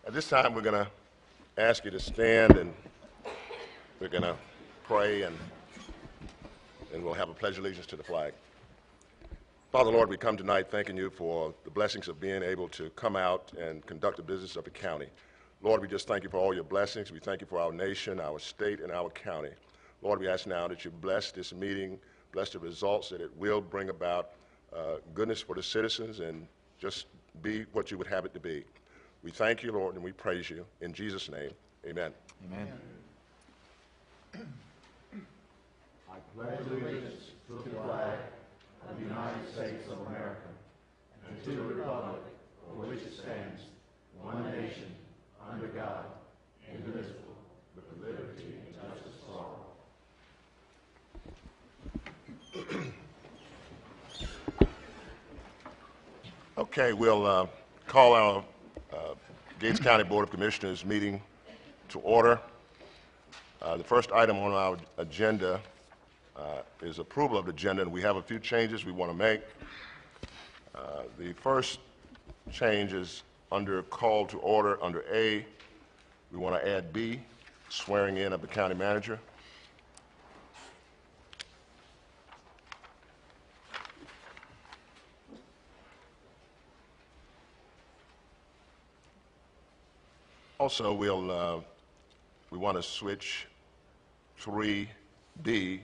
At this time, we're going to ask you to stand, and we're going to pray, and we'll have a pledge of allegiance to the flag. Father, Lord, we come tonight thanking you for the blessings of being able to come out and conduct the business of the county. Lord, we just thank you for all your blessings. We thank you for our nation, our state, and our county. Lord, we ask now that you bless this meeting, bless the results, that it will bring about goodness for the citizens and just be what you would have it to be. We thank you, Lord, and we praise you. In Jesus' name, amen. Amen. I pledge allegiance to the flag of the United States of America and to the republic for which it stands, one nation, under God, indivisible, with liberty and justice for all. Okay, we'll call our Gates County Board of Commissioners meeting to order. The first item on our agenda is approval of the agenda, and we have a few changes we want to make. The first change is under call to order, under A, we want to add B, swearing in of the county manager. Also, we want to switch 3D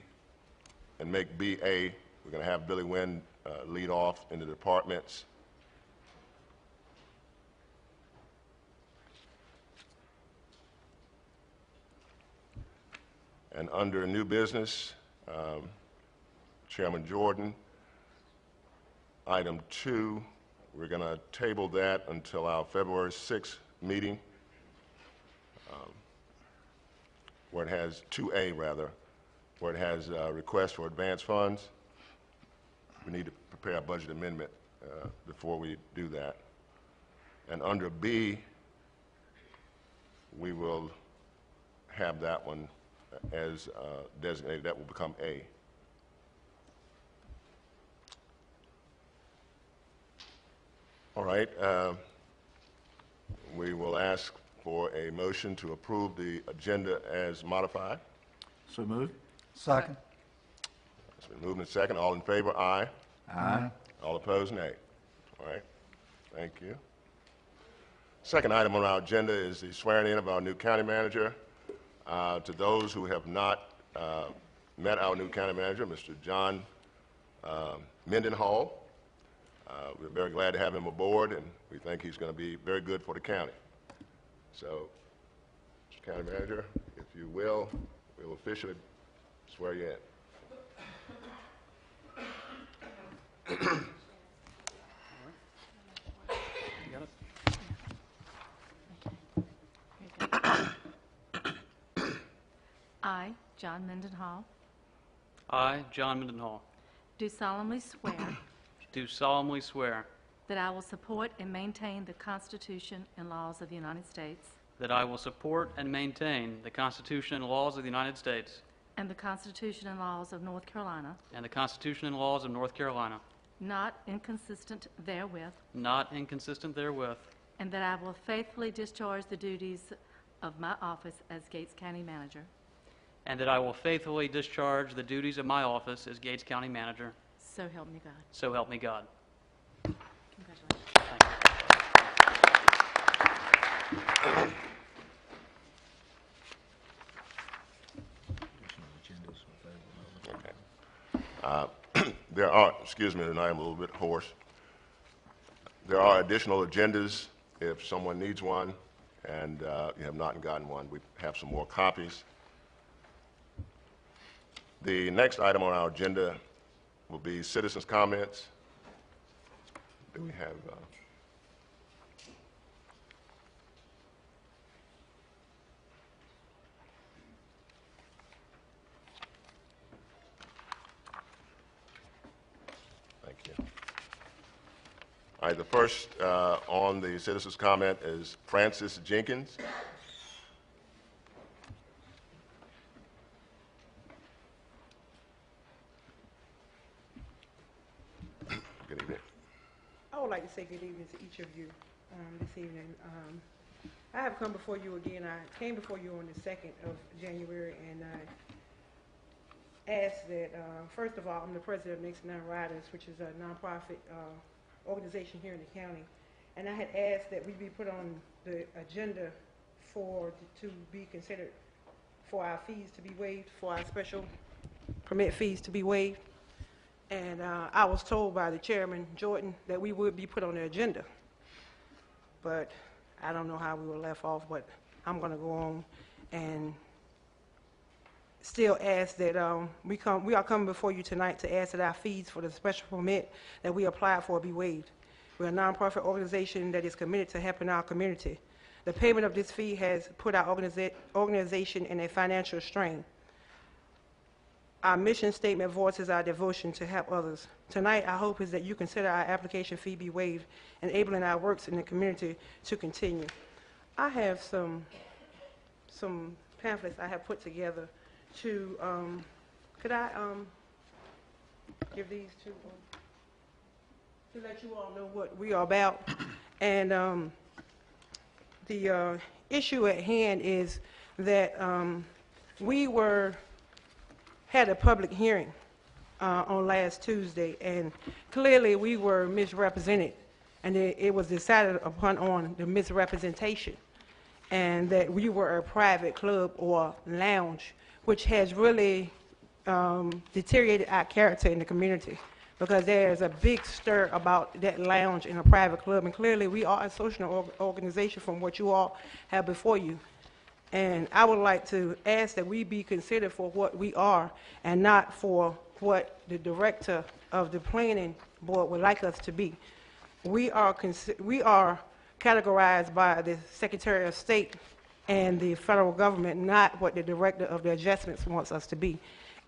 and make BA. We're going to have Billy Wynn lead off in the departments. And under new business, Chairman Jordan, item 2, we're going to table that until our February 6th meeting, where it has 2A rather, where it has requests for advance funds. We need to prepare a budget amendment before we do that. And under B, we will have that one as designated. That will become A. All right. We will ask for a motion to approve the agenda as modified. So moved. Second. It's been moved and second. All in favor, aye. Aye. All opposed, nay. All right. Thank you. Second item on our agenda is the swearing in of our new county manager. To those who have not met our new county manager, Mr. John Mendenhall, we're very glad to have him aboard, and we think he's going to be very good for the county. So, Mr. County Manager, if you will, we'll officially swear you in. I, John Mendenhall, I, John Mendenhall, do solemnly swear do solemnly swear that I will support and maintain the Constitution and laws of the United States that I will support and maintain the Constitution and laws of the United States and the Constitution and laws of North Carolina, and the Constitution and laws of North Carolina, not inconsistent therewith, not inconsistent therewith, and that I will faithfully discharge the duties of my office as Gates County Manager. and that I will faithfully discharge the duties of my office as Gates County Manager. So help me God. So help me God. Congratulations. Thank you. There are, excuse me tonight, I'm a little bit hoarse. There are additional agendas if someone needs one and you have not gotten one. We have some more copies. The next item on our agenda will be citizens' comments. Do we have... Thank you. All right, the first on the citizens' comment is Francis Jenkins. I would like to say good evening to each of you this evening. I have come before you again. I came before you on the 2nd of January, and I asked that, first of all, I'm the president of Next 9 Riders, which is a nonprofit organization here in the county, and I had asked that we be put on the agenda to be considered for our fees to be waived, for our special permit fees to be waived. And I was told by the chairman, Jordan, that we would be put on the agenda. But I don't know how we were left off, but I'm going to go on and still ask that we are coming before you tonight to ask that our fees for the special permit that we applied for be waived. We're a nonprofit organization that is committed to helping our community. The payment of this fee has put our organization in a financial strain. Our mission statement voices our devotion to help others. Tonight, our hope is that you consider our application fee be waived, enabling our works in the community to continue. I have some pamphlets I have put together to, could I give these to let you all know what we are about? And the issue at hand is that we had a public hearing on last Tuesday, and clearly we were misrepresented, and it was decided upon on the misrepresentation, and that we were a private club or lounge, which has really deteriorated our character in the community, because there's a big stir about that lounge in a private club, and clearly we are a social organization from what you all have before you. And I would like to ask that we be considered for what we are and not for what the director of the planning board would like us to be. We are categorized by the Secretary of State and the federal government, not what the director of the adjustments wants us to be.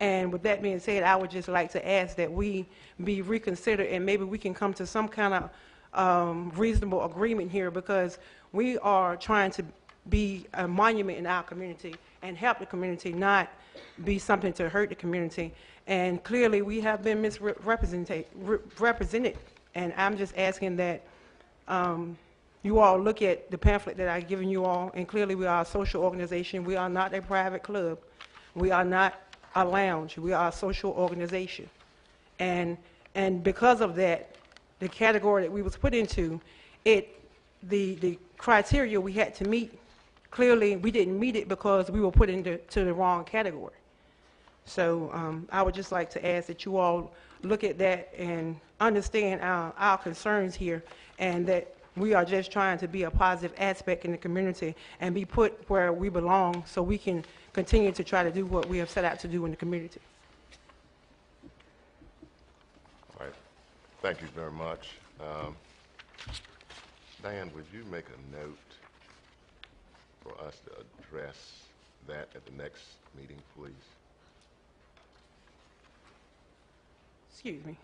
And with that being said, I would just like to ask that we be reconsidered, and maybe we can come to some kind of reasonable agreement here, because we are trying to be a monument in our community and help the community, not be something to hurt the community. And clearly we have been misrepresented, and I'm just asking that you all look at the pamphlet that I've given you all, and clearly we are a social organization. We are not a private club. We are not a lounge. We are a social organization. And because of that, the category that we was put into, the criteria we had to meet, clearly we didn't meet it because we were put into the wrong category. So I would just like to ask that you all look at that and understand our concerns here, and that we are just trying to be a positive aspect in the community and be put where we belong, so we can continue to try to do what we have set out to do in the community. All right. Thank you very much. Diane, would you make a note for us to address that at the next meeting, please? Excuse me.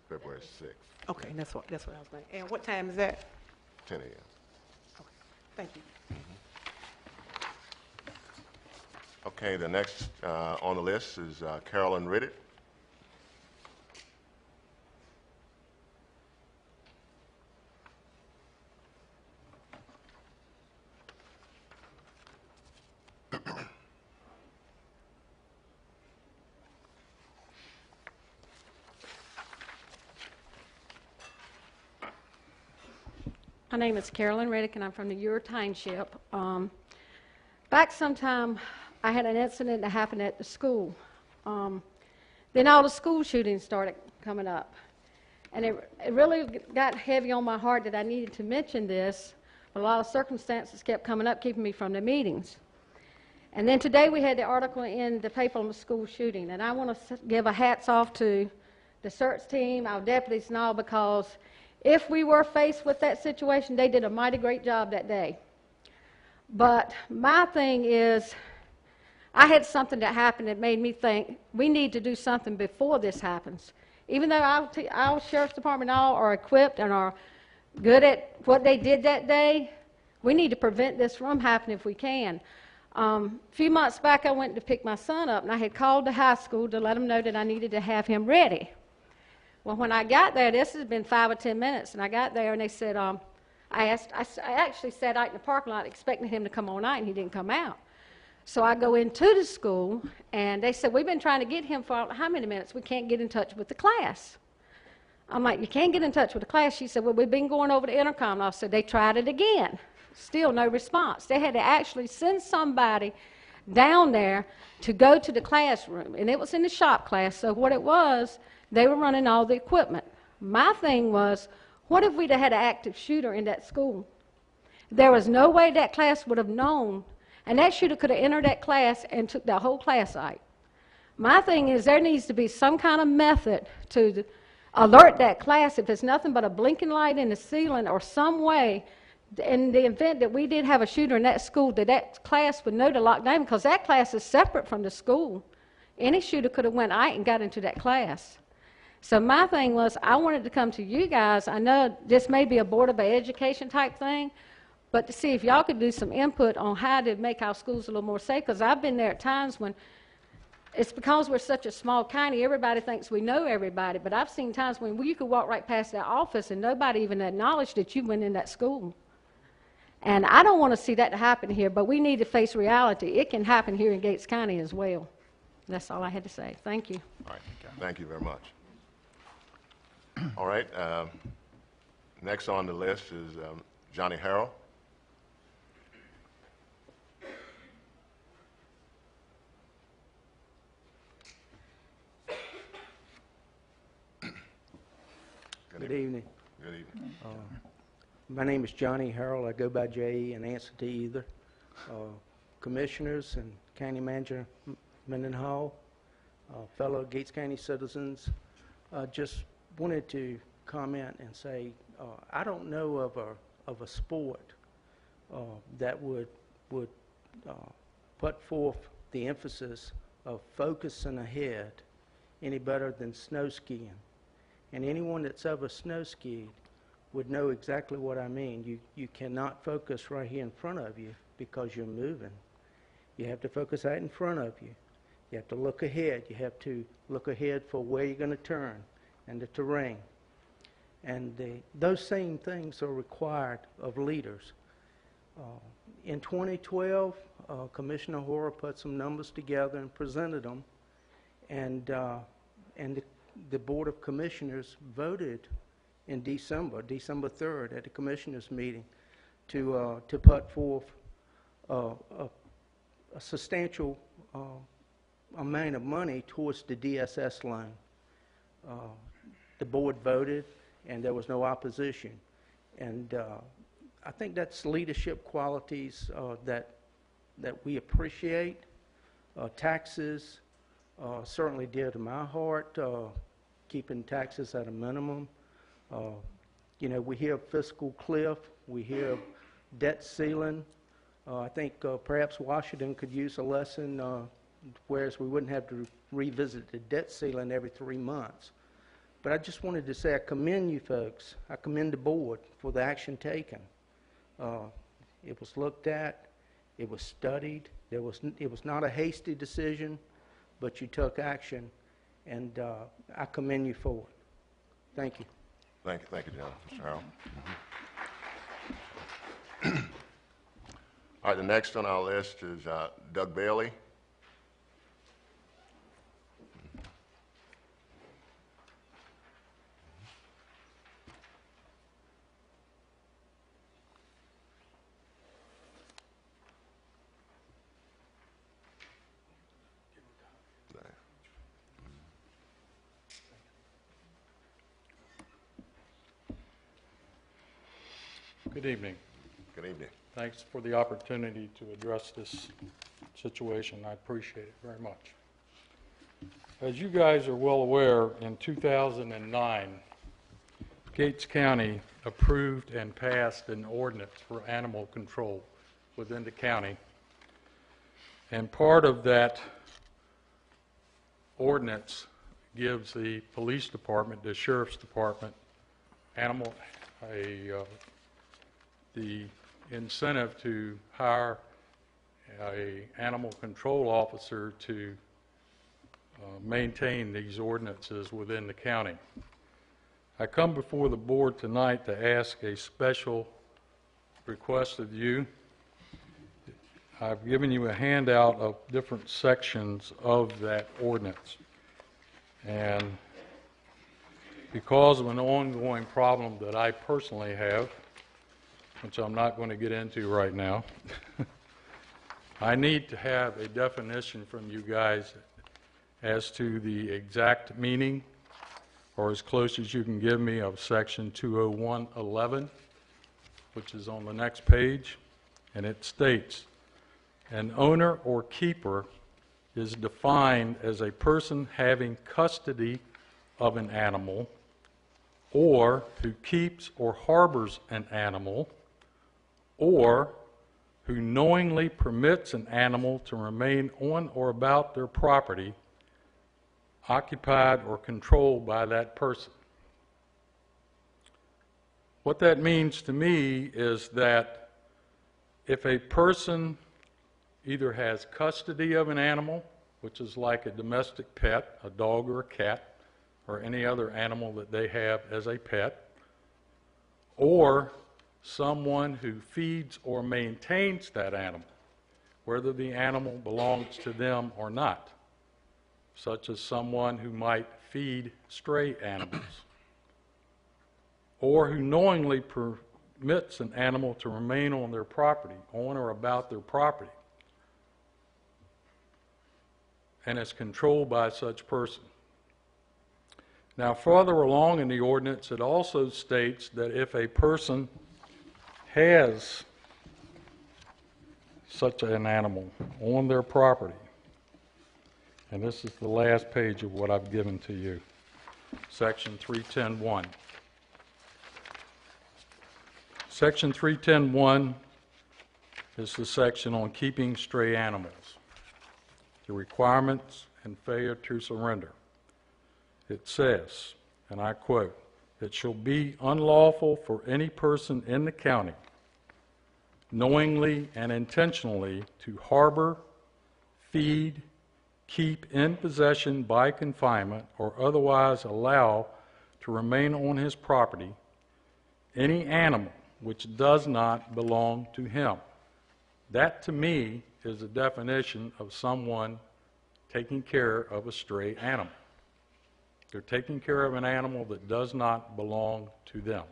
February 6th, Okay, that's what I was thinking. And what time is that? 10 a.m. Okay, thank you. Okay, the next on the list is Carolyn Riddick. My name is Carolyn Reddick, and I'm from the Ure Township. Back sometime, I had an incident that happened at the school. Then all the school shootings started coming up. And it really got heavy on my heart that I needed to mention this, but a lot of circumstances kept coming up, keeping me from the meetings. And then today we had the article in the paper on the school shooting, and I want to give a hats off to the search team, our deputies and all, because if we were faced with that situation, they did a mighty great job that day. But my thing is, I had something that happened that made me think we need to do something before this happens. Even though our sheriff's department all are equipped and are good at what they did that day, we need to prevent this from happening if we can. A few months back, I went to pick my son up, and I had called the high school to let him know that I needed to have him ready. Well, when I got there, this has been 5 or 10 minutes, and I got there, and they said, I actually sat out in the parking lot expecting him to come on out, and he didn't come out. So I go into the school, and they said, we've been trying to get him for how many minutes? We can't get in touch with the class. I'm like, you can't get in touch with the class? She said, well, we've been going over the intercom. I said, they tried it again. Still no response. They had to actually send somebody down there to go to the classroom, and it was in the shop class. So what it was, they were running all the equipment. My thing was, what if we'd have had an active shooter in that school? There was no way that class would have known, and that shooter could have entered that class and took that whole class out. My thing is, there needs to be some kind of method to alert that class if it's nothing but a blinking light in the ceiling or some way. In the event that we did have a shooter in that school, that class would know to lock down, because that class is separate from the school. Any shooter could have went out and got into that class. So my thing was, I wanted to come to you guys. I know this may be a Board of Education type thing, but to see if y'all could do some input on how to make our schools a little more safe, because I've been there at times when it's because we're such a small county, everybody thinks we know everybody, but I've seen times when you could walk right past that office and nobody even acknowledged that you went in that school. And I don't want to see that happen here, but we need to face reality. It can happen here in Gates County as well. That's all I had to say. Thank you. All right, thank you very much. All right, next on the list is Johnny Harrell. Good evening. Good evening. My name is Johnny Harrell. I go by J.E. and answer to either. Commissioners and County Manager Mendenhall, fellow Gates County citizens, just wanted to comment and say, I don't know of a sport that would put forth the emphasis of focusing ahead any better than snow skiing. And anyone that's ever snow skied would know exactly what I mean. You cannot focus right here in front of you because you're moving. You have to focus out in front of you. You have to look ahead. You have to look ahead for where you're going to turn and the terrain. And those same things are required of leaders. In 2012, Commissioner Hoare put some numbers together and presented them, and the Board of Commissioners voted in December 3rd at the Commissioners meeting to put forth a substantial amount of money towards the DSS loan. The board voted, and there was no opposition. And I think that's leadership qualities that we appreciate. Taxes certainly dear to my heart, keeping taxes at a minimum. You know, we hear fiscal cliff, we hear debt ceiling. I think perhaps Washington could use a lesson, whereas we wouldn't have to revisit the debt ceiling every 3 months. But I just wanted to say I commend you folks. I commend the board for the action taken. It was looked at, it was studied. It was not a hasty decision, but you took action, and I commend you for it. Thank you. Thank you, John. Mr. Harrell. All right, the next on our list is Doug Bailey. Good evening. Good evening. Thanks for the opportunity to address this situation. I appreciate it very much. As you guys are well aware, in 2009, Gates County approved and passed an ordinance for animal control within the county. And part of that ordinance gives the police department, the sheriff's department, the incentive to hire an animal control officer to maintain these ordinances within the county. I come before the board tonight to ask a special request of you. I've given you a handout of different sections of that ordinance. And because of an ongoing problem that I personally have, which I'm not going to get into right now, I need to have a definition from you guys as to the exact meaning, or as close as you can give me, of Section 20111, which is on the next page, and it states, an owner or keeper is defined as a person having custody of an animal, or who keeps or harbors an animal, or who knowingly permits an animal to remain on or about their property, occupied or controlled by that person. What that means to me is that if a person either has custody of an animal, which is like a domestic pet, a dog or a cat, or any other animal that they have as a pet, or someone who feeds or maintains that animal, whether the animal belongs to them or not, such as someone who might feed stray animals, or who knowingly permits an animal to remain on their property, on or about their property, and is controlled by such person. Now, further along in the ordinance, it also states that if a person has such an animal on their property, and this is the last page of what I've given to you, Section 310.1. Section 310.1 is the section on keeping stray animals, the requirements and failure to surrender. It says, and I quote, "It shall be unlawful for any person in the county knowingly and intentionally to harbor, feed, keep in possession by confinement, or otherwise allow to remain on his property any animal which does not belong to him." That, to me, is a definition of someone taking care of a stray animal. They're taking care of an animal that does not belong to them.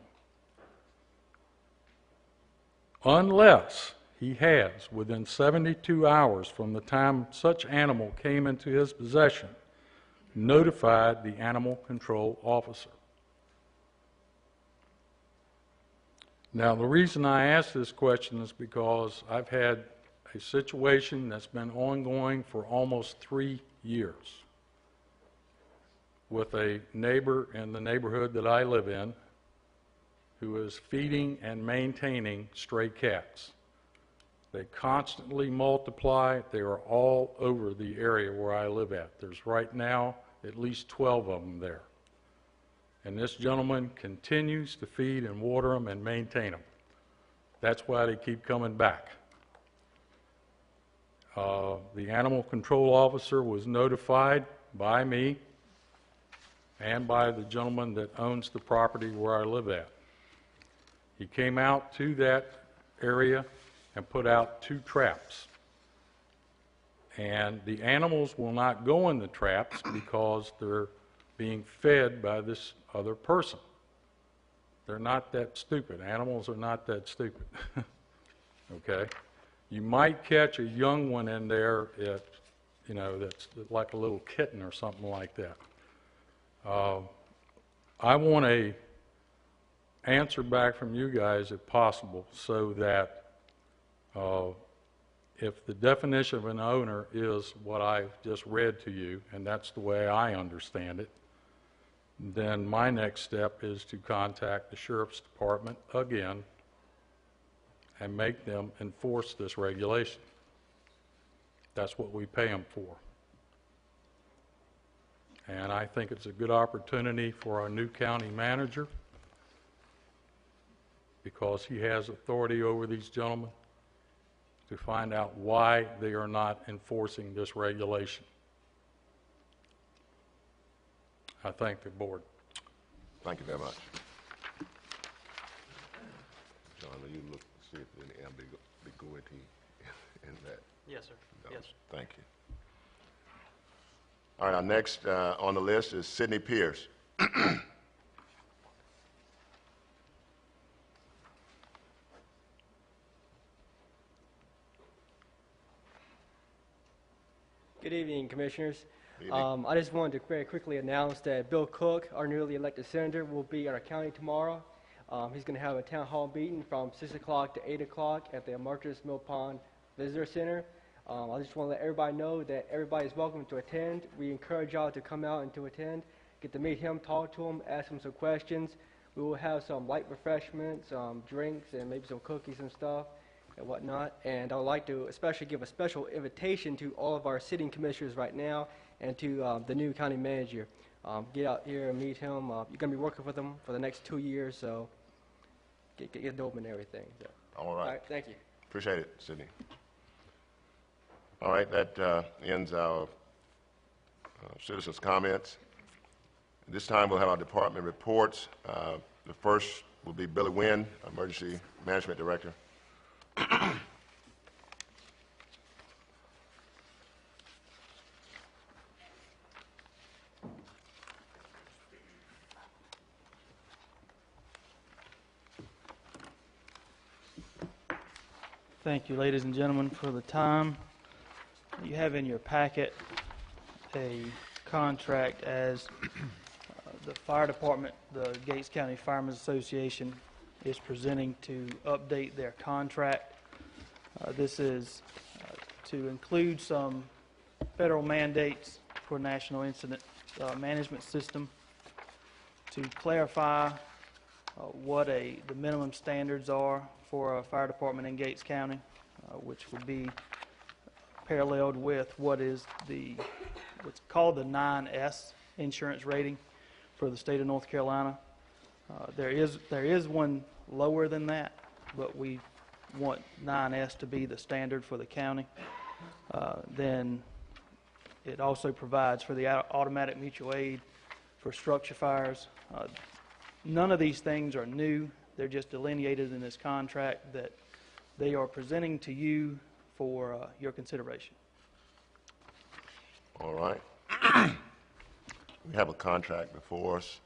Unless he has, within 72 hours from the time such animal came into his possession, notified the animal control officer. Now, the reason I ask this question is because I've had a situation that's been ongoing for almost 3 years with a neighbor in the neighborhood that I live in who is feeding and maintaining stray cats. They constantly multiply. They are all over the area where I live at. There's right now at least 12 of them there. And this gentleman continues to feed and water them and maintain them. That's why they keep coming back. The animal control officer was notified by me and by the gentleman that owns the property where I live at. He came out to that area and put out 2 traps. And the animals will not go in the traps because they're being fed by this other person. They're not that stupid. Animals are not that stupid. Okay? You might catch a young one in there, that's like a little kitten or something like that. I want a answer back from you guys, if possible, so that if the definition of an owner is what I've just read to you, and that's the way I understand it, then my next step is to contact the Sheriff's Department again and make them enforce this regulation. That's what we pay them for. And I think it's a good opportunity for our new county manager, because he has authority over these gentlemen, to find out why they are not enforcing this regulation. I thank the board. Thank you very much. John, will you look, see if ambiguity in that. Yes, sir. Yes. Thank you. All right, our next on the list is Sidney Pierce. Good evening, Commissioners. Evening. I just wanted to very quickly announce that Bill Cook, our newly elected senator, will be at our county tomorrow. He's going to have a town hall meeting from 6 o'clock to 8 o'clock at the Amartys Mill Pond Visitor Center. I just want to let everybody know that everybody is welcome to attend. We encourage y'all to come out and to attend, get to meet him, talk to him, ask him some questions. We will have some light refreshments, drinks, and maybe some cookies and stuff and whatnot. And I would like to especially give a special invitation to all of our sitting commissioners right now and to the new county manager. Get out here and meet him. You're going to be working with him for the next 2 years, so get to know him and everything. So. All right. All right, thank you. Appreciate it, Sidney. All right, that ends our citizens' comments. This time we'll have our department reports. The first will be Billy Wynn, Emergency Management Director. Thank you, ladies and gentlemen, for the time. You have in your packet a contract as the fire department, the Gates County Firemen's Association, is presenting to update their contract. This is to include some federal mandates for National Incident Management System, to clarify what the minimum standards are for a fire department in Gates County, which would be paralleled with what's called the 9S insurance rating for the state of North Carolina. There is one lower than that, but we want 9S to be the standard for the county. Then it also provides for the automatic mutual aid for structure fires. None of these things are new. They're just delineated in this contract that they are presenting to you for your consideration. All right. We have a contract before us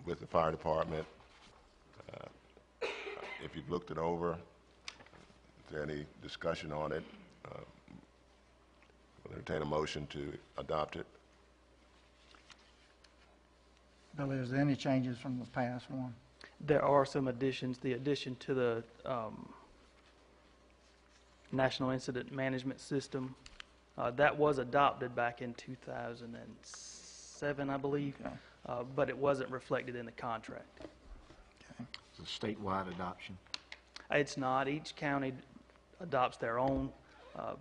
with the fire department. If you've looked it over, is there any discussion on it? We'll entertain a motion to adopt it. Billy, is there any changes from the past one? There are some additions. The addition to the National Incident Management System, that was adopted back in 2007, I believe, Okay. but it wasn't reflected in the contract. Okay. It's a statewide adoption. It's not. Each county adopts their own,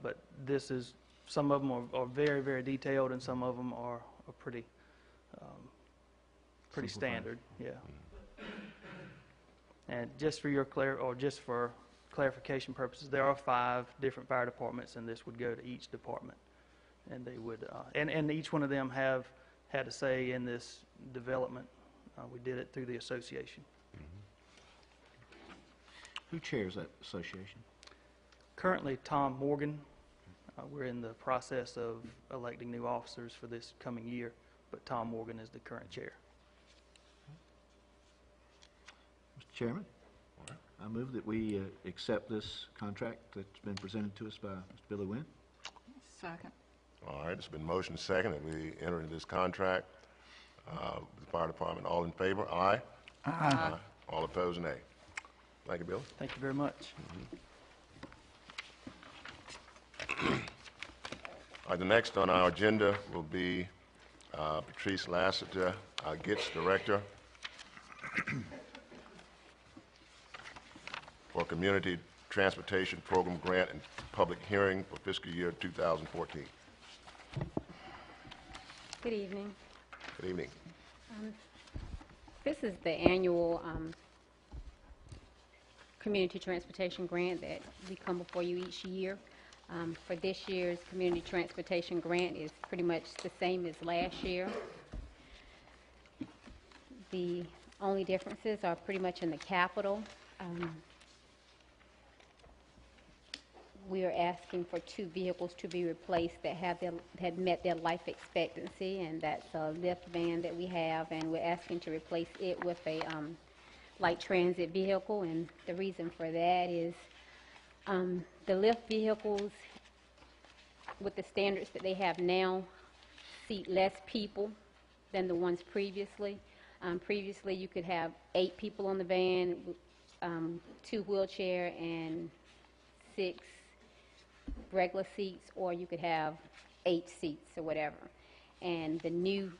but this is, some of them are very, very detailed, and some of them are pretty Simplified. standard. Yeah. And just for clarification purposes, there are 5 different fire departments, and this would go to each department, and they would, and each one of them have had a say in this development. We did it through the association. Who chairs that association? Currently, Tom Morgan. We're in the process of electing new officers for this coming year, but Tom Morgan is the current chair. Mr. Chairman, I move that we accept this contract that's been presented to us by Mr. Billy Wynn. Second. All right, it's been motion second that we enter into this contract with the fire department. All in favor? Aye. Aye. All opposed, nay. Thank you, Bill. Thank you very much. All right, the next on our agenda will be Patrice Lassiter, our GITS Director for Community Transportation Program Grant and Public Hearing for fiscal year 2014. Good evening. Good evening. This is the annual community transportation grant that we come before you each year. For this year's community transportation grant is pretty much the same as last year. The only differences are pretty much in the capital. asking for 2 vehicles to be replaced that had met their life expectancy, and that's a lift van that we have, and we're asking to replace it with a light transit vehicle. And the reason for that is the lift vehicles, with the standards that they have now, seat less people than the ones previously. Previously, you could have 8 people on the van, 2 wheelchair and 6 regular seats, or you could have 8 seats or whatever. And the new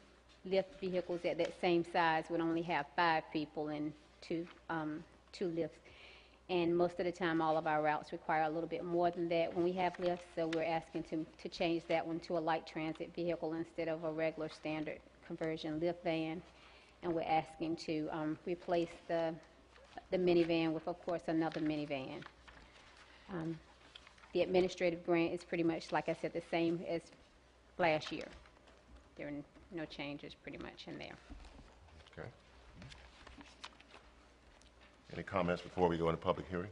lift vehicles at that same size would only have 5 people and 2 lifts. And most of the time, all of our routes require a little bit more than that when we have lifts, so we're asking to change that one to a light transit vehicle instead of a regular standard conversion lift van. And we're asking to replace the minivan with, of course, another minivan. The administrative grant is pretty much, like I said, the same as last year. There are no changes pretty much in there. Okay. Any comments before we go into public hearing?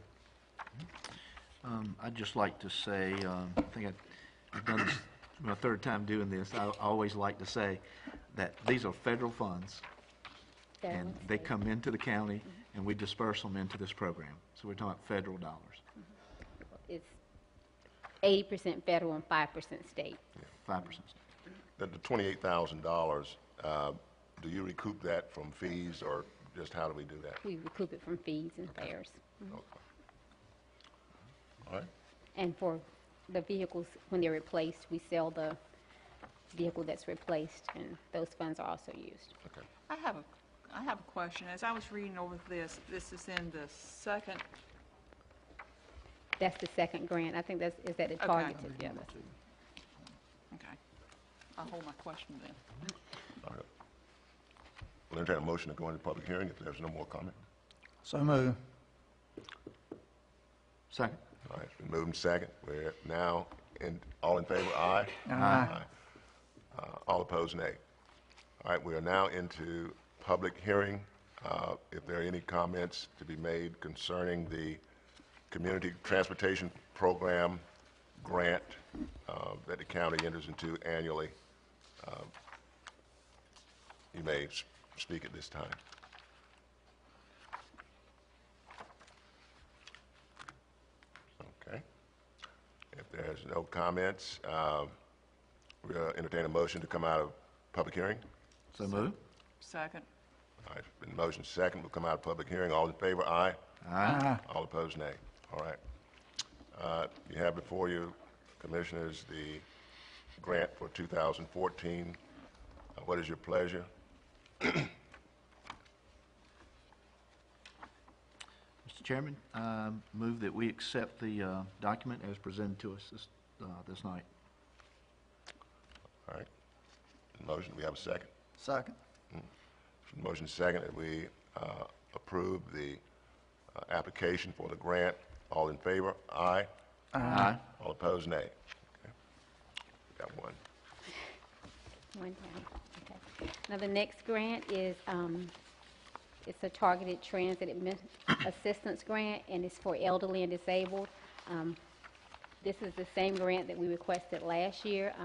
I'd just like to say, I think I've done this my 3rd time doing this. I always like to say that these are federal funds, and they come into the county, and we disperse them into this program. So we're talking federal dollars. It's 80% federal and 5% state. Yeah, 5%. The $28,000, do you recoup that from fees, or just how do we do that? We recoup it from fees and fares. Okay. All right. And for the vehicles, when they're replaced, we sell the vehicle that's replaced, and those funds are also used. Okay. I have a question. As I was reading over this is in the second. That's the second grant. I think is that the Okay. targeted, yeah. Okay. I'll hold my question then. All right. We'll entertain a motion to go into public hearing if there's no more comment. So move. Second. All right, it's been moved and second. We're now all in favor, aye? Aye. All opposed, nay. All right, we are now into public hearing. If there are any comments to be made concerning the Community Transportation Program grant that the county enters into annually, you may speak at this time. Okay. If there's no comments, we'll entertain a motion to come out of public hearing. So move. Second. All right, it's been motion second. We'll come out of public hearing. All in favor, aye? Aye. All opposed, nay. All right. You have before you, Commissioners, the grant for 2014. What is your pleasure? Mr. Chairman, move that we accept the document as presented to us this night. All right. Motion, we have a second. Second. Motion second that we approve the application for the grant. All in favor? Aye. Aye. All opposed? Nay. Okay. Got one. One down. Okay. Now, the next grant is, it's a targeted transit assistance grant, and it's for elderly and disabled. This is the same grant that we requested last year.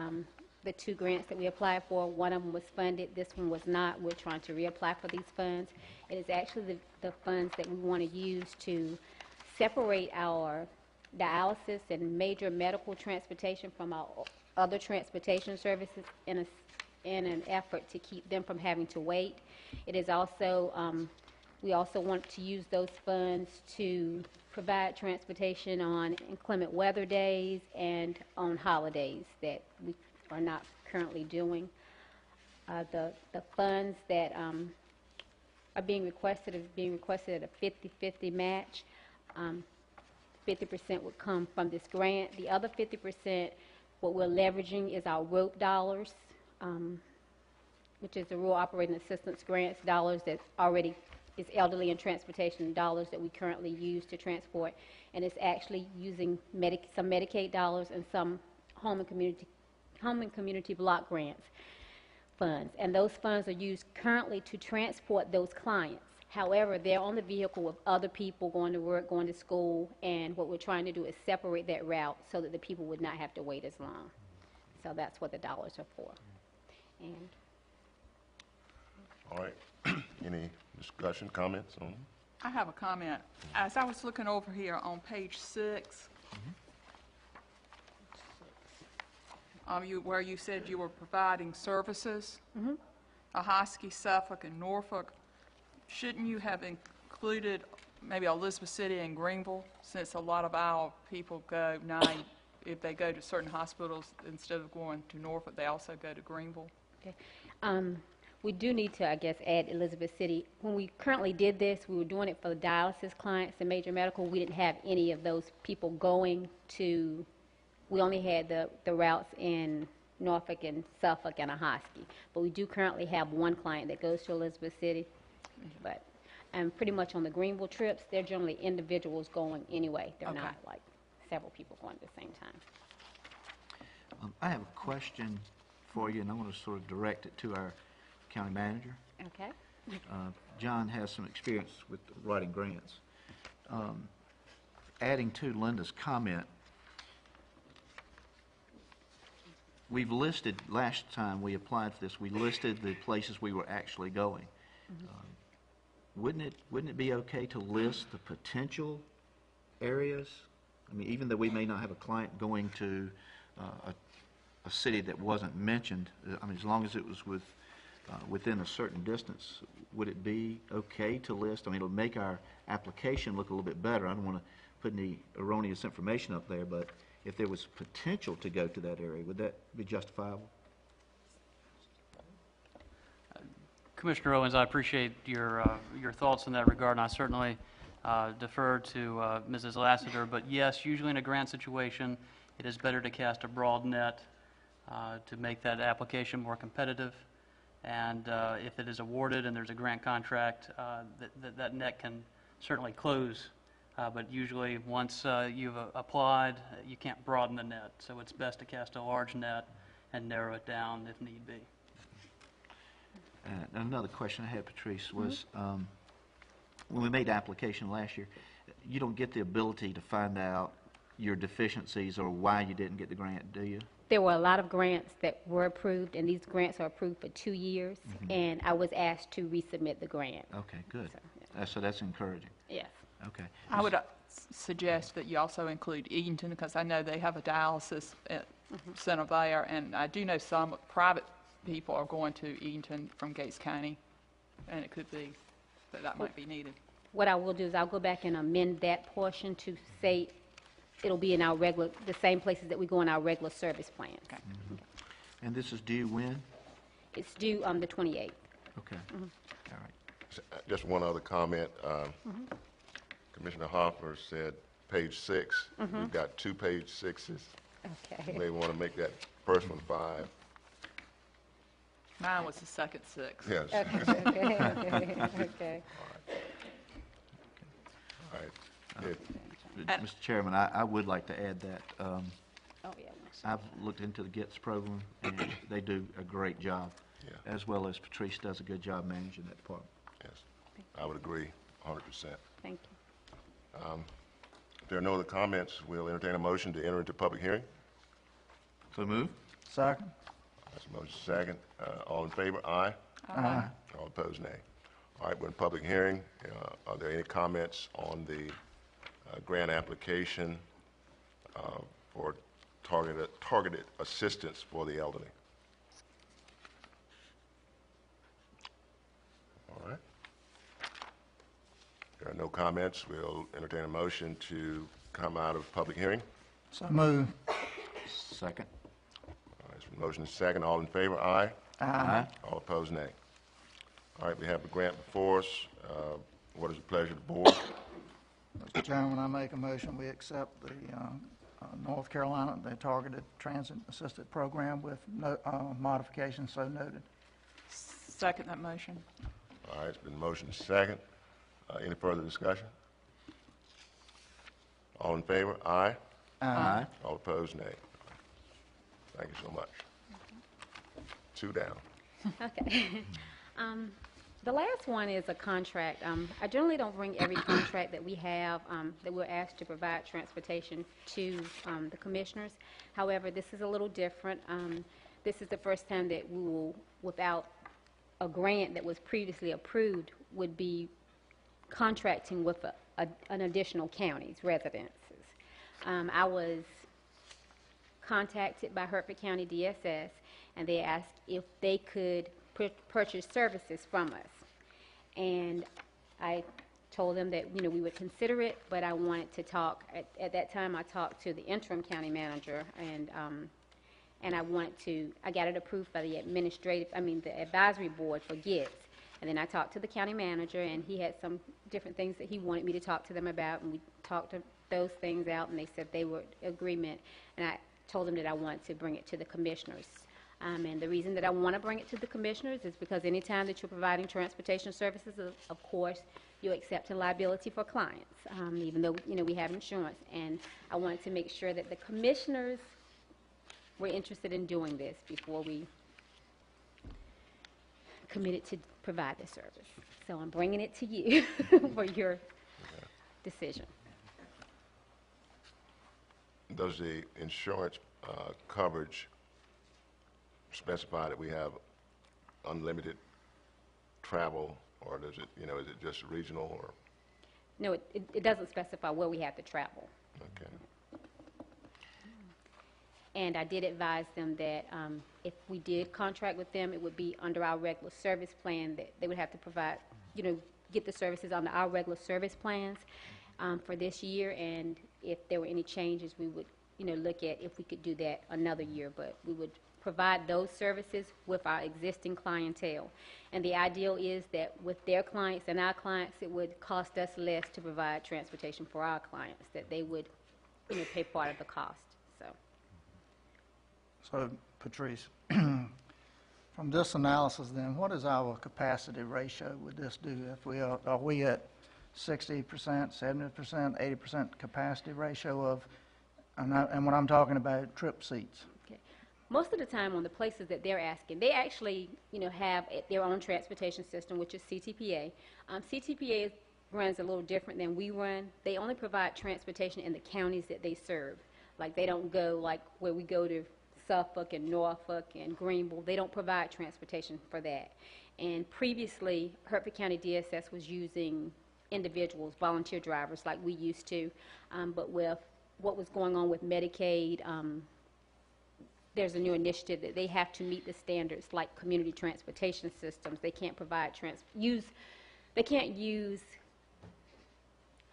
The 2 grants that we applied for, one of them was funded, this one was not. We're trying to reapply for these funds. It is actually the funds that we want to use to separate our dialysis and major medical transportation from our other transportation services in an effort to keep them from having to wait. It is also, we also want to use those funds to provide transportation on inclement weather days and on holidays that we are not currently doing. The funds that are being requested at a 50-50 match. 50% would come from this grant. The other 50%, what we're leveraging is our ROPE dollars, which is the Rural Operating Assistance Grants dollars that already is elderly and transportation dollars that we currently use to transport. And it's actually using some Medicaid dollars and some home and community block grants funds. And those funds are used currently to transport those clients. However, they're on the vehicle with other people going to work, going to school, and what we're trying to do is separate that route so that the people would not have to wait as long. So that's what the dollars are for. And All right. Any discussion, comments on? I have a comment. As I was looking over here on page 6, where you said you were providing services, Ahoskie, Suffolk, and Norfolk, shouldn't you have included maybe Elizabeth City and Greenville, since a lot of our people go if they go to certain hospitals, instead of going to Norfolk, they also go to Greenville? okay. We do need to, I guess, add Elizabeth City. When we currently did this, we were doing it for the dialysis clients and major medical. We didn't have any of those people going to, we only had the routes in Norfolk and Suffolk and Ahoskie. But we do currently have one client that goes to Elizabeth City. But pretty much on the Greenville trips, they're generally individuals going anyway. They're Okay. not like several people going at the same time. I have a question for you, and I want to sort of direct it to our county manager. Okay. John has some experience with writing grants. Adding to Linda's comment, we've listed, last time we applied for this, we listed the places we were actually going. Wouldn't it be okay to list the potential areas? I mean, even though we may not have a client going to a city that wasn't mentioned, I mean, as long as it was within a certain distance, would it be okay to list? I mean, it'll make our application look a little bit better. I don't want to put any erroneous information up there, but if there was potential to go to that area, would that be justifiable? Commissioner Owens, I appreciate your thoughts in that regard, and I certainly defer to Mrs. Lassiter. But yes, usually in a grant situation, it is better to cast a broad net to make that application more competitive. And if it is awarded and there's a grant contract, that net can certainly close. But usually, once you've applied, you can't broaden the net. So it's best to cast a large net and narrow it down if need be. Another question I had, Patrice, was when we made the application last year, you don't get the ability to find out your deficiencies or why you didn't get the grant, do you? There were a lot of grants that were approved, and these grants are approved for 2 years, and I was asked to resubmit the grant. Okay, good. So, yeah. So that's encouraging. Yes. Okay. I would suggest that you also include Eatonton, because I know they have a dialysis center there, and I do know some private people are going to Eatonton from Gates County, and it could be that might be needed. What I will do is I'll go back and amend that portion to say it'll be in our regular, the same places that we go in our regular service plans. Okay. And this is due when? It's due the 28th. Okay. All right. Just one other comment. Commissioner Hopper said page 6. We've got 2 page 6s. Okay. You may want to make that first one 5. Mine was the second 6. Yes. Okay. All right. Mr. Chairman, I would like to add that Oh, yeah. I've looked into the GETS program, and they do a great job, as well as Patrice does a good job managing that department. Yes, I would agree 100%. Thank you. If there are no other comments, we'll entertain a motion to enter into public hearing. So move. Second. That's a motion second. All in favor, aye. Aye. All opposed, nay. All right, we're in public hearing. Are there any comments on the grant application for targeted assistance for the elderly? All right. There are no comments. We'll entertain a motion to come out of public hearing. So move. Second. All right, so motion is second. All in favor, aye. Aye. All opposed, nay. All right, we have the grant before us. What is the pleasure of the board? Mr. Chairman, I make a motion, we accept the North Carolina, the Targeted Transit Assisted Program with no modifications so noted. Second that motion. All right, it's been motioned second. Any further discussion? All in favor, aye. Aye. All opposed, nay. Thank you so much. 2 down. Okay. The last one is a contract. I generally don't bring every contract that we have, that we're asked to provide transportation to the commissioners. However, this is a little different. This is the first time that we will, without a grant that was previously approved, would be contracting with an additional county's residences. I was contacted by Hertford County DSS, and they asked if they could purchase services from us. And I told them that, we would consider it, but I wanted to talk, at that time I talked to the interim county manager, and I got it approved by the the advisory board for GITS. And then I talked to the county manager, and he had some different things that he wanted me to talk to them about, and we talked those things out, and they said they were in agreement, and I told them that I wanted to bring it to the commissioners. And the reason that I want to bring it to the commissioners is because anytime that you're providing transportation services, of course, you accept a liability for clients, even though, we have insurance. And I wanted to make sure that the commissioners were interested in doing this before we committed to provide the service. So I'm bringing it to you for your decision. Does the insurance coverage specify that we have unlimited travel, or does it, is it just regional, or? No, it doesn't specify where we have to travel. Okay. And I did advise them that if we did contract with them, it would be under our regular service plan, that they would have to provide, get the services under our regular service plans for this year. And if there were any changes, we would, look at if we could do that another year. But we would provide those services with our existing clientele. And the ideal is that with their clients and our clients, it would cost us less to provide transportation for our clients, that they would, pay part of the cost. So, Patrice, from this analysis then, what is our capacity ratio would this do? If we are we at 60%, 70%, 80% capacity ratio of, and what I'm talking about, trip seats? Okay. Most of the time on the places that they're asking, they actually, have their own transportation system, which is CTPA. CTPA runs a little different than we run. They only provide transportation in the counties that they serve. Like, they don't go like where we go to Suffolk and Norfolk and Greenville. They don't provide transportation for that. And previously, Hertford County DSS was using individuals, volunteer drivers, like we used to. But with what was going on with Medicaid, there's a new initiative that they have to meet the standards like community transportation systems. They can't provide they can't use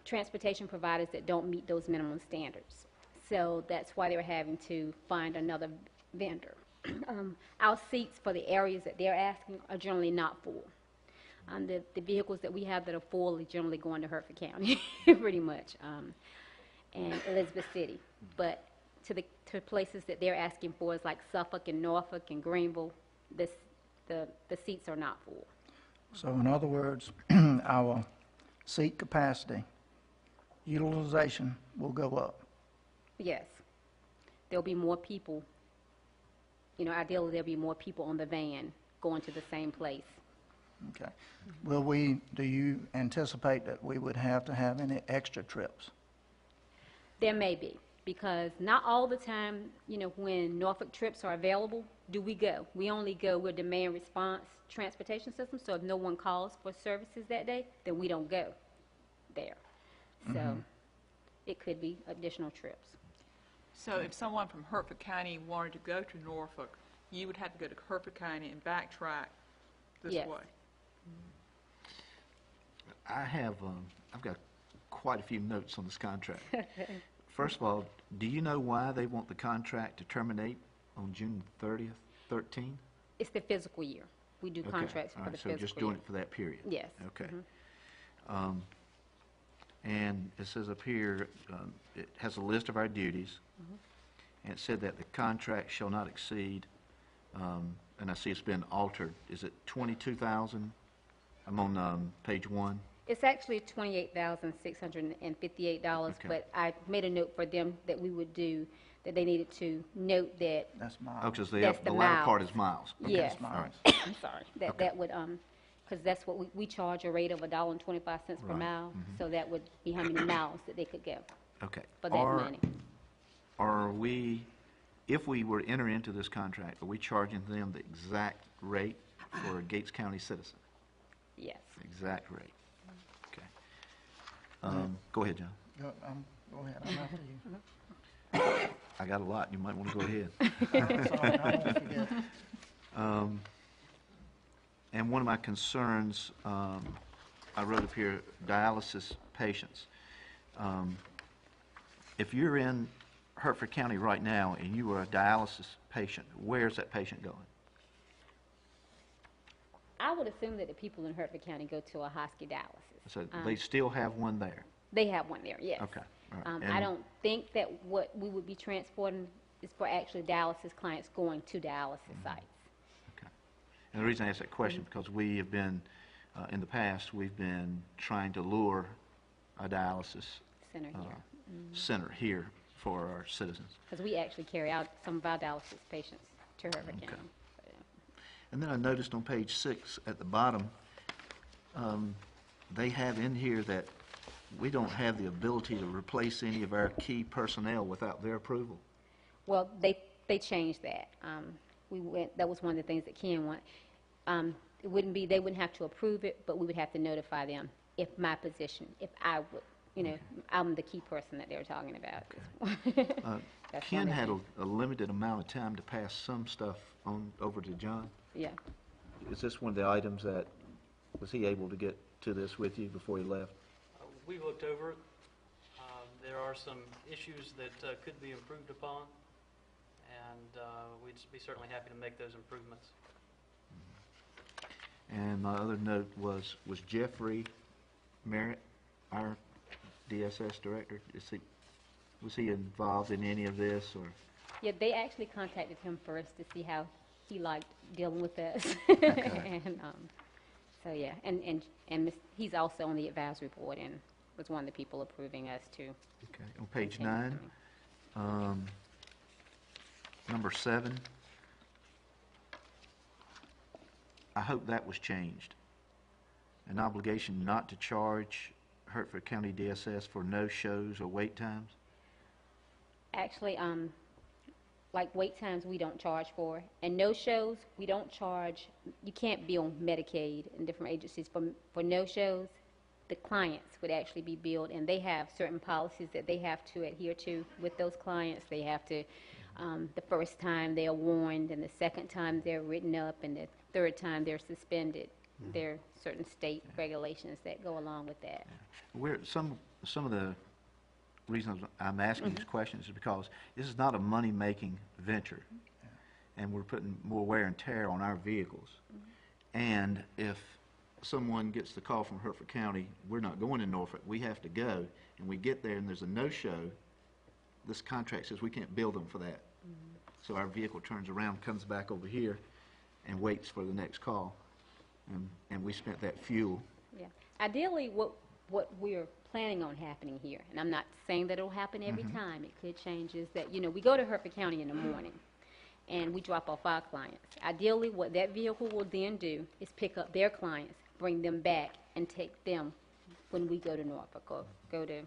transportation providers that don't meet those minimum standards. So that's why they were having to find another vendor. Our seats for the areas that they're asking are generally not full. The vehicles that we have that are full are generally going to Hertford County, pretty much, and Elizabeth City. But to places that they're asking for is like Suffolk and Norfolk and Greenville, the seats are not full. So in other words, our seat capacity, utilization will go up. Yes. There'll be more people. Ideally there'll be more people on the van going to the same place. Okay. Do you anticipate that we would have to have any extra trips? There may be, because not all the time, when Norfolk trips are available, do we go. We only go with demand response transportation system, so if no one calls for services that day, then we don't go there. So it could be additional trips. So if someone from Hertford County wanted to go to Norfolk, you would have to go to Hertford County and backtrack this Yes. way? I've got quite a few notes on this contract. First of all, do you know why they want the contract to terminate on June 30th, 13? It's the fiscal year. We do contracts for the fiscal year. So just doing it for that period? Yes. Okay. And it says up here, it has a list of our duties, and it said that the contract shall not exceed, and I see it's been altered. Is it 22,000? I'm on page 1. It's actually $28,658, Okay. but I made a note for them that we would do, that they needed to note that. That's miles. Oh, because That's the the latter part miles. is miles. Okay. Yes. All right. I'm sorry. That would because that's what we charge a rate of $1.25 per Right. mile. So that would be how many miles that they could go Okay. for that money. Are we, if we were to enter into this contract, are we charging them the exact rate for a Gates County citizen? Yes. Exact rate? Okay. Go ahead, John. Go ahead, I'm after you. I got a lot, you might want to go ahead. I'm sorry, I won't forget. And one of my concerns, I wrote up here, dialysis patients. If you're in Hertford County right now and you are a dialysis patient, where's that patient going? I would assume that the people in Hertford County go to a Hosky dialysis. So they still have one there? They have one there, yes. Okay, all right. I And- don't think that what we would be transporting is for actually dialysis clients going to dialysis sites. Okay. And the reason I ask that question, because we have been, in the past, we've been trying to lure a dialysis Center here. center here for our citizens. Because we actually carry out some of our dialysis patients to Hertford Okay. County. And then I noticed on page 6 at the bottom, they have in here that we don't have the ability to replace any of our key personnel without their approval. Well, they changed that. That was one of the things that Ken wanted. It wouldn't be, they wouldn't have to approve it, but we would have to notify them if my position, if I would, I'm the key person that they were talking about. That's Ken one of had the a limited amount of time to pass some stuff on over to John. Yeah. Is this one of the items that, was he able to get to this with you before he left? We've looked over it. There are some issues that could be improved upon, and we'd be certainly happy to make those improvements. And my other note was Jeffrey Merritt, our DSS director, was he involved in any of this, or? Yeah, they actually contacted him first to see how he liked dealing with us. Okay. And so, yeah, he's also on the advisory board and was one of the people approving us too. Okay, on page 9, number 7, I hope that was changed. An obligation not to charge Hertford County DSS for no-shows or wait times? Actually, like wait times we don't charge for, and no-shows, we don't charge. You can't bill Medicaid and different agencies for no-shows. The clients would actually be billed, and they have certain policies that they have to adhere to with those clients. They have to, the first time they're warned, and the second time they're written up, and the third time they're suspended. There are certain state regulations that go along with that. Some of the reasons I'm asking these questions is because this is not a money-making venture, and we're putting more wear and tear on our vehicles. And if someone gets the call from Hertford County, we're not going to Norfolk, we have to go, and we get there and there's a no-show, this contract says we can't bill them for that. So our vehicle turns around, comes back over here, and waits for the next call. And we spent that fuel. Yeah. Ideally, what we're planning on happening here, and I'm not saying that it'll happen every time, it could change, is that, we go to Hertford County in the morning, and we drop off our clients. Ideally, what that vehicle will then do is pick up their clients, bring them back, and take them when we go to Norfolk or go to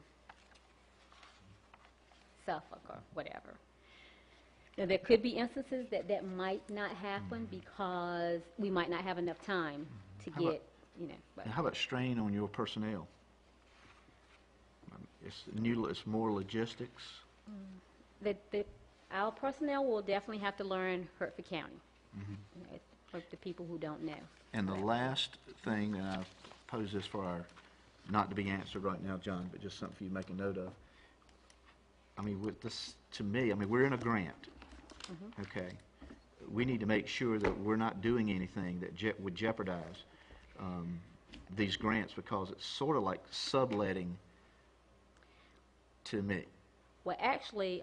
Suffolk or whatever. Now, there could be instances that might not happen because we might not have enough time to How about- get, but- And how about strain on your personnel? It's more logistics. Our personnel will definitely have to learn Hertford County, for the people who don't know. And the last thing, and I pose this for our, not to be answered right now, John, but just something for you to make a note of. I mean, with this, to me, we're in a grant, okay? We need to make sure that we're not doing anything that would jeopardize these grants, because it's sort of like subletting to me. Well, actually,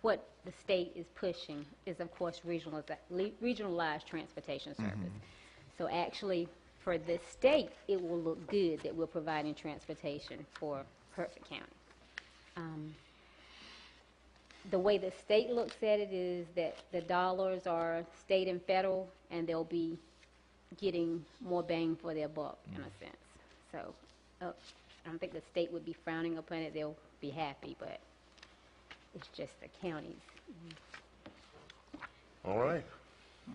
what the state is pushing is, of course, regionalized transportation service. So actually, for the state, it will look good that we're providing transportation for Hertford County. The way the state looks at it is that the dollars are state and federal, and they'll be getting more bang for their buck, in a sense. So, I don't think the state would be frowning upon it. They'll be happy, but it's just the counties. All right.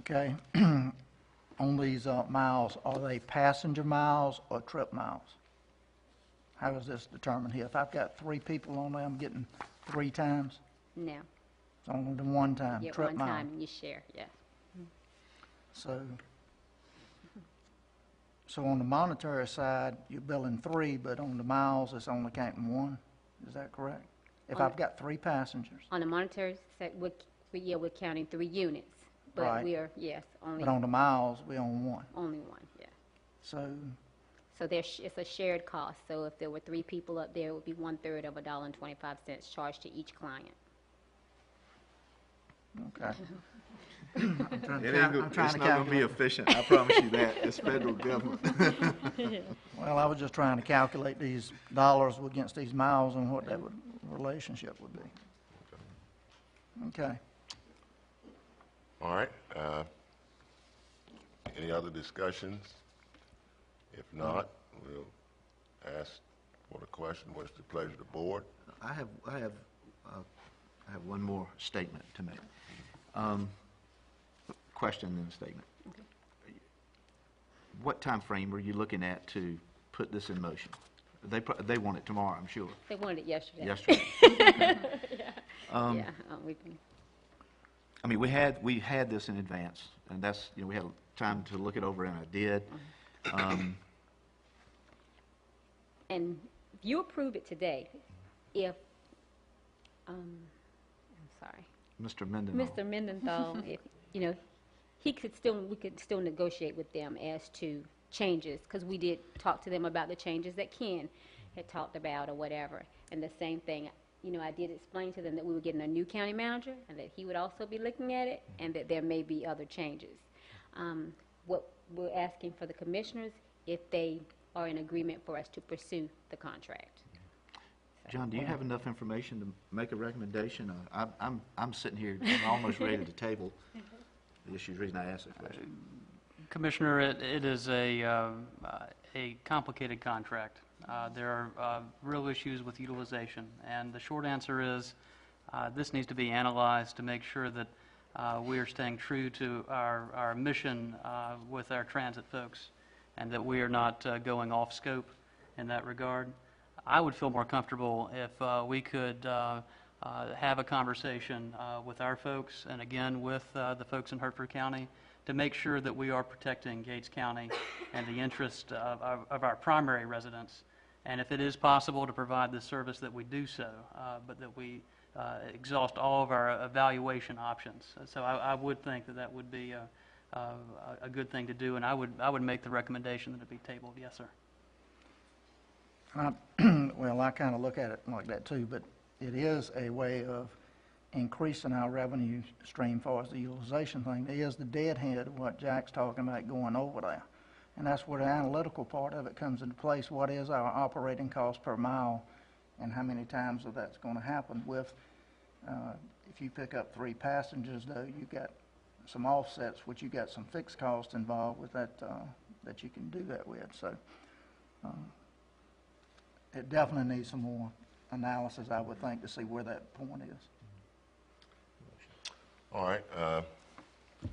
Okay. On these miles, are they passenger miles or trip miles? How is this determined here? If I've got 3 people on there, I'm getting 3 times? No, It's only the 1 time, you get trip one mile. time and you share, yes. So on the monetary side, you're billing 3, but on the miles, it's only counting 1? Is that correct? If On- I've got 3 passengers, On the monetary side, we're counting 3 units. But Right. we are, yes, only, but on the miles, we own 1. only 1, yes. So, So it's a shared cost. So if there were 3 people up there, it would be 1/3 of $1.25 charged to each client. okay. I'm trying It to ain't, cal- I'm trying it's to not gonna be calculate. efficient, I promise you that, it's federal government. Well, I was just trying to calculate these dollars against these miles and what that relationship would be. Okay. All right. Any other discussions? If not, we'll ask for the question. What's the pleasure of the board? I have one more statement to make. Question and a statement. What time frame are you looking at to put this in motion? They want it tomorrow, I'm sure. They wanted it yesterday. Yesterday. Yeah, we've been, I mean, we had this in advance, and that's, we had time to look it over, and I did. and you approve it today, if, I'm sorry. Mr. Mendenhall. Mr. Mendenthal, if, we could still negotiate with them as to changes, because we did talk to them about the changes that Ken had talked about or whatever. And the same thing, I did explain to them that we were getting a new county manager and that he would also be looking at it and that there may be other changes. What we're asking for the commissioners, if they are in agreement for us to pursue the contract. John, do you have enough information to make a recommendation? I'm sitting here almost ready to table the issue, the reason I asked the question. Commissioner, it is a complicated contract. There are real issues with utilization, and the short answer is this needs to be analyzed to make sure that we are staying true to our mission with our transit folks, and that we are not going off scope in that regard. I would feel more comfortable if we could have a conversation with our folks, and again with the folks in Hertford County, to make sure that we are protecting Gates County and the interest of our primary residents. And if it is possible to provide the service, that we do so, but that we exhaust all of our evaluation options. So I would think that would be a good thing to do, and I would make the recommendation that it be tabled. Yes, sir. Well, I kind of look at it like that too, but it is a way of increasing our revenue stream as far as the utilization thing. It is the deadhead of what Jack's talking about going over there. And that's where the analytical part of it comes into place. What is our operating cost per mile and how many times of that's going to happen with, if you pick up 3 passengers though, you got some offsets, which you got some fixed costs involved with that, that you can do that with. So it definitely needs some more analysis, I would think, to see where that point is. All right.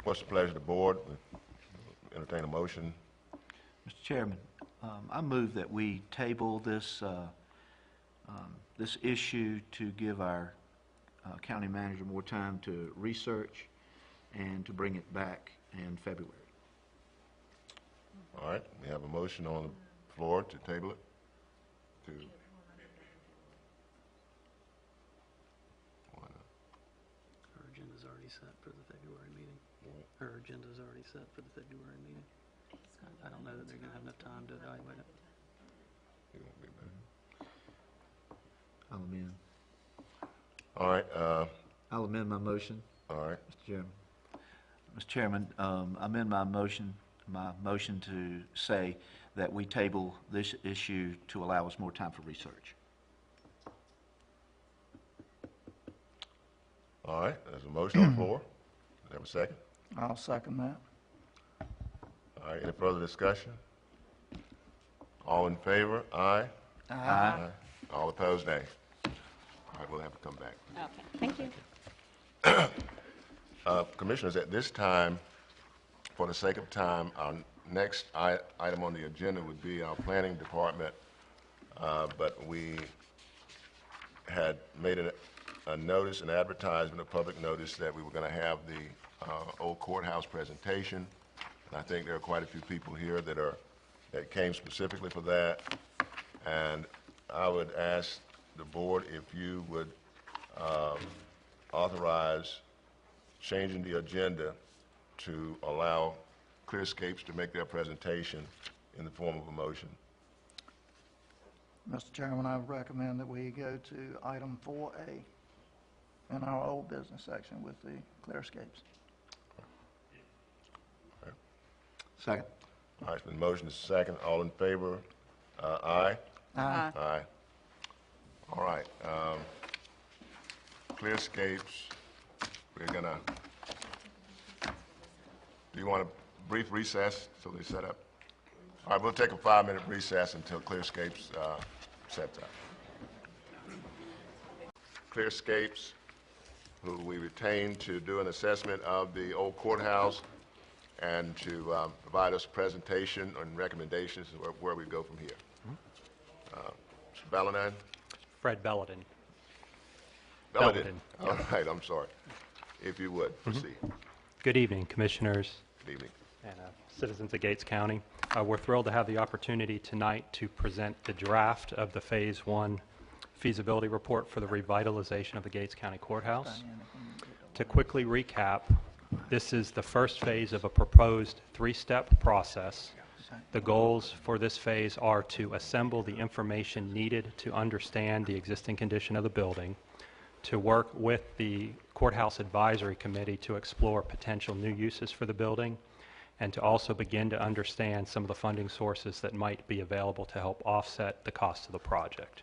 What's the pleasure of the board? Entertain a motion. Mr. Chairman, I move that we table this, this issue to give our county manager more time to research and to bring it back in February. All right. We have a motion on the floor to table it. Her agenda's already set for the February meeting. Her agenda's already set for the February meeting. I don't know that they're going to have enough time to evaluate it. It won't be bad. I'll amend. All right. I'll amend my motion, All right. Mr. Chairman. Mr. Chairman, I amend my motion to say that we table this issue to allow us more time for research. All right. There's a motion on the floor. Have a second? I'll second that. All All right, any further discussion? All in favor? Aye. Aye. All opposed, nay. All right, we'll have to come back. Okay, thank you. Commissioners, at this time, for the sake of time, our next item on the agenda would be our planning department, but we had made a notice, an advertisement, a public notice that we were going to have the old courthouse presentation. And I think there are quite a few people here that came specifically for that. And I would ask the board if you would authorize changing the agenda to allow Clearscapes to make their presentation in the form of a motion. Mr. Chairman, I recommend that we go to item 4A in our old business section with the Clearscapes. Second. All right, it's been motioned, second. All in favor? Aye? Aye. Aye. All right. Clearscapes, we're gonna, do you want a brief recess till they set up? All right, we'll take a 5-minute recess until Clearscapes sets up. Clearscapes, who we retained to do an assessment of the old courthouse and to provide us a presentation and recommendations where we go from here. Mr. Ballantyne? Fred Belladin. Belladin. All right, I'm sorry. If you would, proceed. Good evening, Commissioners Good evening. and citizens of Gates County. We're thrilled to have the opportunity tonight to present the draft of the Phase 1 feasibility report for the revitalization of the Gates County Courthouse. To quickly recap, this is the first phase of a proposed 3-step process. The goals for this phase are to assemble the information needed to understand the existing condition of the building, to work with the Courthouse Advisory Committee to explore potential new uses for the building, and to also begin to understand some of the funding sources that might be available to help offset the cost of the project.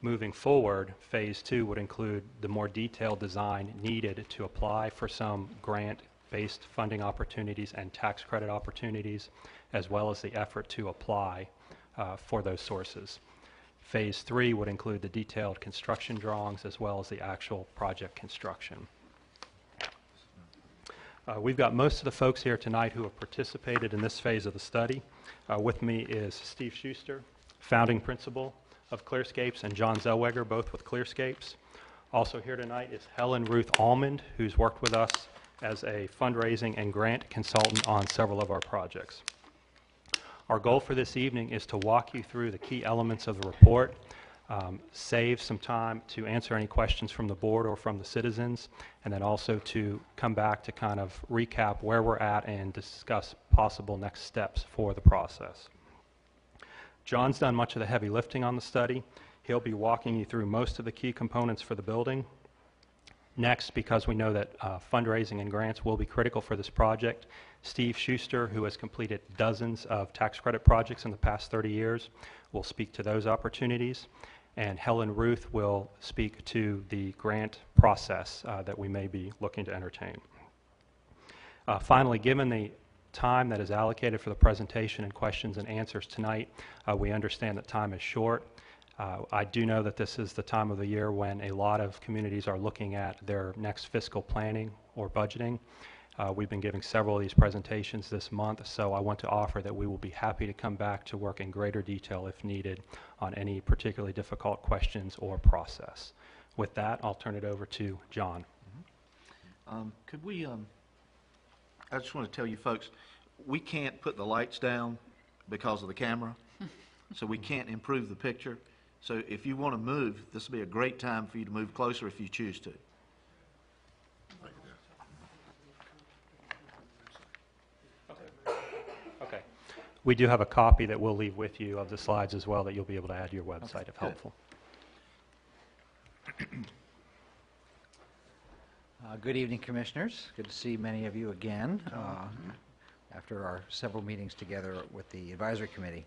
Moving forward, Phase 2 would include the more detailed design needed to apply for some grant-based funding opportunities and tax credit opportunities, as well as the effort to apply for those sources. Phase 3 would include the detailed construction drawings as well as the actual project construction. We've got most of the folks here tonight who have participated in this phase of the study. With me is Steve Schuster, founding principal of Clearscapes, and John Zellweger, both with Clearscapes. Also here tonight is Helen Ruth Almond, who's worked with us as a fundraising and grant consultant on several of our projects. Our goal for this evening is to walk you through the key elements of the report, save some time to answer any questions from the board or from the citizens, and then also to come back to kind of recap where we're at and discuss possible next steps for the process. John's done much of the heavy lifting on the study. He'll be walking you through most of the key components for the building. Next, because we know that fundraising and grants will be critical for this project, Steve Schuster, who has completed dozens of tax credit projects in the past 30 years, will speak to those opportunities. And Helen Ruth will speak to the grant process that we may be looking to entertain. Finally, given the time that is allocated for the presentation and questions and answers tonight, we understand that time is short. I do know that this is the time of the year when a lot of communities are looking at their next fiscal planning or budgeting. We've been giving several of these presentations this month, so I want to offer that we will be happy to come back to work in greater detail if needed on any particularly difficult questions or process. With that, I'll turn it over to John. Could we, I just want to tell you folks, we can't put the lights down because of the camera, so we can't improve the picture. So if you want to move, this will be a great time for you to move closer if you choose to. Okay. We do have a copy that we'll leave with you of the slides as well that you'll be able to add to your website if helpful. Good evening, Commissioners. Good to see many of you again after our several meetings together with the Advisory Committee.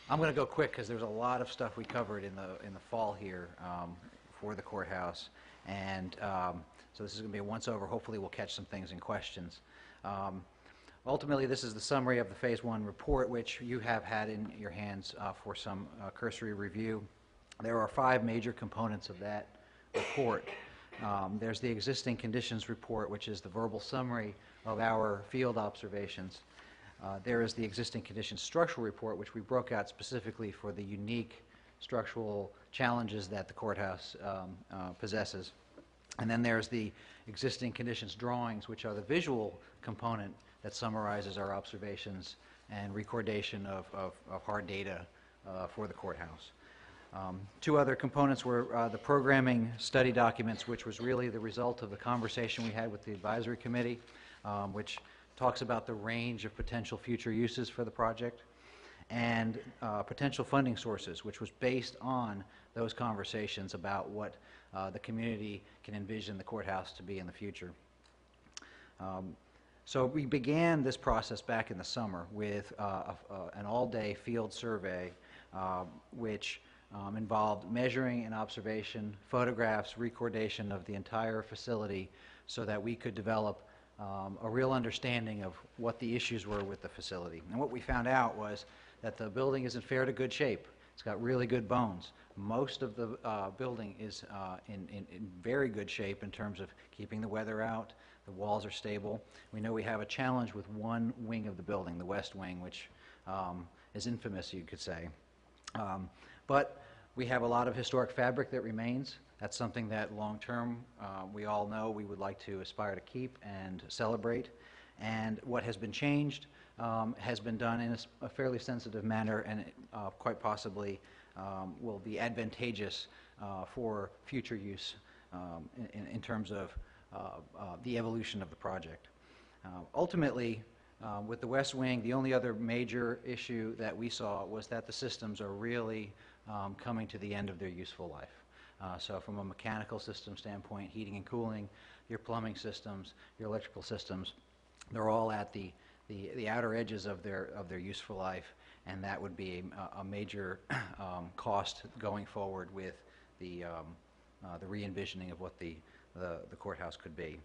I'm going to go quick because there's a lot of stuff we covered in the fall here for the courthouse, and so this is going to be a once-over. Hopefully we'll catch some things in questions. Ultimately, this is the summary of the Phase 1 report, which you have had in your hands for some cursory review. There are 5 major components of that report. There's the existing conditions report, which is the verbal summary of our field observations. There is the existing conditions structural report, which we broke out specifically for the unique structural challenges that the courthouse possesses. And then there's the existing conditions drawings, which are the visual component that summarizes our observations and recordation of hard data for the courthouse. 2 other components were the programming study documents, which was really the result of the conversation we had with the advisory committee, which talks about the range of potential future uses for the project, and potential funding sources, which was based on those conversations about what the community can envision the courthouse to be in the future. So we began this process back in the summer with an all-day field survey, which involved measuring and observation, photographs, recordation of the entire facility so that we could develop a real understanding of what the issues were with the facility. And what we found out was that the building is in fair to good shape. It's got really good bones. Most of the building is in very good shape in terms of keeping the weather out. The walls are stable. We know we have a challenge with one wing of the building, the west wing, which is infamous, you could say. But we have a lot of historic fabric that remains. That's something that long-term we all know we would like to aspire to keep and celebrate. And what has been changed has been done in a fairly sensitive manner, and quite possibly will be advantageous for future use in terms of the evolution of the project. Ultimately, with the West Wing, the only other major issue that we saw was that the systems are really coming to the end of their useful life. So from a mechanical system standpoint, heating and cooling, your plumbing systems, your electrical systems, they're all at the outer edges of their useful life, and that would be a major cost going forward with the re-envisioning of what the courthouse could be.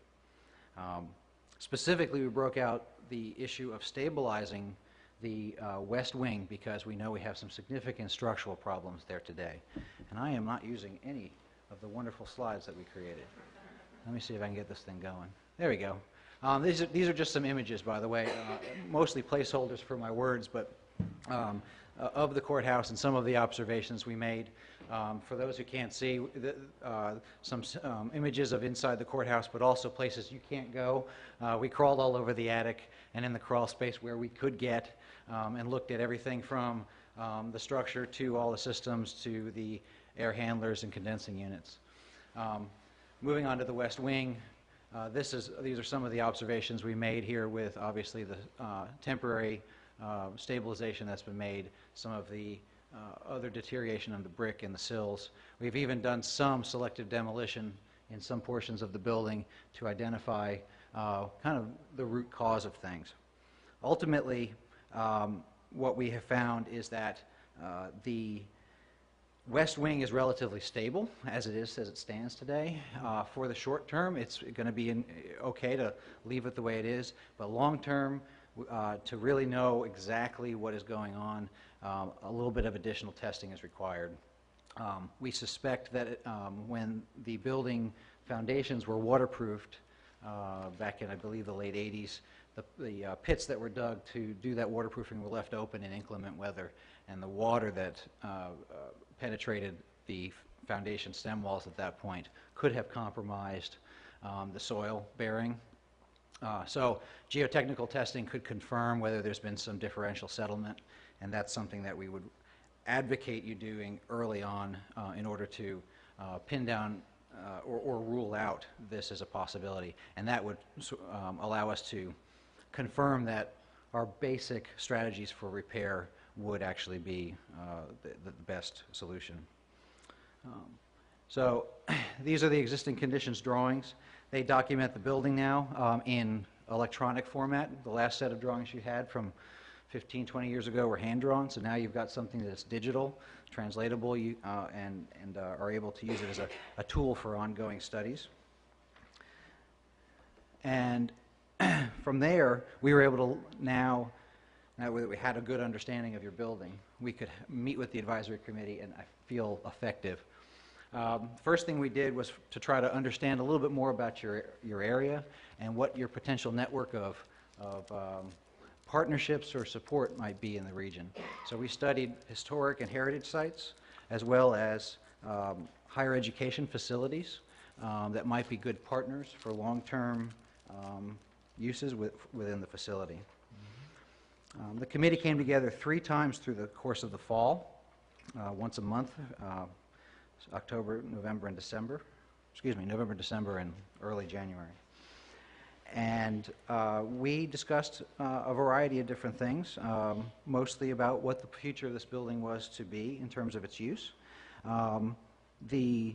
Specifically, we broke out the issue of stabilizing the West Wing because we know we have some significant structural problems there today. And I am not using any of the wonderful slides that we created. Let me see if I can get this thing going. There we go. These are just some images, by the way, mostly placeholders for my words, but of the courthouse and some of the observations we made. For those who can't see, some images of inside the courthouse, but also places you can't go. We crawled all over the attic and in the crawl space where we could get and looked at everything from the structure to all the systems to the air handlers and condensing units. Moving on to the West Wing, these are some of the observations we made here with obviously the temporary stabilization that's been made, some of the other deterioration of the brick and the sills. We've even done some selective demolition in some portions of the building to identify kind of the root cause of things. Ultimately, what we have found is that the West Wing is relatively stable as it stands today. For the short term, it's going to be okay to leave it the way it is, but long term, to really know exactly what is going on, a little bit of additional testing is required. We suspect that when the building foundations were waterproofed back in, I believe, the late 80s, the pits that were dug to do that waterproofing were left open in inclement weather, and the water that penetrated the foundation stem walls at that point could have compromised the soil bearing. So geotechnical testing could confirm whether there's been some differential settlement, and that's something that we would advocate you doing early on in order to pin down or rule out this as a possibility. And that would allow us to confirm that our basic strategies for repair would actually be the best solution. So these are the existing conditions drawings. They document the building now in electronic format. The last set of drawings you had from 15, 20 years ago were hand-drawn, so now you've got something that's digital, translatable, and are able to use it as a tool for ongoing studies. And From there, we were able to now that we had a good understanding of your building, we could meet with the advisory committee and I feel effective. First thing we did was to try to understand a little bit more about your area and what your potential network of partnerships or support might be in the region. So we studied historic and heritage sites as well as higher education facilities that might be good partners for long-term uses within the facility. The committee came together 3 times through the course of the fall, once a month, October, November, and December. Excuse me, November, December, and early January. And we discussed a variety of different things, mostly about what the future of this building was to be in terms of its use. The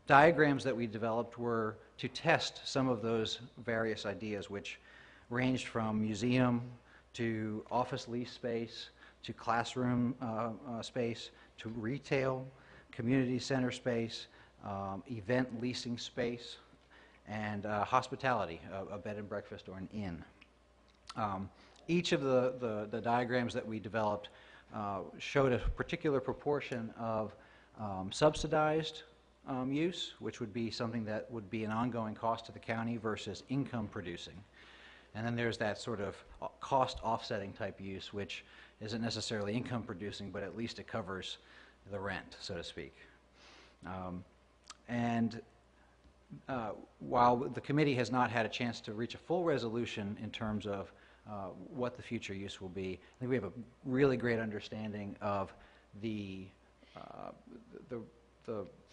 diagrams that we developed were to test some of those various ideas, which ranged from museum to office lease space, to classroom space, to retail, community center space, event leasing space, and hospitality, a bed and breakfast or an inn. Each of the diagrams that we developed showed a particular proportion of subsidized use, which would be something that would be an ongoing cost to the county versus income producing. And then there's that sort of cost offsetting type use, which isn't necessarily income producing, but at least it covers the rent, so to speak. While the committee has not had a chance to reach a full resolution in terms of what the future use will be, I think we have a really great understanding of the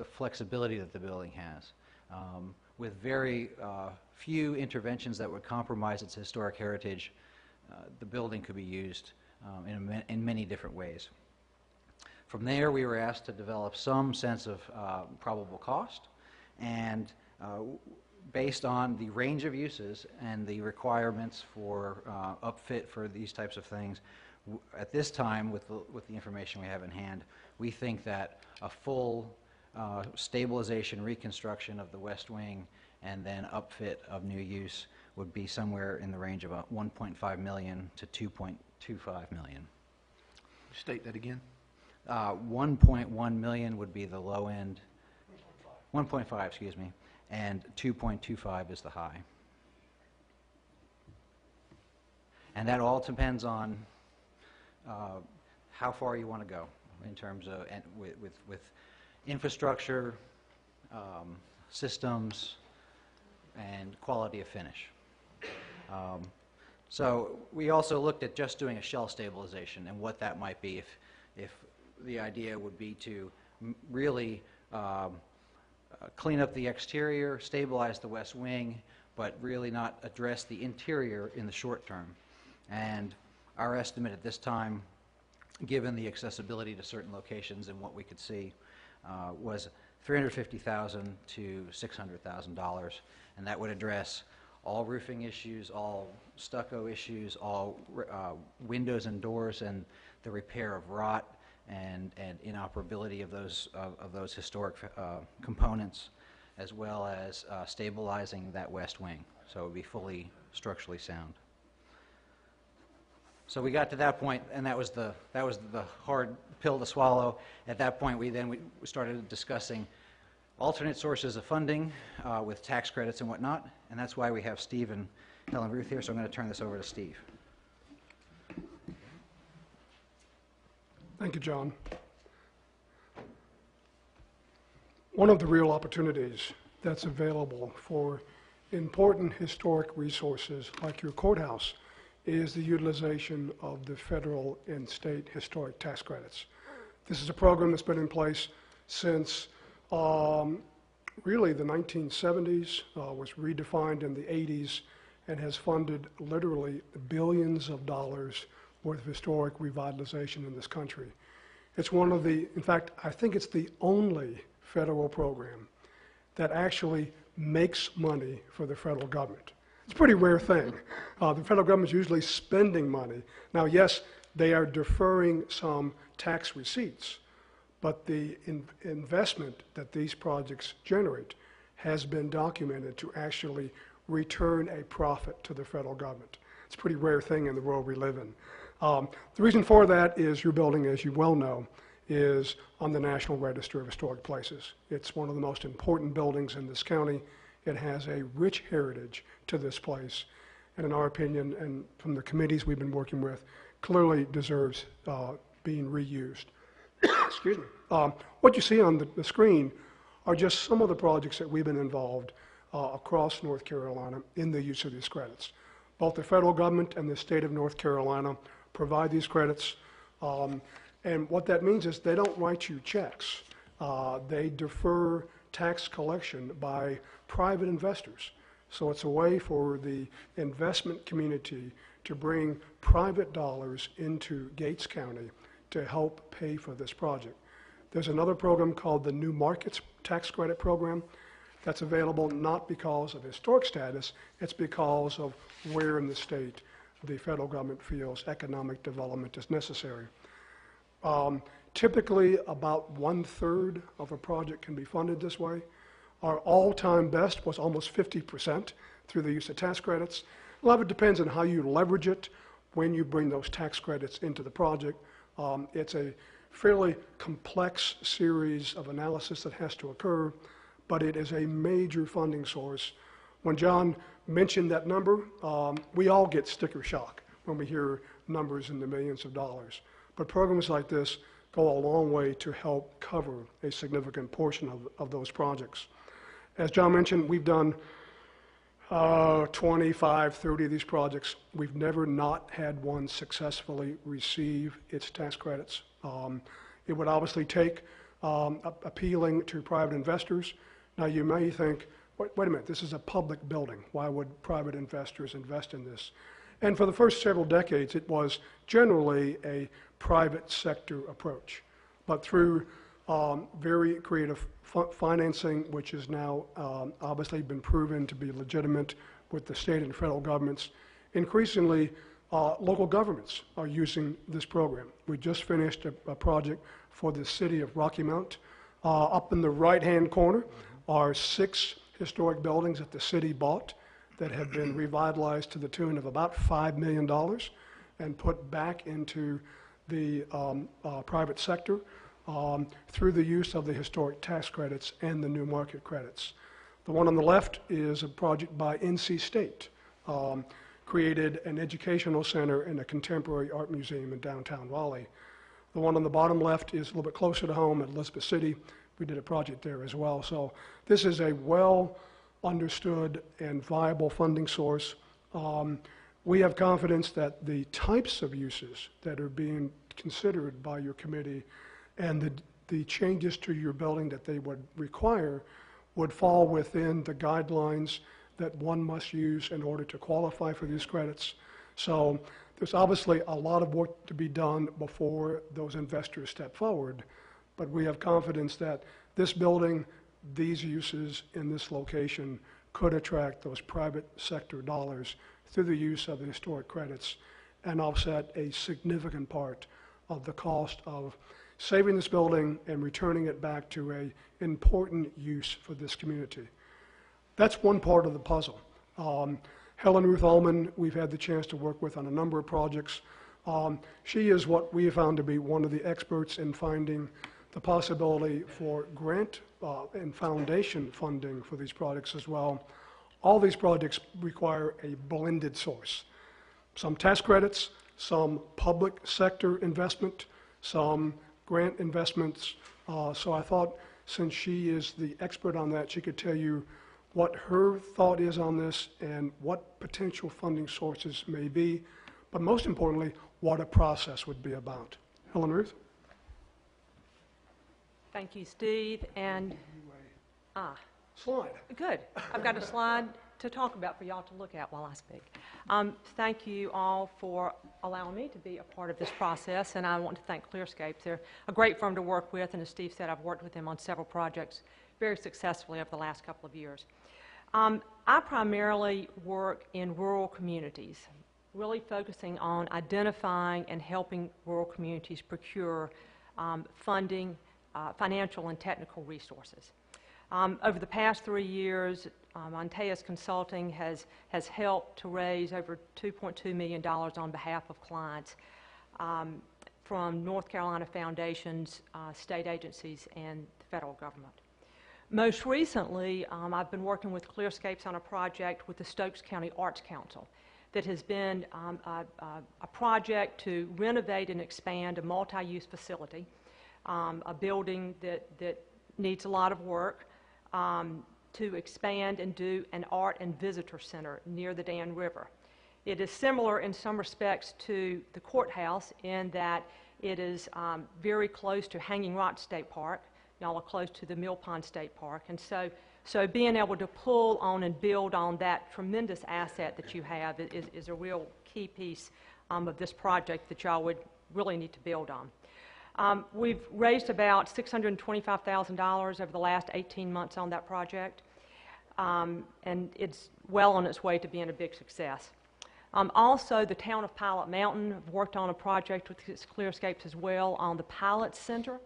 flexibility that the building has. With very few interventions that would compromise its historic heritage, the building could be used in many different ways. From there, we were asked to develop some sense of probable cost, and based on the range of uses and the requirements for upfit for these types of things, at this time, with the information we have in hand, we think that a full stabilization, reconstruction of the west wing, and then upfit of new use would be somewhere in the range of $1.5 million to $2.25 million. State that again. 1.1 million would be the low end. 1.5, excuse me, and 2.25 is the high. And that all depends on how far you want to go in terms of with infrastructure, systems, and quality of finish. So we also looked at just doing a shell stabilization and what that might be if the idea would be to really clean up the exterior, stabilize the west wing, but really not address the interior in the short term. And our estimate at this time, given the accessibility to certain locations and what we could see, was $350,000 to $600,000, and that would address all roofing issues, all stucco issues, all windows and doors, and the repair of rot and inoperability of those historic components, as well as stabilizing that west wing, so it would be fully structurally sound. So we got to that point, and that was the hard pill to swallow. At that point, we started discussing alternate sources of funding with tax credits and whatnot, and that's why we have Steve and Helen Ruth here. So I'm going to turn this over to Steve. Thank you, John. One of the real opportunities that's available for important historic resources like your courthouse is the utilization of the federal and state historic tax credits. This is a program that's been in place since really the 1970s, was redefined in the 80s, and has funded literally billions of dollars worth of historic revitalization in this country. It's one of the, in fact, I think it's the only federal program that actually makes money for the federal government. It's a pretty rare thing. The federal government's usually spending money. Now, yes, they are deferring some tax receipts, but the investment that these projects generate has been documented to actually return a profit to the federal government. It's a pretty rare thing in the world we live in. The reason for that is your building, as you well know, is on the National Register of Historic Places. It's one of the most important buildings in this county. It has a rich heritage to this place, and in our opinion, and from the committees we've been working with, clearly deserves being reused. Excuse me. What you see on the screen are just some of the projects that we've been involved across North Carolina in the use of these credits. Both the federal government and the state of North Carolina provide these credits, and what that means is they don't write you checks. They defer tax collection by private investors. So it's a way for the investment community to bring private dollars into Gates County to help pay for this project. There's another program called the New Markets Tax Credit Program that's available not because of historic status, it's because of where in the state the federal government feels economic development is necessary. Typically, about 1/3 of a project can be funded this way. Our all-time best was almost 50% through the use of tax credits. A lot of it depends on how you leverage it when you bring those tax credits into the project. It's a fairly complex series of analysis that has to occur, but it is a major funding source. When John mentioned that number, we all get sticker shock when we hear numbers in the millions of dollars. But programs like this go a long way to help cover a significant portion of those projects. As John mentioned, we've done 25, 30 of these projects. We've never not had one successfully receive its tax credits. It would obviously take appealing to private investors. Now you may think, wait a minute, this is a public building. Why would private investors invest in this? And for the first several decades, it was generally a private sector approach. But through very creative financing, which has now obviously been proven to be legitimate with the state and federal governments, increasingly local governments are using this program. We just finished a project for the city of Rocky Mount. Up in the right-hand corner are 6 historic buildings that the city bought that have been revitalized to the tune of about $5 million and put back into the private sector through the use of the historic tax credits and the new market credits. The one on the left is a project by NC State, created an educational center and a contemporary art museum in downtown Raleigh. The one on the bottom left is a little bit closer to home at Elizabeth City. We did a project there as well. So this is a well understood and viable funding source. We have confidence that the types of uses that are being considered by your committee and the changes to your building that they would require would fall within the guidelines that one must use in order to qualify for these credits. So there's obviously a lot of work to be done before those investors step forward, but we have confidence that this building, these uses in this location could attract those private sector dollars through the use of the historic credits and offset a significant part of the cost of saving this building and returning it back to an important use for this community. That's one part of the puzzle. Helen Ruth Ullman, we've had the chance to work with on a number of projects. She is what we have found to be one of the experts in finding the possibility for grant and foundation funding for these projects as well. All these projects require a blended source. Some tax credits, some public sector investment, some grant investments. So I thought since she is the expert on that, she could tell you what her thought is on this and what potential funding sources may be, but most importantly, what a process would be about. Helen Ruth? Thank you, Steve, and, slide. Good. I've got a slide to talk about for y'all to look at while I speak. Thank you all for allowing me to be a part of this process, and I want to thank Clearscapes. They're a great firm to work with, and as Steve said, I've worked with them on several projects very successfully over the last couple of years. I primarily work in rural communities, really focusing on identifying and helping rural communities procure funding, financial and technical resources. Over the past 3 years, Monteas Consulting has helped to raise over $2.2 million on behalf of clients from North Carolina foundations, state agencies, and the federal government. Most recently, I've been working with Clearscapes on a project with the Stokes County Arts Council that has been a project to renovate and expand a multi-use facility, a building that needs a lot of work, to expand and do an art and visitor center near the Dan River. It is similar in some respects to the courthouse in that it is very close to Hanging Rock State Park. Y'all are close to the Mill Pond State Park. And so being able to pull on and build on that tremendous asset that you have is a real key piece of this project that y'all would really need to build on. We've raised about $625,000 over the last 18 months on that project, and it's well on its way to being a big success. Also, the town of Pilot Mountain worked on a project with Clearscapes as well on the Pilot Center.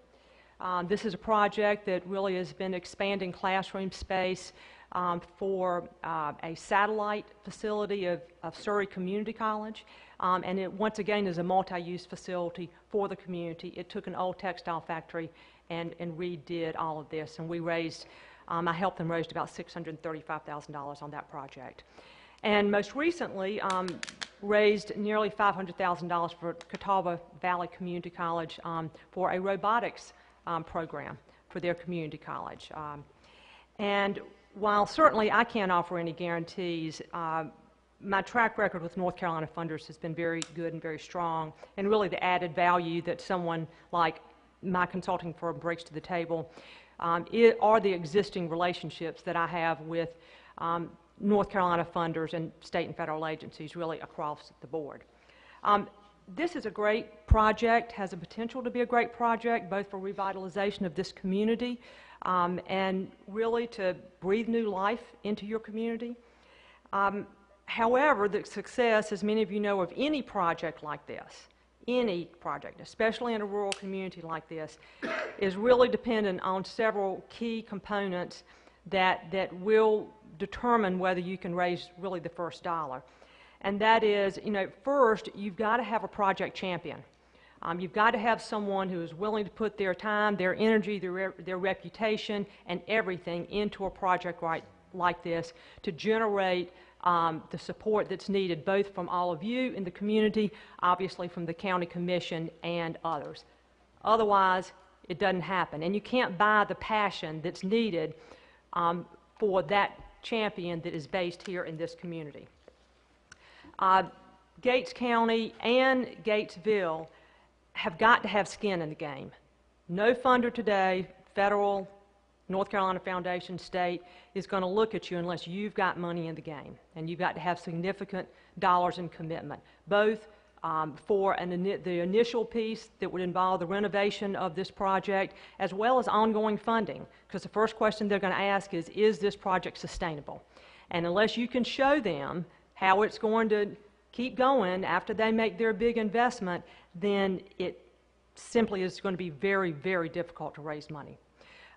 This is a project that really has been expanding classroom space for a satellite facility of Surrey Community College. And it, once again, is a multi-use facility for the community. It took an old textile factory and redid all of this. And we raised, I helped them raise about $635,000 on that project. And most recently, raised nearly $500,000 for Catawba Valley Community College for a robotics program for their community college. And while certainly I can't offer any guarantees, my track record with North Carolina funders has been very good and very strong, and really the added value that someone like my consulting firm brings to the table are the existing relationships that I have with North Carolina funders and state and federal agencies really across the board. This is a great project, has a potential to be a great project, both for revitalization of this community and really to breathe new life into your community. However, the success, as many of you know, of any project like this, any project, especially in a rural community like this, is really dependent on several key components that will determine whether you can raise really the first dollar. And that is, first, you've got to have a project champion. You've got to have someone who is willing to put their time, their energy, their reputation, and everything into a project like this to generate the support that's needed, both from all of you in the community, obviously from the county commission and others. Otherwise, it doesn't happen. And you can't buy the passion that's needed for that champion that is based here in this community. Gates County and Gatesville have got to have skin in the game. No funder today, federal, North Carolina Foundation, state, is going to look at you unless you've got money in the game. And you've got to have significant dollars in commitment, both for the initial piece that would involve the renovation of this project, as well as ongoing funding. Because the first question they're going to ask is this project sustainable? And unless you can show them how it's going to keep going after they make their big investment, then it simply is going to be very, very difficult to raise money.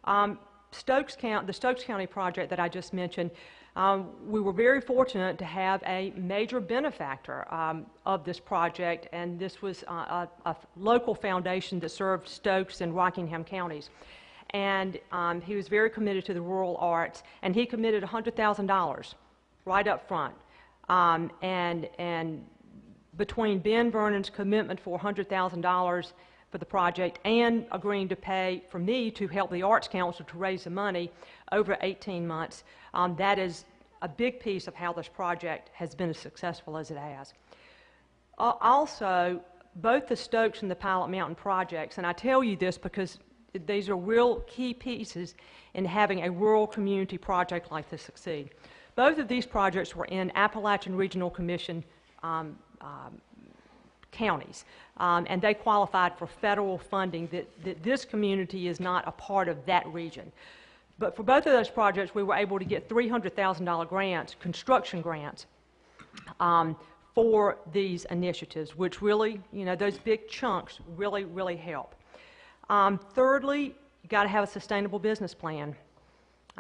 The Stokes County project that I just mentioned, we were very fortunate to have a major benefactor of this project, and this was a local foundation that served Stokes and Rockingham counties. And he was very committed to the rural arts, and he committed $100,000 right up front. And between Ben Vernon's commitment for $100,000 for the project and agreeing to pay for me to help the Arts Council to raise the money over 18 months, that is a big piece of how this project has been as successful as it has. Also, both the Stokes and the Pilot Mountain projects, and I tell you this because these are real key pieces in having a rural community project like this succeed. Both of these projects were in Appalachian Regional Commission counties, and they qualified for federal funding that this community is not a part of that region. But for both of those projects, we were able to get $300,000 grants, construction grants, for these initiatives, which really, those big chunks really, really help. Thirdly, you got to have a sustainable business plan.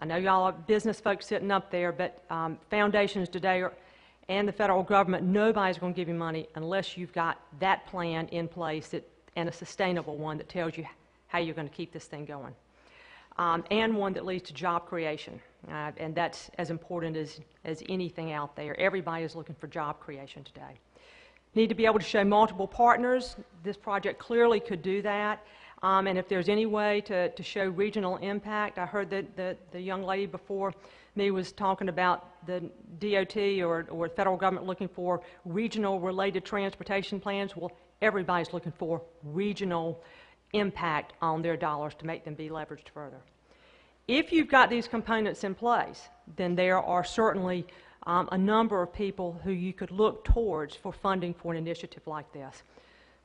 I know y'all are business folks sitting up there, but foundations today and the federal government, nobody's going to give you money unless you've got that plan in place and a sustainable one that tells you how you're going to keep this thing going. And one that leads to job creation. And that's as important as anything out there. Everybody is looking for job creation today. Need to be able to show multiple partners. This project clearly could do that. And if there's any way to show regional impact, I heard that the young lady before me was talking about the DOT or federal government looking for regional related transportation plans. Well, everybody's looking for regional impact on their dollars to make them be leveraged further. If you've got these components in place, then there are certainly a number of people who you could look towards for funding for an initiative like this.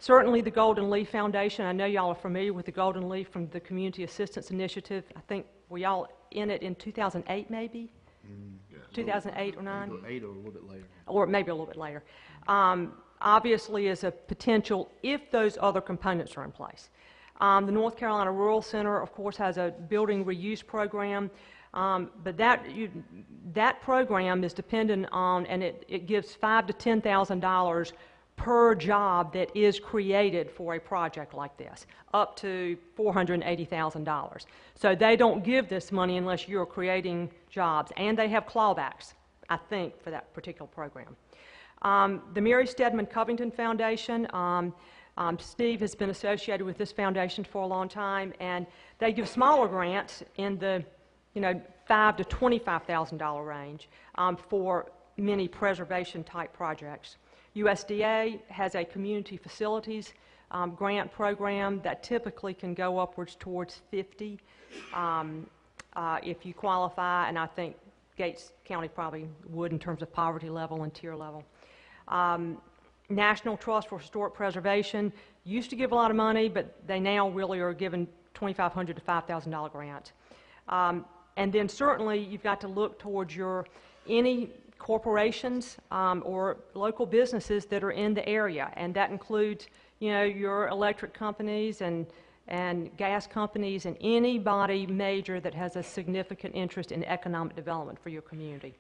Certainly the Golden Leaf Foundation, I know y'all are familiar with the Golden Leaf from the Community Assistance Initiative. I think were y'all in it in 2008 maybe? 2008 or 9? 8 or a little bit later. Or maybe a little bit later. Obviously is a potential if those other components are in place. The North Carolina Rural Center, of course, has a building reuse program, but that program is dependent on, and it gives $5,000 to $10,000 per job that is created for a project like this, up to $480,000. So they don't give this money unless you're creating jobs, and they have clawbacks, I think, for that particular program. The Mary Stedman Covington Foundation, Steve has been associated with this foundation for a long time, and they give smaller grants in the $5,000 to $25,000 range for many preservation type projects. USDA has a community facilities grant program that typically can go upwards towards 50 if you qualify, and I think Gates County probably would in terms of poverty level and tier level. National Trust for Historic Preservation used to give a lot of money, but they now really are given $2,500 to $5,000 grants. And then certainly you've got to look towards any corporations or local businesses that are in the area, and that includes your electric companies and gas companies and anybody major that has a significant interest in economic development for your community.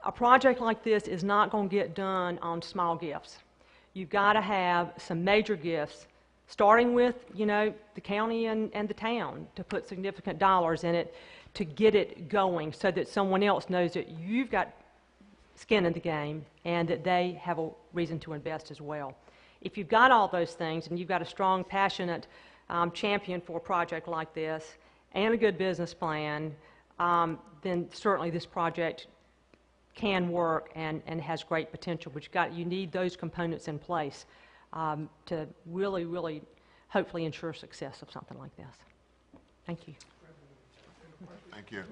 A project like this is not going to get done on small gifts. You've got to have some major gifts, starting with, the county and the town to put significant dollars in it to get it going so that someone else knows that you've got skin in the game and that they have a reason to invest as well. If you've got all those things and you've got a strong, passionate champion for a project like this and a good business plan, then certainly this project can work and has great potential, but you need those components in place to really, really hopefully ensure success of something like this. Thank you. Thank you.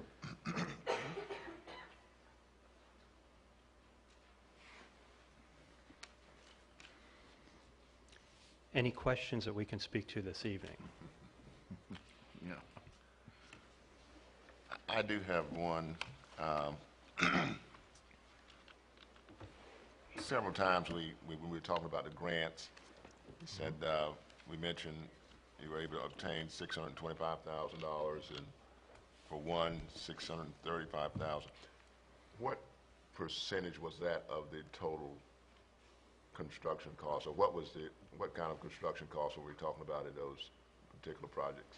Any questions that we can speak to this evening? Yeah. I do have one. Several times when we were talking about the grants, you said we mentioned you were able to obtain $625,000 and for one, $635,000. What percentage was that of the total construction cost, or what kind of construction costs were we talking about in those particular projects?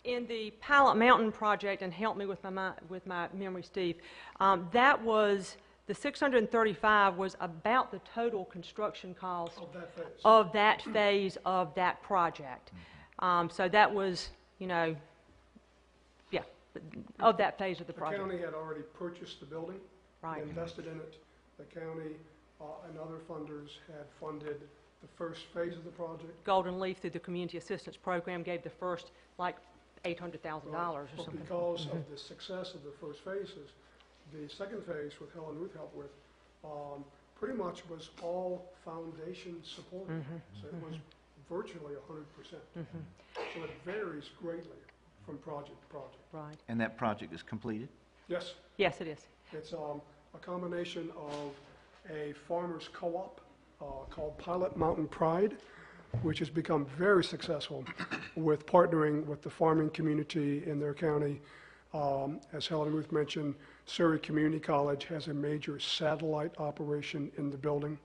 In the Pilot Mountain project, and help me with my memory, Steve, that was the 635 was about the total construction cost of that phase of that project. So that was, of that phase of the project. The county had already purchased the building, right, invested in it. The county and other funders had funded the first phase of the project. Golden Leaf, through the Community Assistance Program, gave the first, like, $800,000 or something. Because of the success of the first phases, the second phase, with Helen Ruth helped with, pretty much was all foundation supported. So it was virtually 100%. So it varies greatly from project to project. Right. And that project is completed? Yes. Yes, it is. It's a combination of a farmers co-op called Pilot Mountain Pride, which has become very successful with partnering with the farming community in their county. As Helen Ruth mentioned, Surrey Community College has a major satellite operation in the building.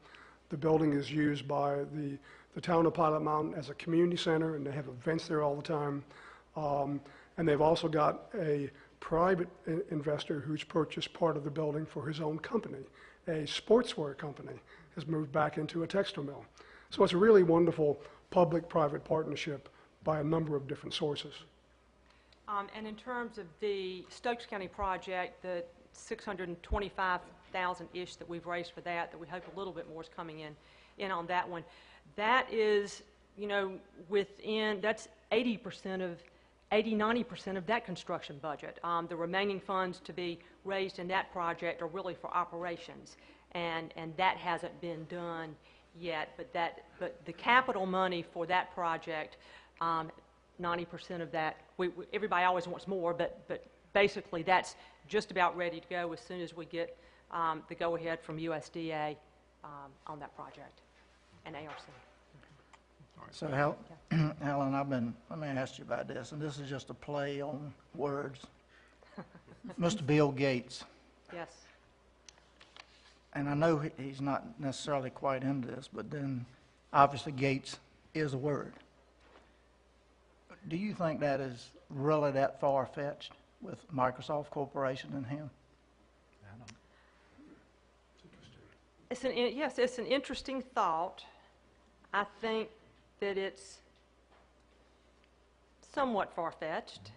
The building is used by the town of Pilot Mountain as a community center, and they have events there all the time. And they've also got a private investor who's purchased part of the building for his own company. A sportswear company has moved back into a textile mill. So it's a really wonderful public-private partnership by a number of different sources. And in terms of the Stokes County project, the $625,000-ish that we've raised for that we hope a little bit more is coming in on that one. That is, you know, that's 90% of that construction budget. The remaining funds to be raised in that project are really for operations, and that hasn't been done yet. But the capital money for that project, 90% of that, everybody always wants more, but basically that's just about ready to go as soon as we get the go-ahead from USDA on that project and ARC. So Helen, let me ask you about this, and this is just a play on words. Mr. Bill Gates, Yes. and I know he's not necessarily quite into this, but then obviously Gates is a word. Do you think that is really that far-fetched with Microsoft Corporation and him? Yes, it's an interesting thought. I think that it's somewhat far-fetched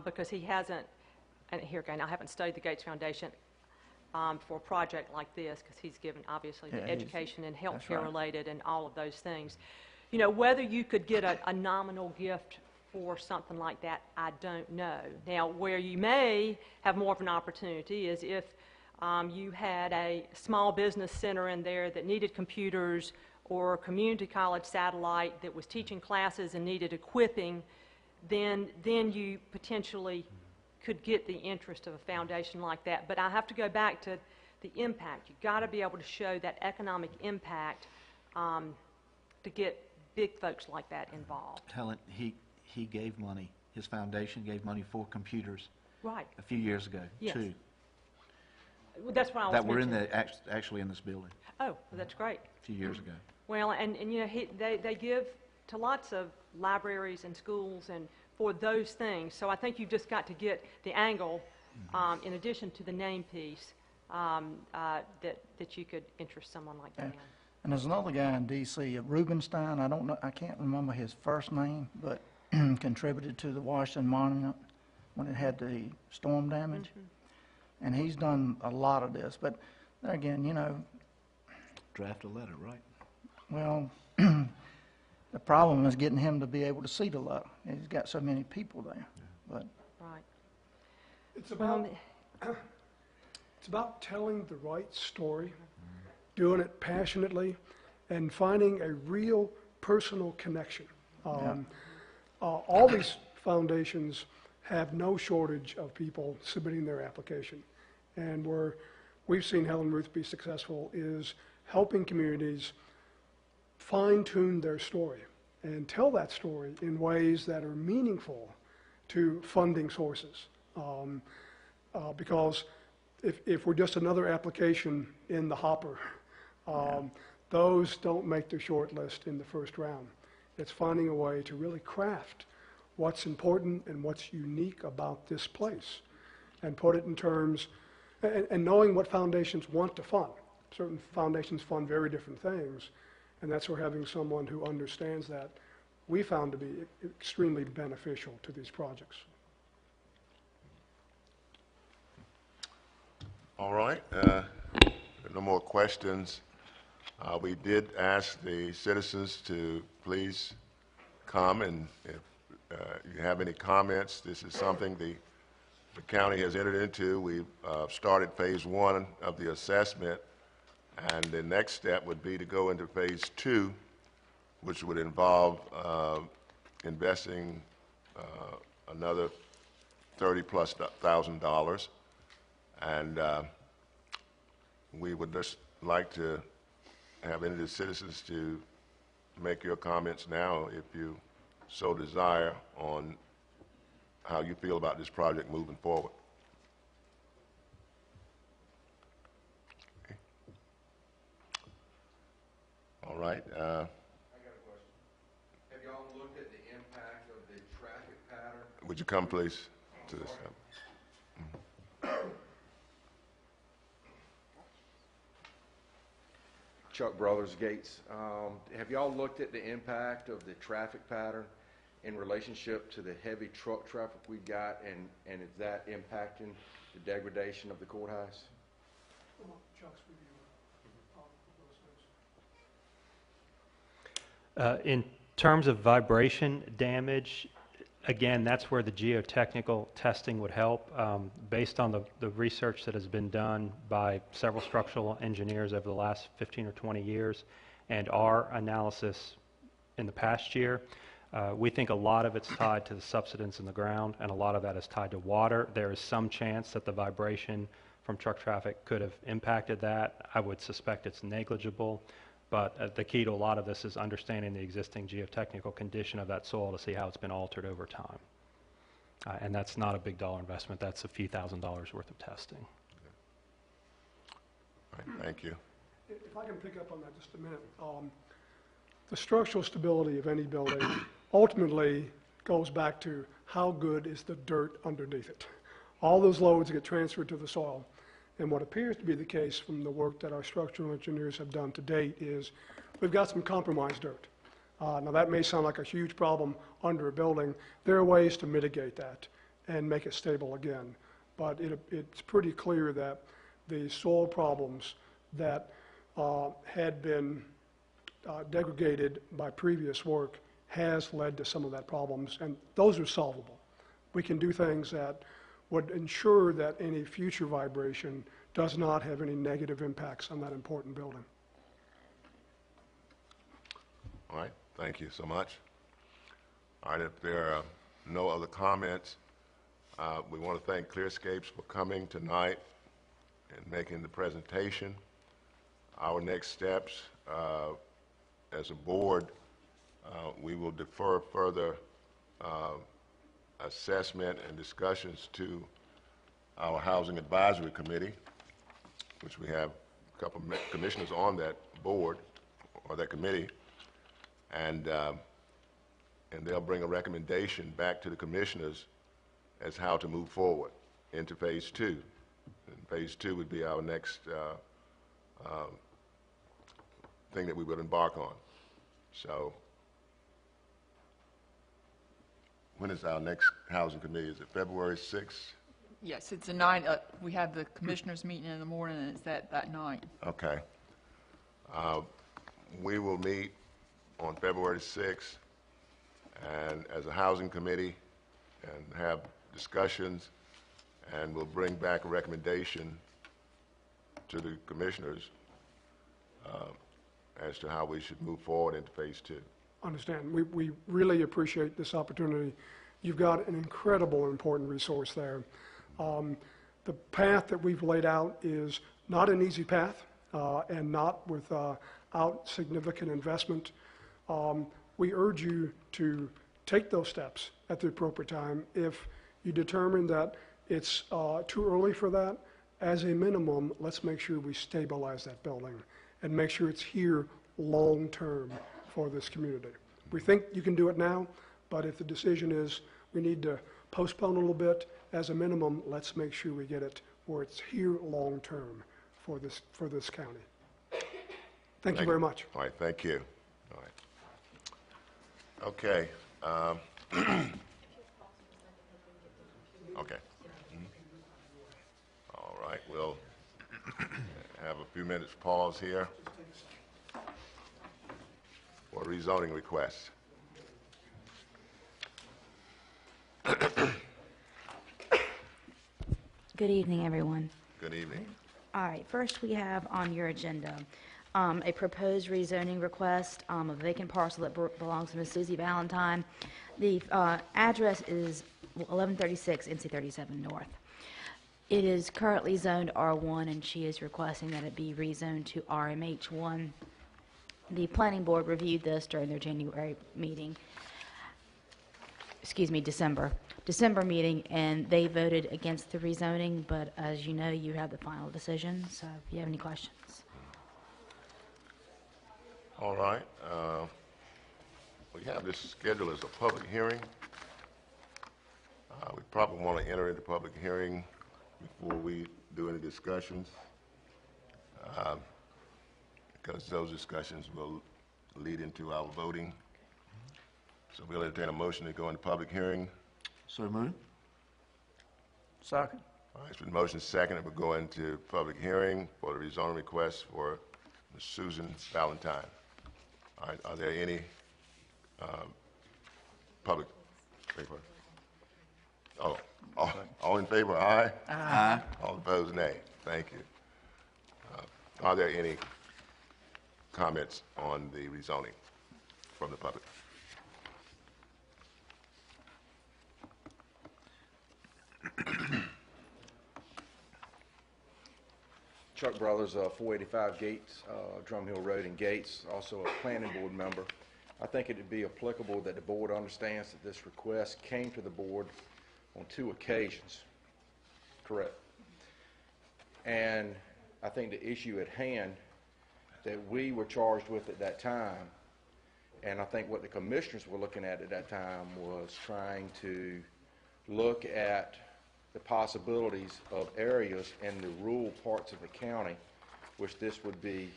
because he hasn't, and here again, I haven't studied the Gates Foundation for a project like this because he's given, obviously, the education and healthcare related and all of those things. You know, whether you could get a nominal gift for something like that, I don't know. Now, where you may have more of an opportunity is if you had a small business center in there that needed computers, or a community college satellite that was teaching classes and needed equipping, then you potentially could get the interest of a foundation like that. But I have to go back to the impact. You've got to be able to show that economic impact to get big folks like that involved. Helen, he gave money, his foundation gave money for computers. Right. A few years ago, Yes. too. Well, that's what I was That were actually in this building Oh, well, that's great. a few years ago. Well, and you know, they give to lots of libraries and schools and for those things. So I think you've just got to get the angle, in addition to the name piece, that you could interest someone like that in. And there's another guy in D.C., Rubenstein, I can't remember his first name, but contributed to the Washington Monument when it had the storm damage. And he's done a lot of this. But there again, you know, Draft a letter, right? well, the problem is getting him to be able to see the letter. He's got so many people there. But Right. It's about telling the right story, doing it passionately, and finding a real personal connection. All these foundations have no shortage of people submitting their application. And where we've seen Helen Ruth be successful is helping communities fine-tune their story and tell that story in ways that are meaningful to funding sources. Because if we're just another application in the hopper, those don't make the short list in the first round. It's finding a way to really craft what's important and what's unique about this place and put it in terms, and knowing what foundations want to fund. Certain foundations fund very different things, and that's where having someone who understands that we found to be extremely beneficial to these projects. All right. No more questions. We did ask the citizens to please come, and if you have any comments, this is something the county has entered into. We've started phase 1 of the assessment, and the next step would be to go into phase 2, which would involve investing another $30,000+. And we would just like to have any of the citizens to make your comments now, if you so desire, on how you feel about this project moving forward. Okay. All right. I got a question. Have y'all looked at the impact of the traffic pattern? Would you come, please, to this? Chuck Brothers Gates. Have y'all looked at the impact of the traffic pattern in relationship to the heavy truck traffic we've got, and is that impacting the degradation of the courthouse? In terms of vibration damage, again, that's where the geotechnical testing would help. Based on the research that has been done by several structural engineers over the last 15 or 20 years, and our analysis in the past year, we think a lot of it's tied to the subsidence in the ground, and a lot of that is tied to water. There is some chance that the vibration from truck traffic could have impacted that. I would suspect it's negligible. But the key to a lot of this is understanding the existing geotechnical condition of that soil to see how it's been altered over time. And that's not a big dollar investment. That's a few $1,000s worth of testing. All right, thank you. If I can pick up on that just a minute. The structural stability of any building ultimately goes back to how good is the dirt underneath it. All those loads get transferred to the soil. And what appears to be the case from the work that our structural engineers have done to date is we've got some compromised dirt. Now that may sound like a huge problem under a building. There are ways to mitigate that and make it stable again. But it's pretty clear that the soil problems that had been degraded by previous work has led to some of that problems, and those are solvable. We can do things that would ensure that any future vibration does not have any negative impacts on that important building. All right, thank you so much. All right, if there are no other comments, we want to thank Clearscapes for coming tonight and making the presentation. Our next steps as a board, we will defer further assessment and discussions to our Housing Advisory Committee, which we have a couple of commissioners on that board or that committee, and they'll bring a recommendation back to the commissioners as how to move forward into phase two. And phase two would be our next thing that we would embark on. So when is our next housing committee? Is it February 6th? Yes, it's a night, we have the commissioners meeting in the morning, and it's that night. Okay. We will meet on February 6th and as a housing committee and have discussions, and we'll bring back a recommendation to the commissioners as to how we should move forward into phase two. Understand. We really appreciate this opportunity. You've got an incredible important resource there. The path that we've laid out is not an easy path and not without significant investment. We urge you to take those steps at the appropriate time. If you determine that it's too early for that, as a minimum, let's make sure we stabilize that building and make sure it's here long-term for this community. We think you can do it now, but if the decision is we need to postpone a little bit, as a minimum, let's make sure we get it where it's here long-term for this county. Thank you very much. All right, thank you. All right. Okay. Okay. All right, we'll have a few minutes pause here for rezoning requests. Good evening, everyone. Good evening. All right, first we have on your agenda a proposed rezoning request of a vacant parcel that belongs to Ms. Susie Valentine. The address is 1136 NC 37 North. It is currently zoned R1, and she is requesting that it be rezoned to RMH1. The planning board reviewed this during their January meeting, December meeting, and they voted against the rezoning, but as you know, you have the final decision, so if you have any questions. All right. We have this scheduled as a public hearing. We probably want to enter into public hearing before we do any discussions, because those discussions will lead into our voting. So we'll entertain a motion to go into public hearing. So moved. Second. All right, it's been motion second that we go into public hearing for the rezoning request for Ms. Susan Valentine. All right, are there any public? Oh, all in favor, aye? Aye. All opposed, nay. Thank you. Are there any comments on the rezoning from the public? Chuck Brothers, 485 Gates, Drum Hill Road in Gates, also a planning board member. I think it would be applicable that the board understands that this request came to the board on 2 occasions. Correct. And I think the issue at hand that we were charged with at that time, and I think what the commissioners were looking at that time, was trying to look at the possibilities of areas in the rural parts of the county, which this would be,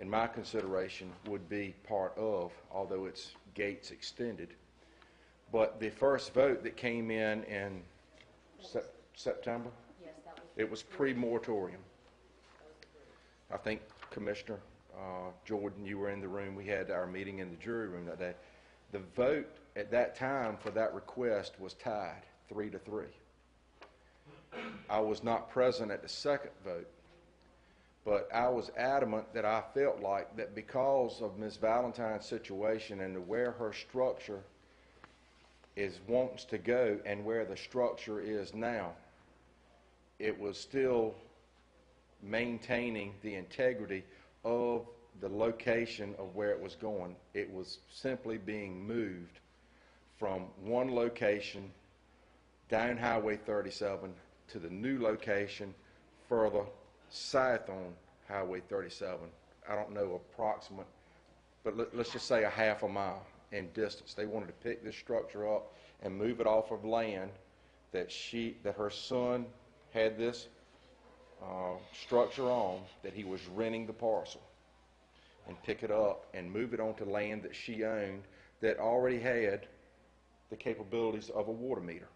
in my consideration, would be part of, although it's Gates extended. But the first vote that came in September, it was pre-moratorium. I think Commissioner Jordan, you were in the room. We had our meeting in the jury room that day. The vote at that time for that request was tied 3-3. I was not present at the second vote, but I was adamant that I felt like that because of Ms. Valentine's situation and where her structure wants to go and where the structure is now, it was still maintaining the integrity of the location of where it was going. It was simply being moved from one location down Highway 37 to the new location further south on Highway 37. I don't know approximate, but let's just say a half a mile in distance. They wanted to pick this structure up and move it off of land that her son had this structure on, that he was renting the parcel, and pick it up and move it onto land that she owned that already had the capabilities of a water meter.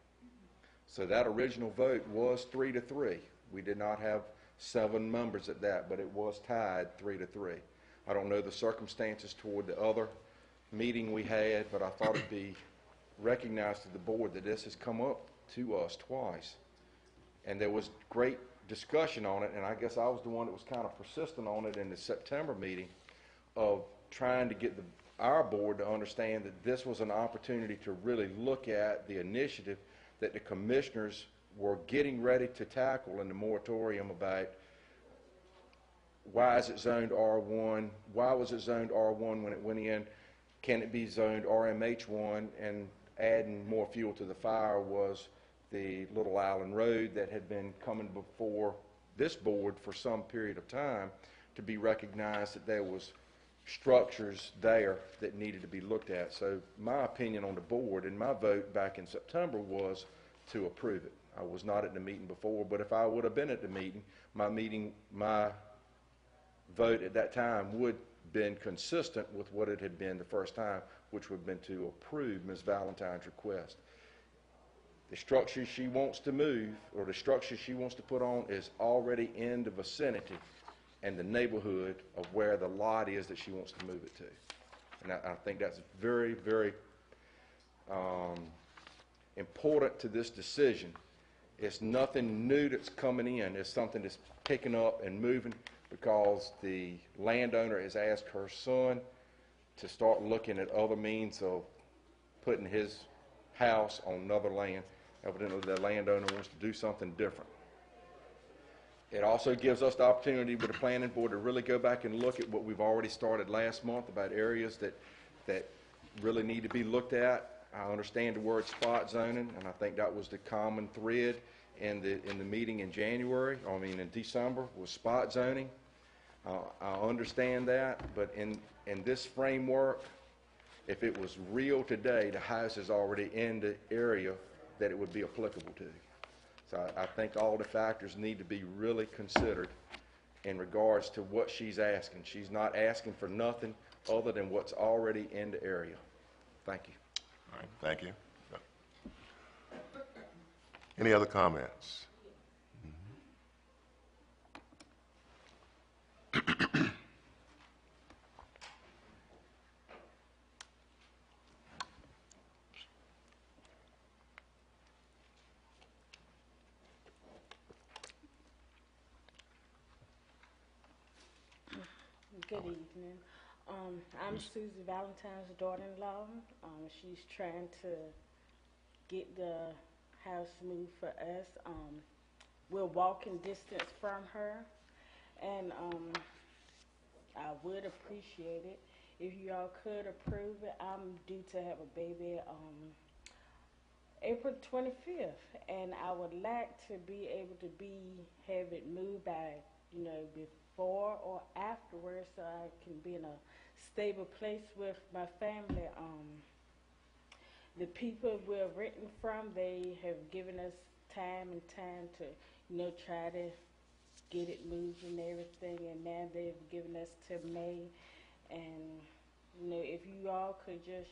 So that original vote was 3-3. We did not have 7 members at that, but it was tied 3-3. I don't know the circumstances toward the other meeting we had, but I thought it'd be recognized to the board that this has come up to us twice. And there was great discussion on it, and I guess I was the one that was kind of persistent on it in the September meeting, of trying to get our board to understand that this was an opportunity to really look at the initiative that the commissioners were getting ready to tackle in the moratorium about why is it zoned R1, why was it zoned R1 when it went in, can it be zoned RMH1, and adding more fuel to the fire was the Little Island Road that had been coming before this board for some period of time, to be recognized that there was structures there that needed to be looked at. So my opinion on the board and my vote back in September was to approve it. I was not at the meeting before, but if I would have been at the meeting, my vote at that time would have been consistent with what it had been the first time, which would have been to approve Ms. Valentine's request. The structure she wants to move, or the structure she wants to put on, is already in the vicinity and the neighborhood of where the lot is that she wants to move it to. And I think that's very, very important to this decision. It's nothing new that's coming in. It's something that's picking up and moving because the landowner has asked her son to start looking at other means of putting his house on another land. Evidently, the landowner wants to do something different. It also gives us the opportunity with the planning board to really go back and look at what we've already started last month about areas that really need to be looked at. I understand the word spot zoning, and I think that was the common thread in the meeting in in December, was spot zoning. I understand that, but in this framework, if it was real today, the house is already in the area that it would be applicable to. So I think all the factors need to be really considered in regards to what she's asking. She's not asking for nothing other than what's already in the area. Thank you. All right, thank you. Any other comments? Good evening. I'm Susie Valentine's daughter-in-law. She's trying to get the house moved for us. We're walking distance from her, and I would appreciate it if you all could approve it. I'm due to have a baby April 25th, and I would like to be able to have it moved by, before or afterwards, so I can be in a stable place with my family. The people we're renting from, they have given us time to, try to get it moved and everything, and now they've given us to May. And, if you all could just,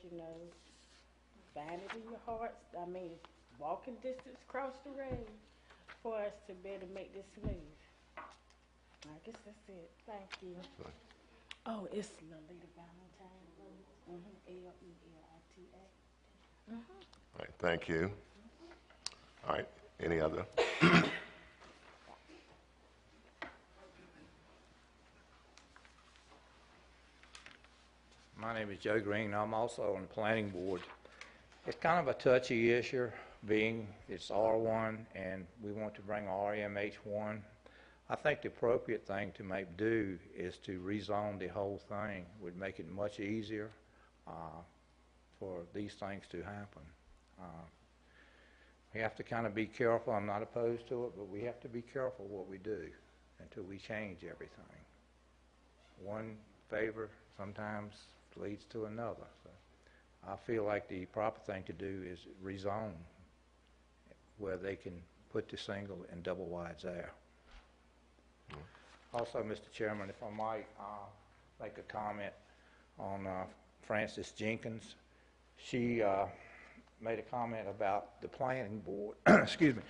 find it in your hearts, walking distance across the road for us to be able to make this move. I guess that's it. Thank you. Oh, it's Lolita Valentine. L-E-L-I-T-A. All right, thank you. All right, any other? My name is Joe Green. I'm also on the planning board. It's kind of a touchy issue, being it's R1 and we want to bring RMH1. I think the appropriate thing to do is to rezone the whole thing. Would make it much easier for these things to happen. We have to kind of be careful. I'm not opposed to it, but we have to be careful what we do until we change everything. One favor sometimes leads to another. So I feel like the proper thing to do is rezone where they can put the single and double wides there. Also, Mr. Chairman, if I might make a comment on Frances Jenkins. She made a comment about the planning board, excuse me,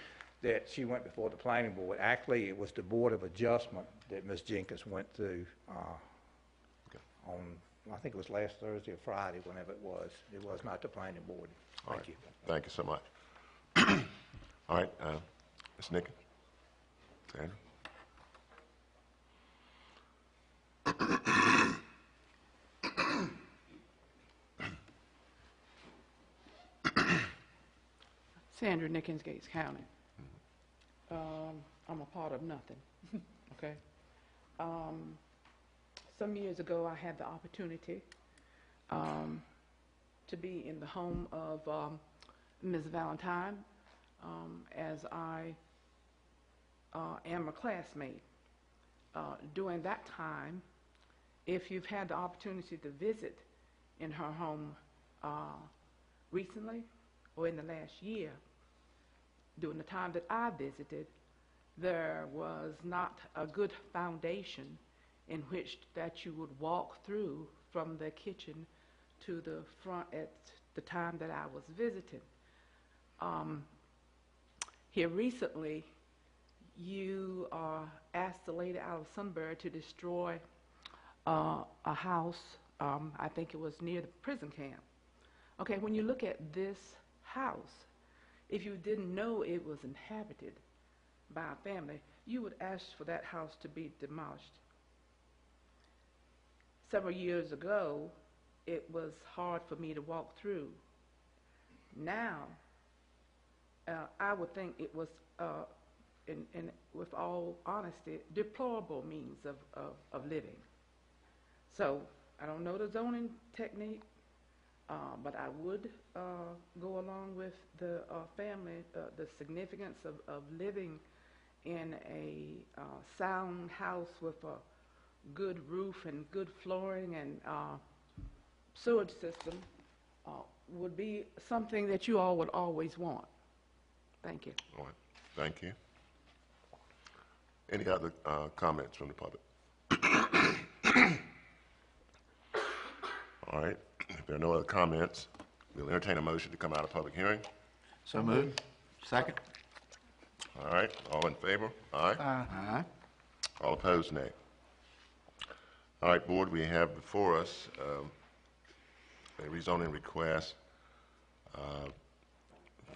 that she went before the planning board. Actually, it was the Board of Adjustment that Ms. Jenkins went through on, I think it was last Thursday or Friday, whenever it was. It was not the planning board. Thank you. Thank you so much. All right, Ms. Nickens. Sandra. Sandra Nickens, Gates County. I'm a part of nothing, okay? Some years ago, I had the opportunity to be in the home of Ms. Valentine, as I am a classmate. During that time, if you've had the opportunity to visit in her home recently or in the last year, during the time that I visited, there was not a good foundation in which that you would walk through from the kitchen to the front at the time that I was visiting. Here recently, you asked the lady out of Sunbury to destroy a house, I think it was near the prison camp. Okay, when you look at this house, if you didn't know it was inhabited by a family, you would ask for that house to be demolished. Several years ago, it was hard for me to walk through. Now, I would think it was with all honesty, deplorable means of living. So I don't know the zoning technique, but I would go along with the family, the significance of living in a sound house with a good roof and good flooring and sewage system would be something that you all would always want. Thank you. All right. Thank you. Any other comments from the public? All right. If there are no other comments, we'll entertain a motion to come out of public hearing. So moved. Second. All right. All in favor? Aye. Aye. All opposed, nay. All right, Board, we have before us a rezoning request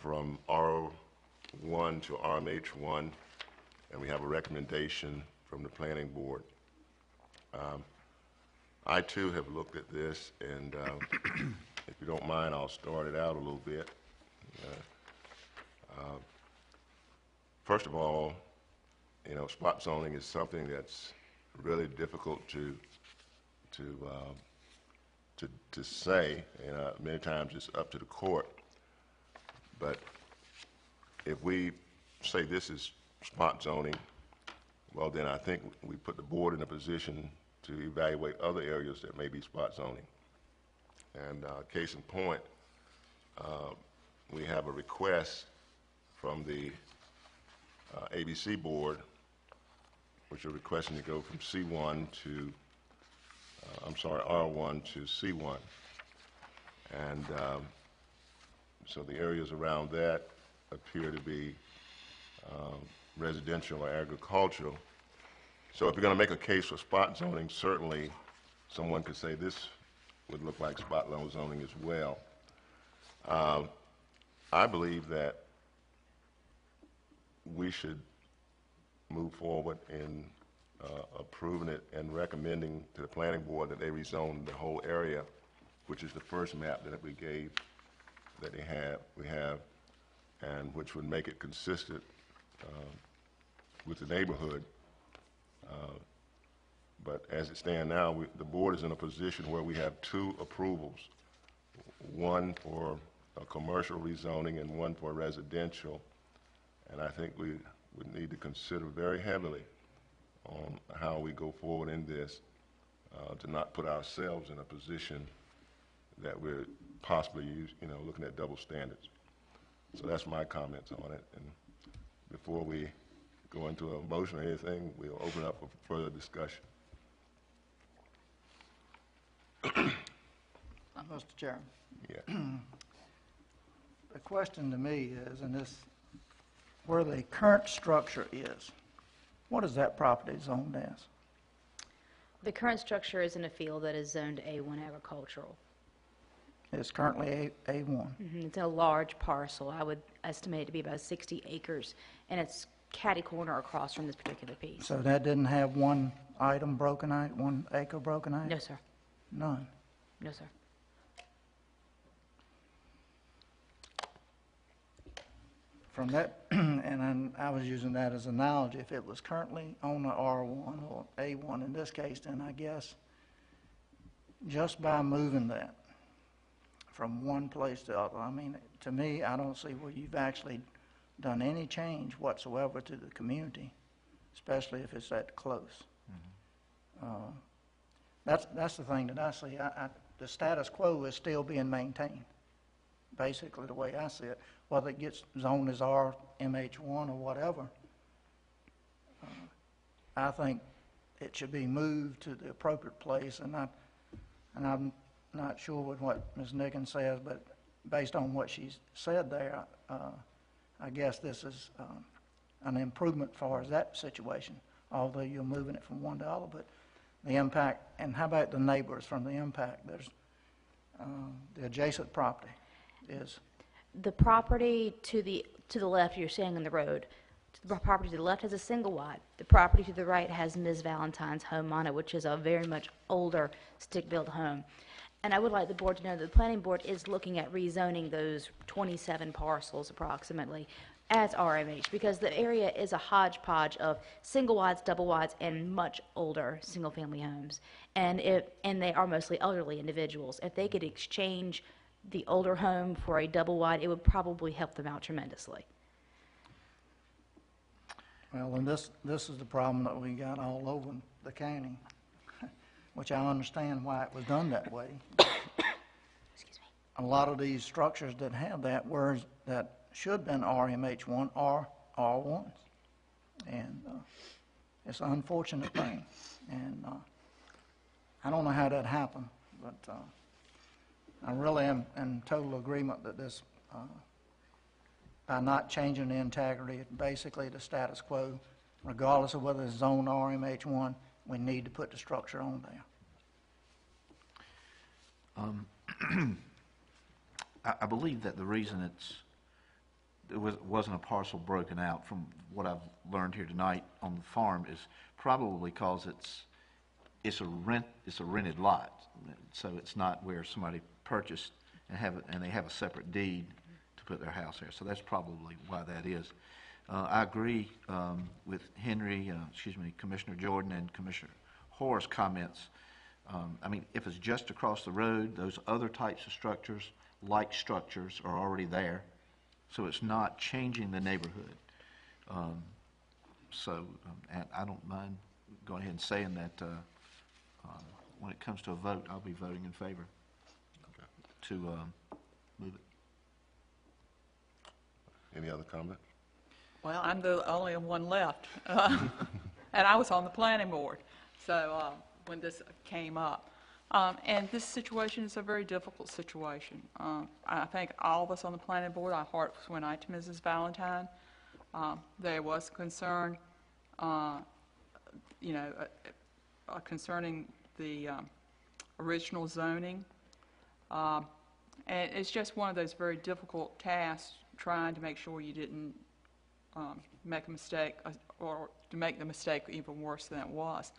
from R1 to RMH1, and we have a recommendation from the Planning Board. I, too, have looked at this, and if you don't mind, I'll start it out a little bit. First of all, you know, spot zoning is something that's really difficult to say. You know, many times it's up to the court. But if we say this is spot zoning, well, then I think we put the board in a position to evaluate other areas that may be spot zoning. And case in point, we have a request from the ABC board, which are requesting to go from C1 to, R1 to C1. And so the areas around that appear to be residential or agricultural. So if you're going to make a case for spot zoning, certainly someone could say this would look like spot zoning as well. I believe that we should move forward in approving it and recommending to the planning board that they rezone the whole area, which is the first map that we gave, that we have, and which would make it consistent with the neighborhood. But as it stands now, the board is in a position where we have two approvals, one for a commercial rezoning and one for residential. And I think we would need to consider very heavily on how we go forward in this to not put ourselves in a position that we're possibly looking at double standards. So that's my comments on it. And before we go into a motion or anything, we'll open up for further discussion. Mr. Chairman. Yeah. The question to me is, and this, where the current structure is, what is that property zoned as? The current structure is in a field that is zoned A1 agricultural. It's currently A1. It's a large parcel. I would estimate it to be about 60 acres, and it's catty corner across from this particular piece. So that didn't have one item broken out, 1 acre broken out? No, sir. None. No, sir. From that, and I was using that as an analogy, if it was currently on the R1 or A1 in this case, then I guess just by moving that from one place to the other, I mean, to me, I don't see where you've actually done any change whatsoever to the community, especially if it's that close. That's the thing that I see. The status quo is still being maintained, basically the way I see it. Whether it gets zoned as RMH1 or whatever, I think it should be moved to the appropriate place. And I'm not sure with what Ms. Nickens says, but based on what she said there, I guess this is an improvement as far as that situation, although you're moving it from one to the other. But the impact, and how about the neighbors from the impact? There's the adjacent property is... The property to the left, you're saying on the road, the property to the left has a single wide. The property to the right has Ms. Valentine's home on it, which is a very much older stick-built home. And I would like the board to know that the planning board is looking at rezoning those 27 parcels approximately as RMH, because the area is a hodgepodge of single wides, double wides, and much older single-family homes. And they are mostly elderly individuals. If they could exchange the older home for a double wide, it would probably help them out tremendously. Well, and this is the problem that we got all over the county, which I understand why it was done that way. A lot of these structures that have that should have been RMH1 are R1s. And it's an unfortunate thing. And I don't know how that happened, but I really am in total agreement that this, by not changing the integrity, basically the status quo, regardless of whether it's zone RMH1, we need to put the structure on there. I believe that the reason wasn't a parcel broken out, from what I've learned here tonight on the farm, is probably because it's a rented lot, so it's not where somebody purchased and they have a separate deed to put their house there. So that's probably why that is. I agree with Commissioner Jordan and Commissioner Horare's comments. I mean, if it's just across the road, those other types of structures, like structures, are already there, so it's not changing the neighborhood. And I don't mind going ahead and saying that when it comes to a vote, I'll be voting in favor to move it. Any other comment? Well, I'm the only one left, and I was on the planning board, so when this came up. And this situation is a very difficult situation. I think all of us on the planning board, our hearts went out to Mrs. Valentine. There was concern, concerning the original zoning. And it's just one of those very difficult tasks, trying to make sure you didn't make a mistake, or to make the mistake even worse than it was.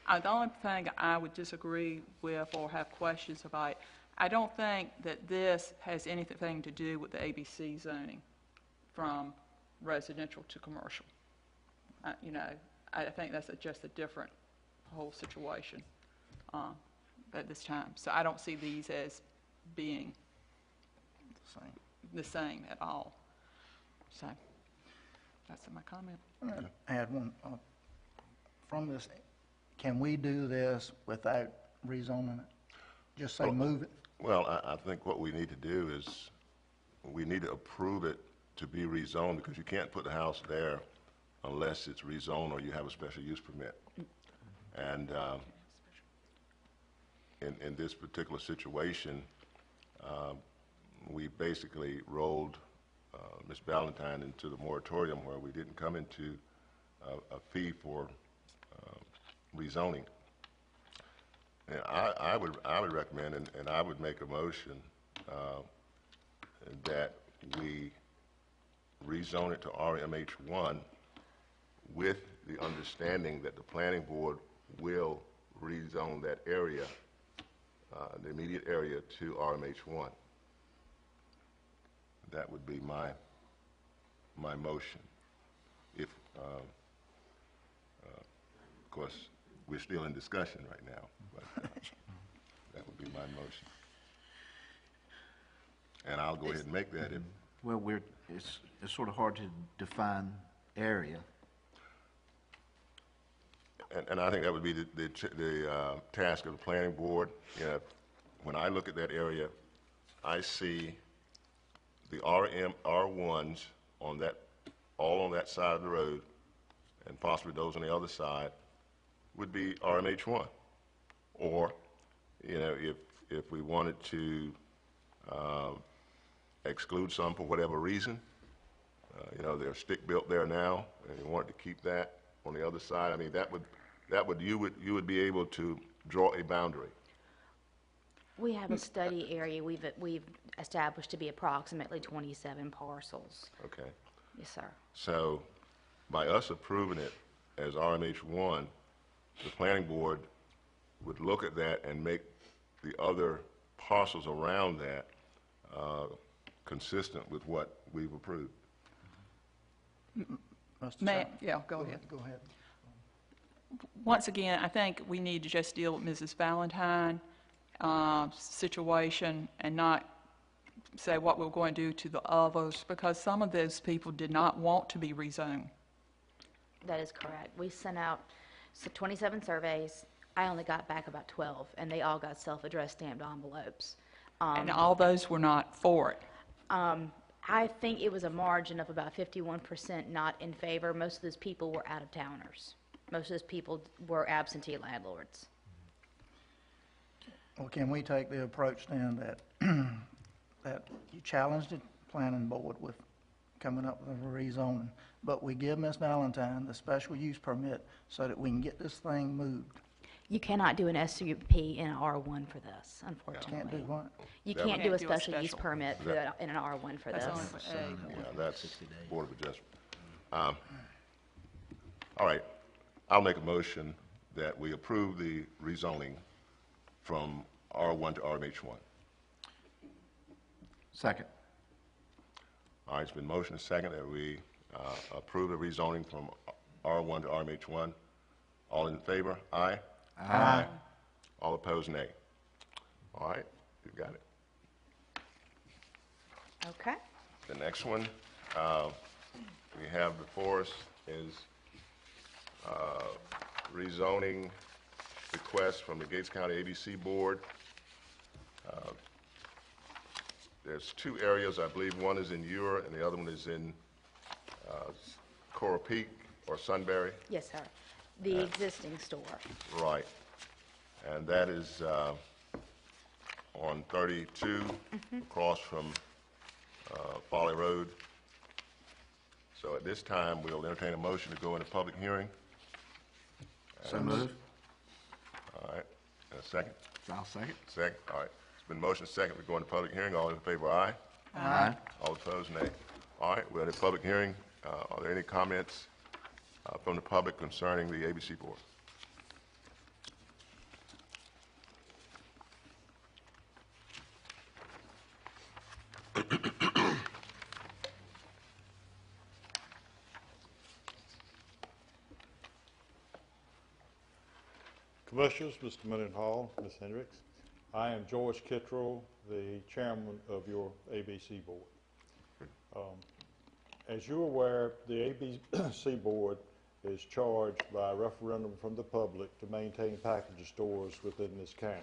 The only thing I would disagree with or have questions about, I don't think that this has anything to do with the ABC zoning from residential to commercial. I think that's just a different whole situation at this time. So I don't see these as being the same at all. So that's my comment. I had one from this. Can we do this without rezoning it? Just say move it? Well, I think what we need to do is we need to approve it to be rezoned, because you can't put the house there unless it's rezoned or you have a special use permit. And in this particular situation, we basically rolled Ms. Valentine into the moratorium, where we didn't come into a fee for rezoning. And I would recommend, and I would make a motion that we rezone it to RMH1, with the understanding that the planning board will rezone that area, the immediate area, to RMH1. That would be my motion. If, of course, we're still in discussion right now, but that would be my motion. And I'll go ahead and make that. Well, it's sort of hard to define area. And I think that would be the task of the planning board. When I look at that area, I see the R1s all on that side of the road, and possibly those on the other side would be RMH1. Or, if we wanted to exclude some for whatever reason, they're stick built there now, and you wanted to keep that on the other side. I mean, you would be able to draw a boundary. We have a study area we've established to be approximately 27 parcels. Okay. Yes, sir. So, by us approving it as RMH1, the planning board would look at that and make the other parcels around that consistent with what we've approved. Mr. May, Chapman? yeah, go ahead. Go ahead. Once again, I think we need to just deal with Mrs. Valentine situation and not say what we're going to do to the others, because some of those people did not want to be rezoned. That is correct. We sent out 27 surveys. I only got back about 12, and they all got self-addressed stamped envelopes. And all those were not for it. I think it was a margin of about 51% not in favor. Most of those people were out-of-towners. Most of those people were absentee landlords. Well, can we take the approach then that, that you challenged the planning board with coming up with a rezoning, but we give Ms. Valentine the special use permit so that we can get this thing moved? You cannot do an SUP in an R1 for this, unfortunately. Can't do what? You That can't would- do a special use permit for That- in an R1 for That's this. only for A. Yeah, that's Board of Adjustment. All right, I'll make a motion that we approve the rezoning from R1 to RMH1. Second. All right, it's been motion and second that we approve the rezoning from R1 to RMH1. All in favor? Aye? Aye. All opposed, nay. All right, you've got it. Okay. The next one we have before us is rezoning request from the Gates County ABC Board. There's two areas, I believe. One is in Eure and the other one is in Coral Peak or Sunbury. Yes, sir. The existing store. Right. And that is on 32, across from Folly Road. So at this time, we'll entertain a motion to go into public hearing. So moved. All right, and a second? I'll second. Second, all right. It's been motion second, we go into public hearing. All in favor, aye? Aye. All opposed, nay. All right, we're in a public hearing. Are there any comments from the public concerning the ABC Board? Commissioners, Mr. Mendenhall, Ms. Hendricks, I am George Kittrell, the chairman of your ABC Board. As you're aware, the ABC Board is charged by referendum from the public to maintain package stores within this county.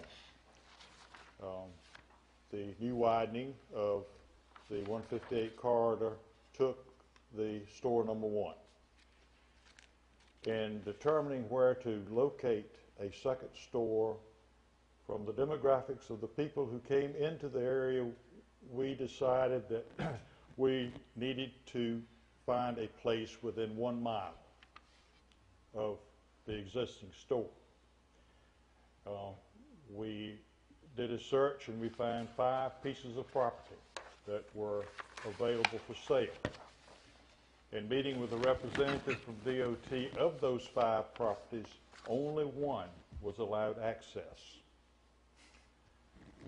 The new widening of the 158 corridor took the store number 1. In determining where to locate a second store, from the demographics of the people who came into the area, we decided that we needed to find a place within 1 mile of the existing store. We did a search and we found 5 pieces of property that were available for sale. In meeting with a representative from DOT of those 5 properties, only 1 was allowed access.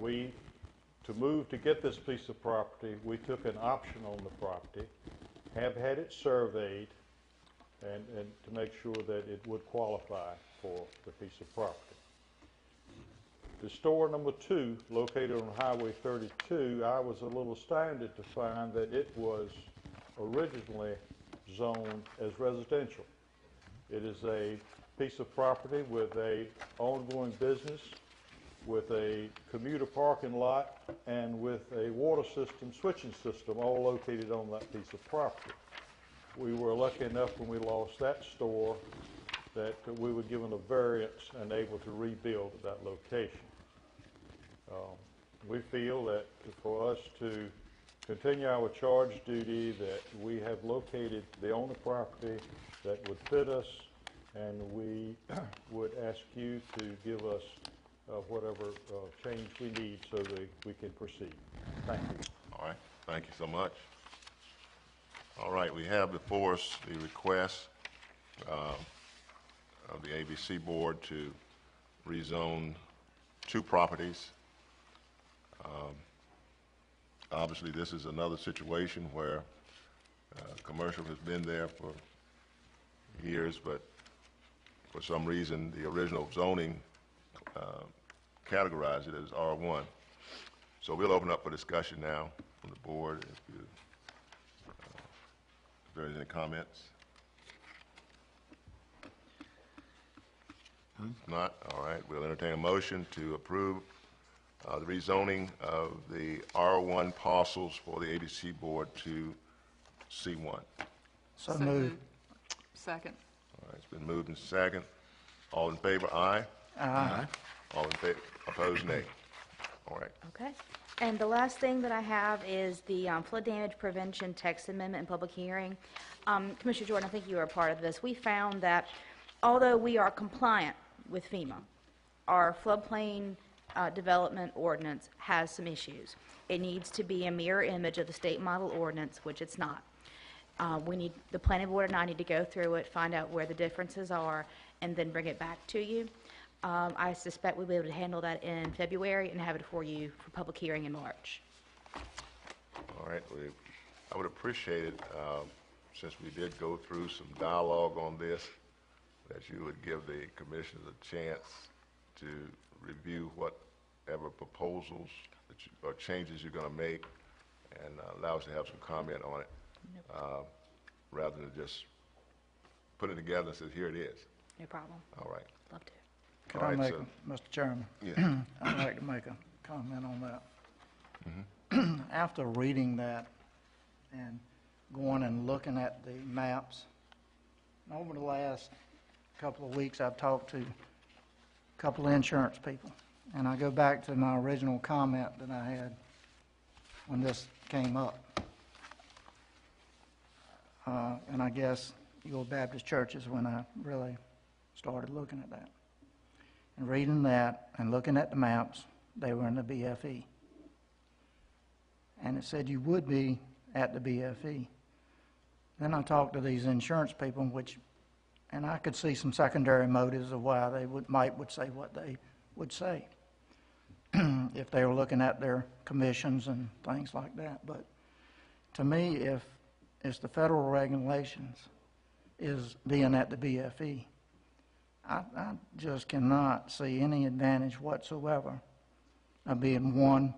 To move to get this piece of property, we took an option on the property, have had it surveyed, and to make sure that it would qualify for the piece of property. The store number 2, located on Highway 32, I was a little astounded to find that it was originally zoned as residential. It is a piece of property with a ongoing business, with a commuter parking lot, and with a water system, switching system, all located on that piece of property. We were lucky enough when we lost that store that we were given a variance and able to rebuild at that location. We feel that for us to continue our charge duty, that we have located the only property that would fit us, and we would ask you to give us whatever change we need so that we can proceed. Thank you. All right, thank you so much. All right, we have before us the request of the ABC Board to rezone 2 properties. Obviously, this is another situation where Commercial has been there for years, but for some reason, the original zoning categorized it as R1. So we'll open up for discussion now from the board. If there is any comments? If not, all right, we'll entertain a motion to approve the rezoning of the R1 parcels for the ABC Board to C1. So moved. Second. All right, it's been moved and second. All in favor, aye. Aye. All in favor, opposed, nay. All right. Okay. And the last thing that I have is the flood damage prevention text amendment and public hearing. Commissioner Jordan, I think you were a part of this. We found that although we are compliant with FEMA, our floodplain development ordinance has some issues. It needs to be a mirror image of the state model ordinance, which it's not. The planning board and I need to go through it, find out where the differences are, and then bring it back to you. I suspect we'll be able to handle that in February and have it for you for public hearing in March. All right, I would appreciate it, since we did go through some dialogue on this, that you would give the commissioners a chance to review whatever proposals that or changes you're going to make, and allow us to have some comment on it, rather than just put it together and say, here it is. No problem. All right. Love to. Could All I right, make, so- Mr. Chairman? Yeah. I'd like to make a comment on that. After reading that and going and looking at the maps, over the last couple of weeks, I've talked to a couple of insurance people. And I go back to my original comment that I had when this came up. And I guess your Baptist church is when I really started looking at that. And reading that and looking at the maps, they were in the BFE. And it said you would be at the BFE. Then I talked to these insurance people, and I could see some secondary motives of why they would say what they would say if they were looking at their commissions and things like that. But to me, if it's the federal regulations is being at the BFE, I just cannot see any advantage whatsoever of being 1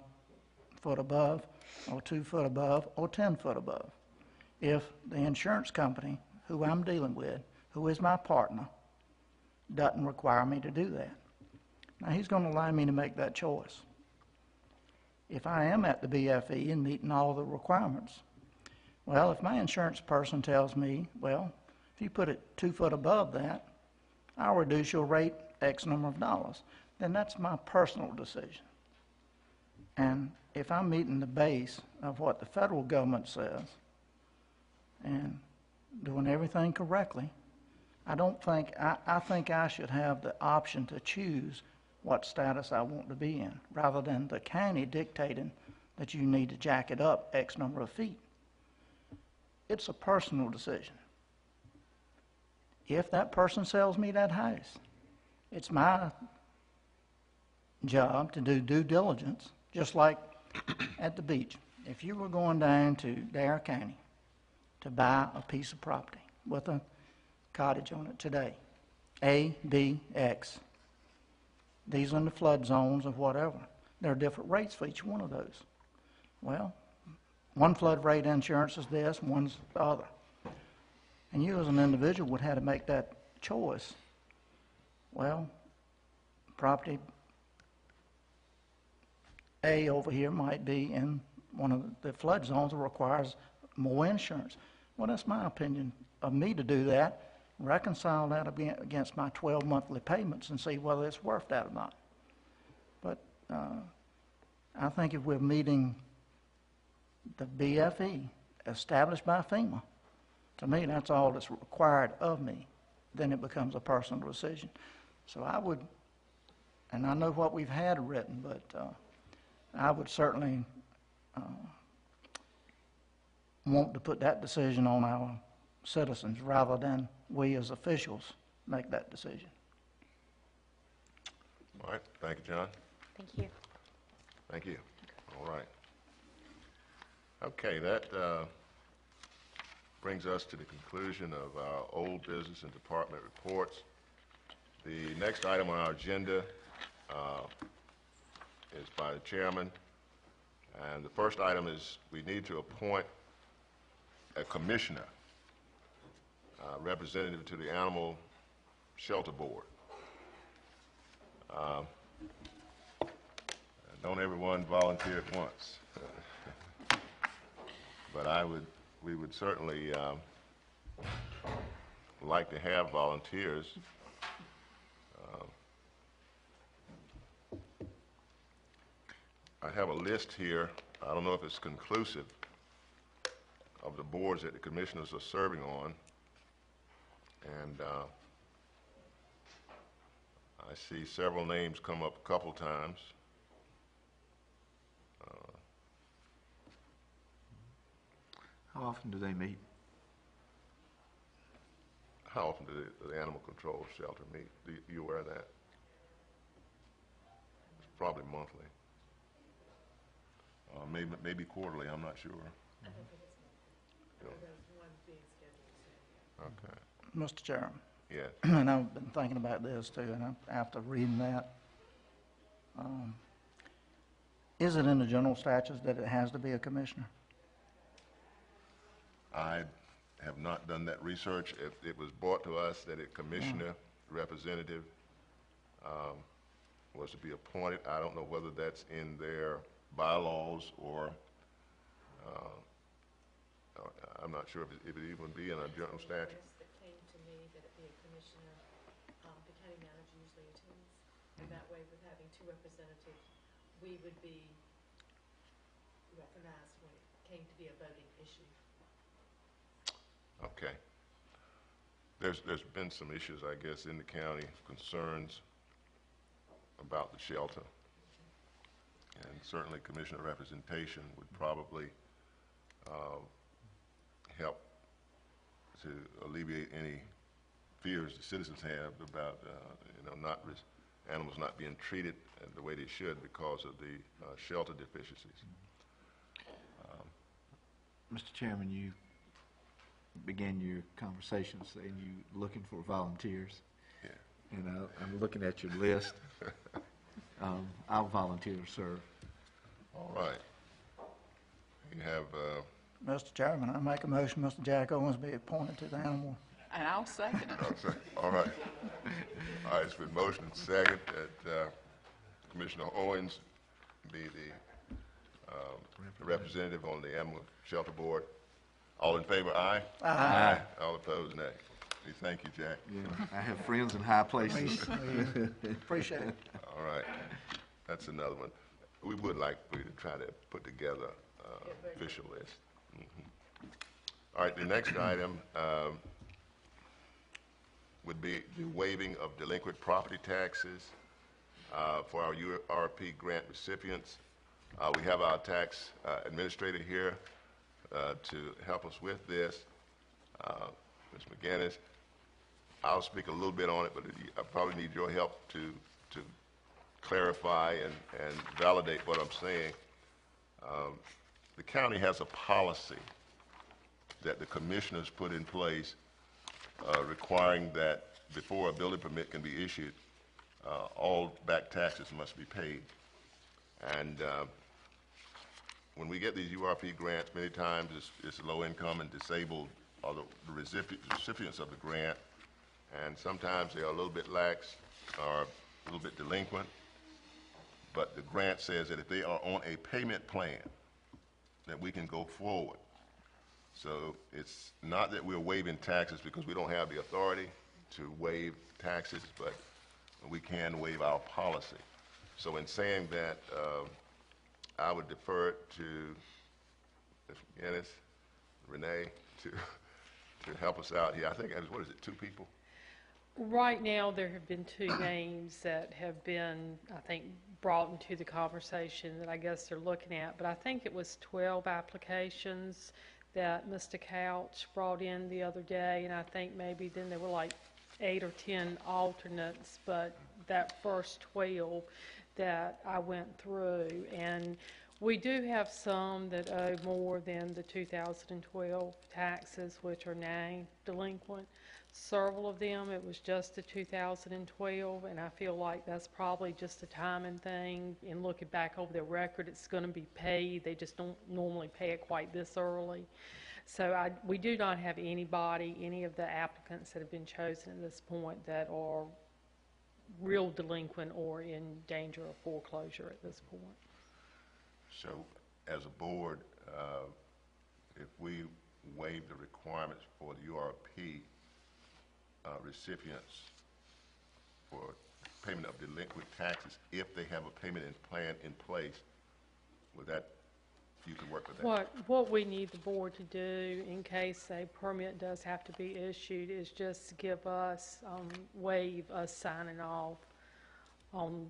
foot above, or 2 foot above, or 10 foot above. If the insurance company, who I'm dealing with, who is my partner, doesn't require me to do that. Now, he's going to allow me to make that choice. If I am at the BFE and meeting all the requirements, well, if my insurance person tells me, well, if you put it 2 foot above that, I'll reduce your rate X number of dollars, then that's my personal decision. And if I'm meeting the base of what the federal government says and doing everything correctly, I think I should have the option to choose what status I want to be in, rather than the county dictating that you need to jack it up X number of feet. It's a personal decision. If that person sells me that house, it's my job to do due diligence, just like at the beach. If you were going down to Dare County to buy a piece of property with a cottage on it today, A, B, X, these are in the flood zones of whatever. There are different rates for each one of those. Well, one flood rate insurance is this, one's the other. And you as an individual would have to make that choice. Well, property A over here might be in one of the flood zones that requires more insurance. Well, that's my opinion of me to do that, reconcile that against my 12 monthly payments and see whether it's worth that or not. But I think if we're meeting the BFE established by FEMA, to me, that's all that's required of me. Then it becomes a personal decision. So I would, and I know what we've had written, but I would certainly want to put that decision on our citizens rather than we as officials make that decision. All right, thank you, John. Thank you. Thank you. All right. Okay, that brings us to the conclusion of our old business and department reports. The next item on our agenda is by the chairman. And the first item is we need to appoint a commissioner, representative to the Animal Shelter Board. Don't everyone volunteer at once. But we would certainly like to have volunteers. I have a list here. I don't know if it's conclusive of the boards that the commissioners are serving on. And I see several names come up a couple times. How often do they meet? How often do the Animal Control Shelter meet? Do you aware of that? It's probably monthly. Maybe quarterly, I'm not sure. I think it is monthly. There's one being scheduled soon. Okay. Mr. Chairman. Yes. And I've been thinking about this too, and after reading that, is it in the general statutes that it has to be a commissioner? I have not done that research. It was brought to us that a commissioner representative was to be appointed. I don't know whether that's in their bylaws or I'm not sure if it even would be in a general statute. That came to me that it be a commissioner, the county manager usually attends, and that way with having two representatives, we would be recognized when it came to be a voting issue. Okay. There's been some issues, I guess, in the county, concerns about the shelter. And certainly commissioner representation would probably help to alleviate any fears the citizens have about, animals not being treated the way they should because of the shelter deficiencies. Mr. Chairman, you began your conversation saying you're looking for volunteers. Yeah. And I'm looking at your list. I'll volunteer to serve. All right. You have, Mr. Chairman, I make a motion Mr. Jack Owens be appointed to the animal. And I'll second it. all right. All right, it's been motioned and second that Commissioner Owens be the representative on the Animal Shelter Board. All in favor, aye? Aye. All opposed, nay. We thank you, Jack. Yeah, I have friends in high places. Appreciate it. All right. That's another one. We would like for you to try to put together official list. All right, the next item would be the waiving of delinquent property taxes for our URP grant recipients. We have our tax administrator here to help us with this. Ms. McGinnis, I'll speak a little bit on it, but I probably need your help to clarify and validate what I'm saying. The county has a policy that the commissioners put in place requiring that before a building permit can be issued, all back taxes must be paid. And when we get these URP grants, many times it's low income and disabled are the recipients of the grant, and sometimes they are a little bit lax or a little bit delinquent, but the grant says that if they are on a payment plan, that we can go forward. So it's not that we're waiving taxes because we don't have the authority to waive taxes, but we can waive our policy. So in saying that, I would defer it to Ms. McGinnis, Renee, to help us out here. I think, what is it, 2 people? Right now, there have been 2 names that have been, I think, brought into the conversation that I guess they're looking at. But I think it was 12 applications that Mr. Couch brought in the other day, and I think maybe then there were like 8 or 10 alternates. But that first 12 that I went through, and We do have some that owe more than the 2012 taxes, which are now delinquent. Several of them, it was just the 2012, and I feel like that's probably just a timing thing. In looking back over their record, it's going to be paid. They just don't normally pay it quite this early. So we do not have anybody, any of the applicants that have been chosen at this point that are real delinquent or in danger of foreclosure at this point. So, as a board, if we waive the requirements for the URP recipients for payment of delinquent taxes, if they have a payment plan in place, would that, you could work with that? What we need the board to do in case a permit does have to be issued is just give us, waive us signing off on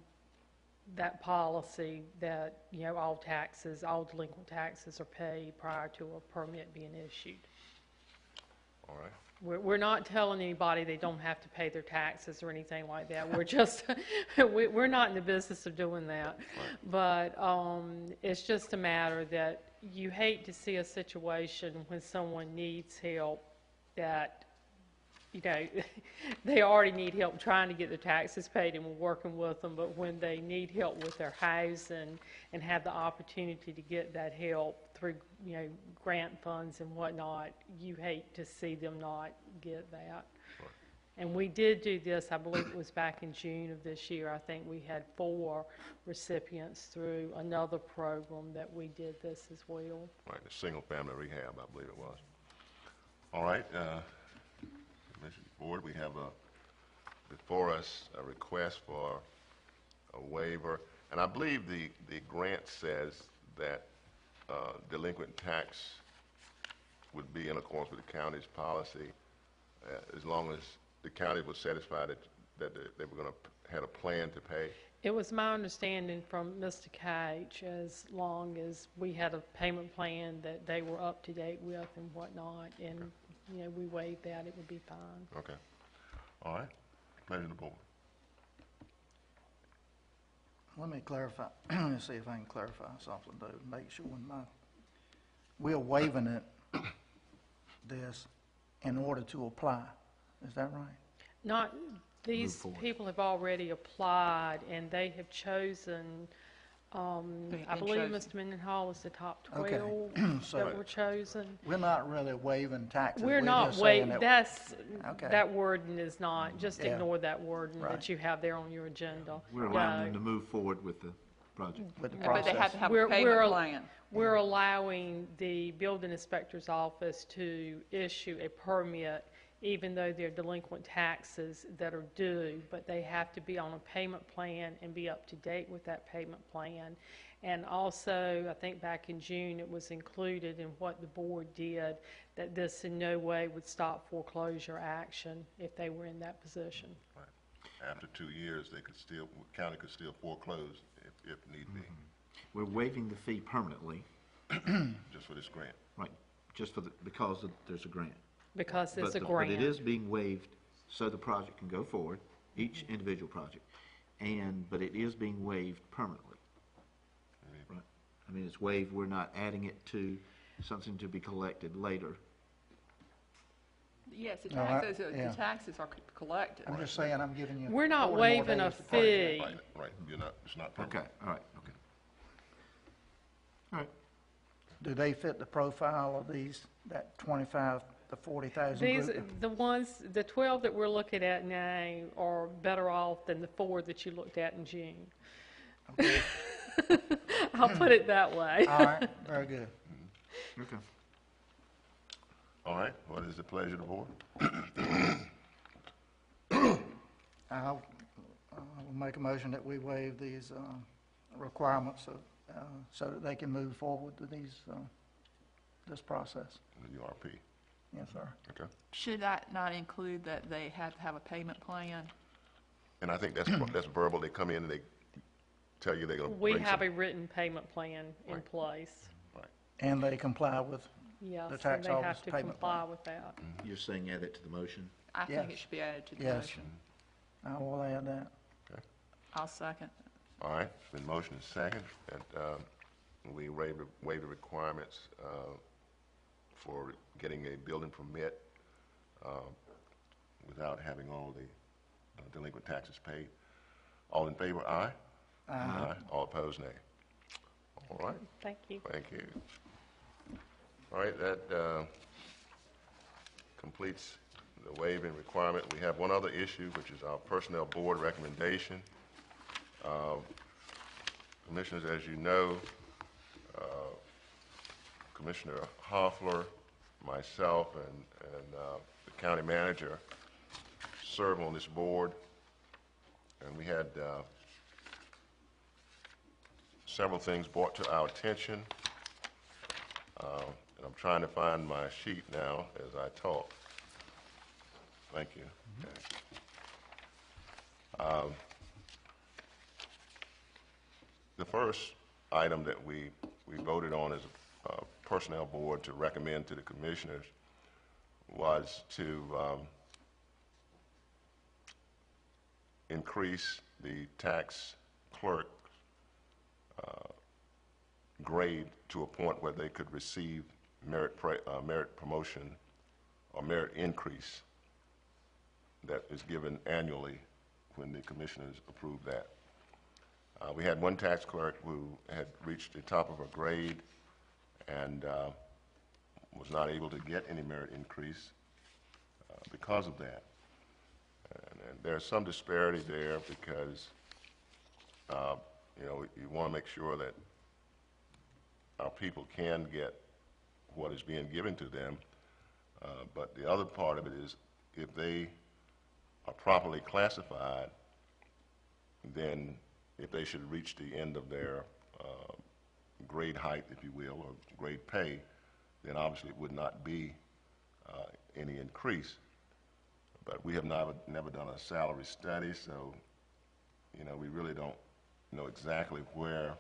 that policy that, you know, all taxes, all delinquent taxes are paid prior to a permit being issued. All right. We're not telling anybody they don't have to pay their taxes or anything like that. We're just, we're not in the business of doing that. But it's just a matter that you hate to see a situation when someone needs help that, you know, they already need help trying to get their taxes paid and we're working with them, but when they need help with their housing and have the opportunity to get that help through, you know, grant funds and whatnot, you hate to see them not get that. Right. And we did do this, I believe it was back in June of this year. I think we had 4 recipients through another program that we did this as well. Right, the single-family rehab, I believe it was. All right, Commissioner Board, we have before us a request for a waiver, and I believe the grant says that delinquent tax would be in accordance with the county's policy as long as the county was satisfied that they were going to have a plan to pay. It was my understanding from Mr. Cage, as long as we had a payment plan that they were up to date with and whatnot, and you know, we waived that, it would be fine. Okay. All right. Pleasure of the board. Let me clarify, let me see if I can clarify something, though, make sure we're waiving it, this, in order to apply. Is that right? Not, these people have already applied, and they have chosen, I believe Mr. Mendenhall is the top 12 So that were chosen. we're not really waiving taxes. We're not just saying waiving, Okay. that wording is not, just Yeah. ignore that wording Right. that you have there on your agenda. We're allowing them to move forward with the project. With the But they have to have a We're- payment we're- plan. We're allowing the building inspector's office to issue a permit even though they're delinquent taxes that are due, but they have to be on a payment plan and be up to date with that payment plan. And also, I think back in June, it was included in what the board did, that this in no way would stop foreclosure action if they were in that position. Right. After 2 years, the county could still foreclose if need be. We're waiving the fee permanently. Just for this grant. Right, just because there's a grant. Because there's a But grant. it is being waived so the project can go forward, each individual project, but it is being waived permanently. Right. I mean, it's waived, we're not adding it to something to be collected later. Yes, the No, taxes, yeah. the taxes are collected. I'm just saying, I'm giving you. We're not 40 more waiving a days to pay. fee. Right, it's not permanent. Okay, all right, okay. All right. Do they fit the profile of these, that 25 to 40,000 These, group? the ones, the 12 that we're looking at now are better off than the 4 that you looked at in June. Okay. I'll put it that way. All right, very good. Okay. All right, what is the pleasure of the board? I will make a motion that we waive these requirements so that they can move forward to this process. The URP. Yes, sir. Okay. Should that not include that they have to have a payment plan? And I think that's verbal. They come in and they tell you they're going to We bring have some. a written payment plan in Right. place. And they comply with Yes, the and tax they office have to payment comply plan. with that. You're saying add it to the motion? I Yes. think it should be added to the Yes. motion. I will add that. I'll second. All right, it's been motion and second that we waived the requirements for getting a building permit without having all the delinquent taxes paid. All in favor, aye? Aye. All opposed, nay. All right. Thank you. Thank you. All right, that completes the waiving requirement. We have one other issue, which is our Personnel Board recommendation. Commissioners, as you know, Commissioner Hoffler, myself, and the county manager serve on this board, and we had several things brought to our attention, and I'm trying to find my sheet now as I talk. Thank you. Okay. The first item that we voted on as a personnel board to recommend to the commissioners was to increase the tax clerk grade to a point where they could receive merit promotion or merit increase that is given annually when the commissioners approve that. We had one tax clerk who had reached the top of her grade and was not able to get any merit increase because of that. And there's some disparity there because, you know, you want to make sure that our people can get what is being given to them. But the other part of it is if they are properly classified, then if they should reach the end of their grade height, if you will, or grade pay, then obviously it would not be any increase. But we have never done a salary study, so you know we really don't know exactly where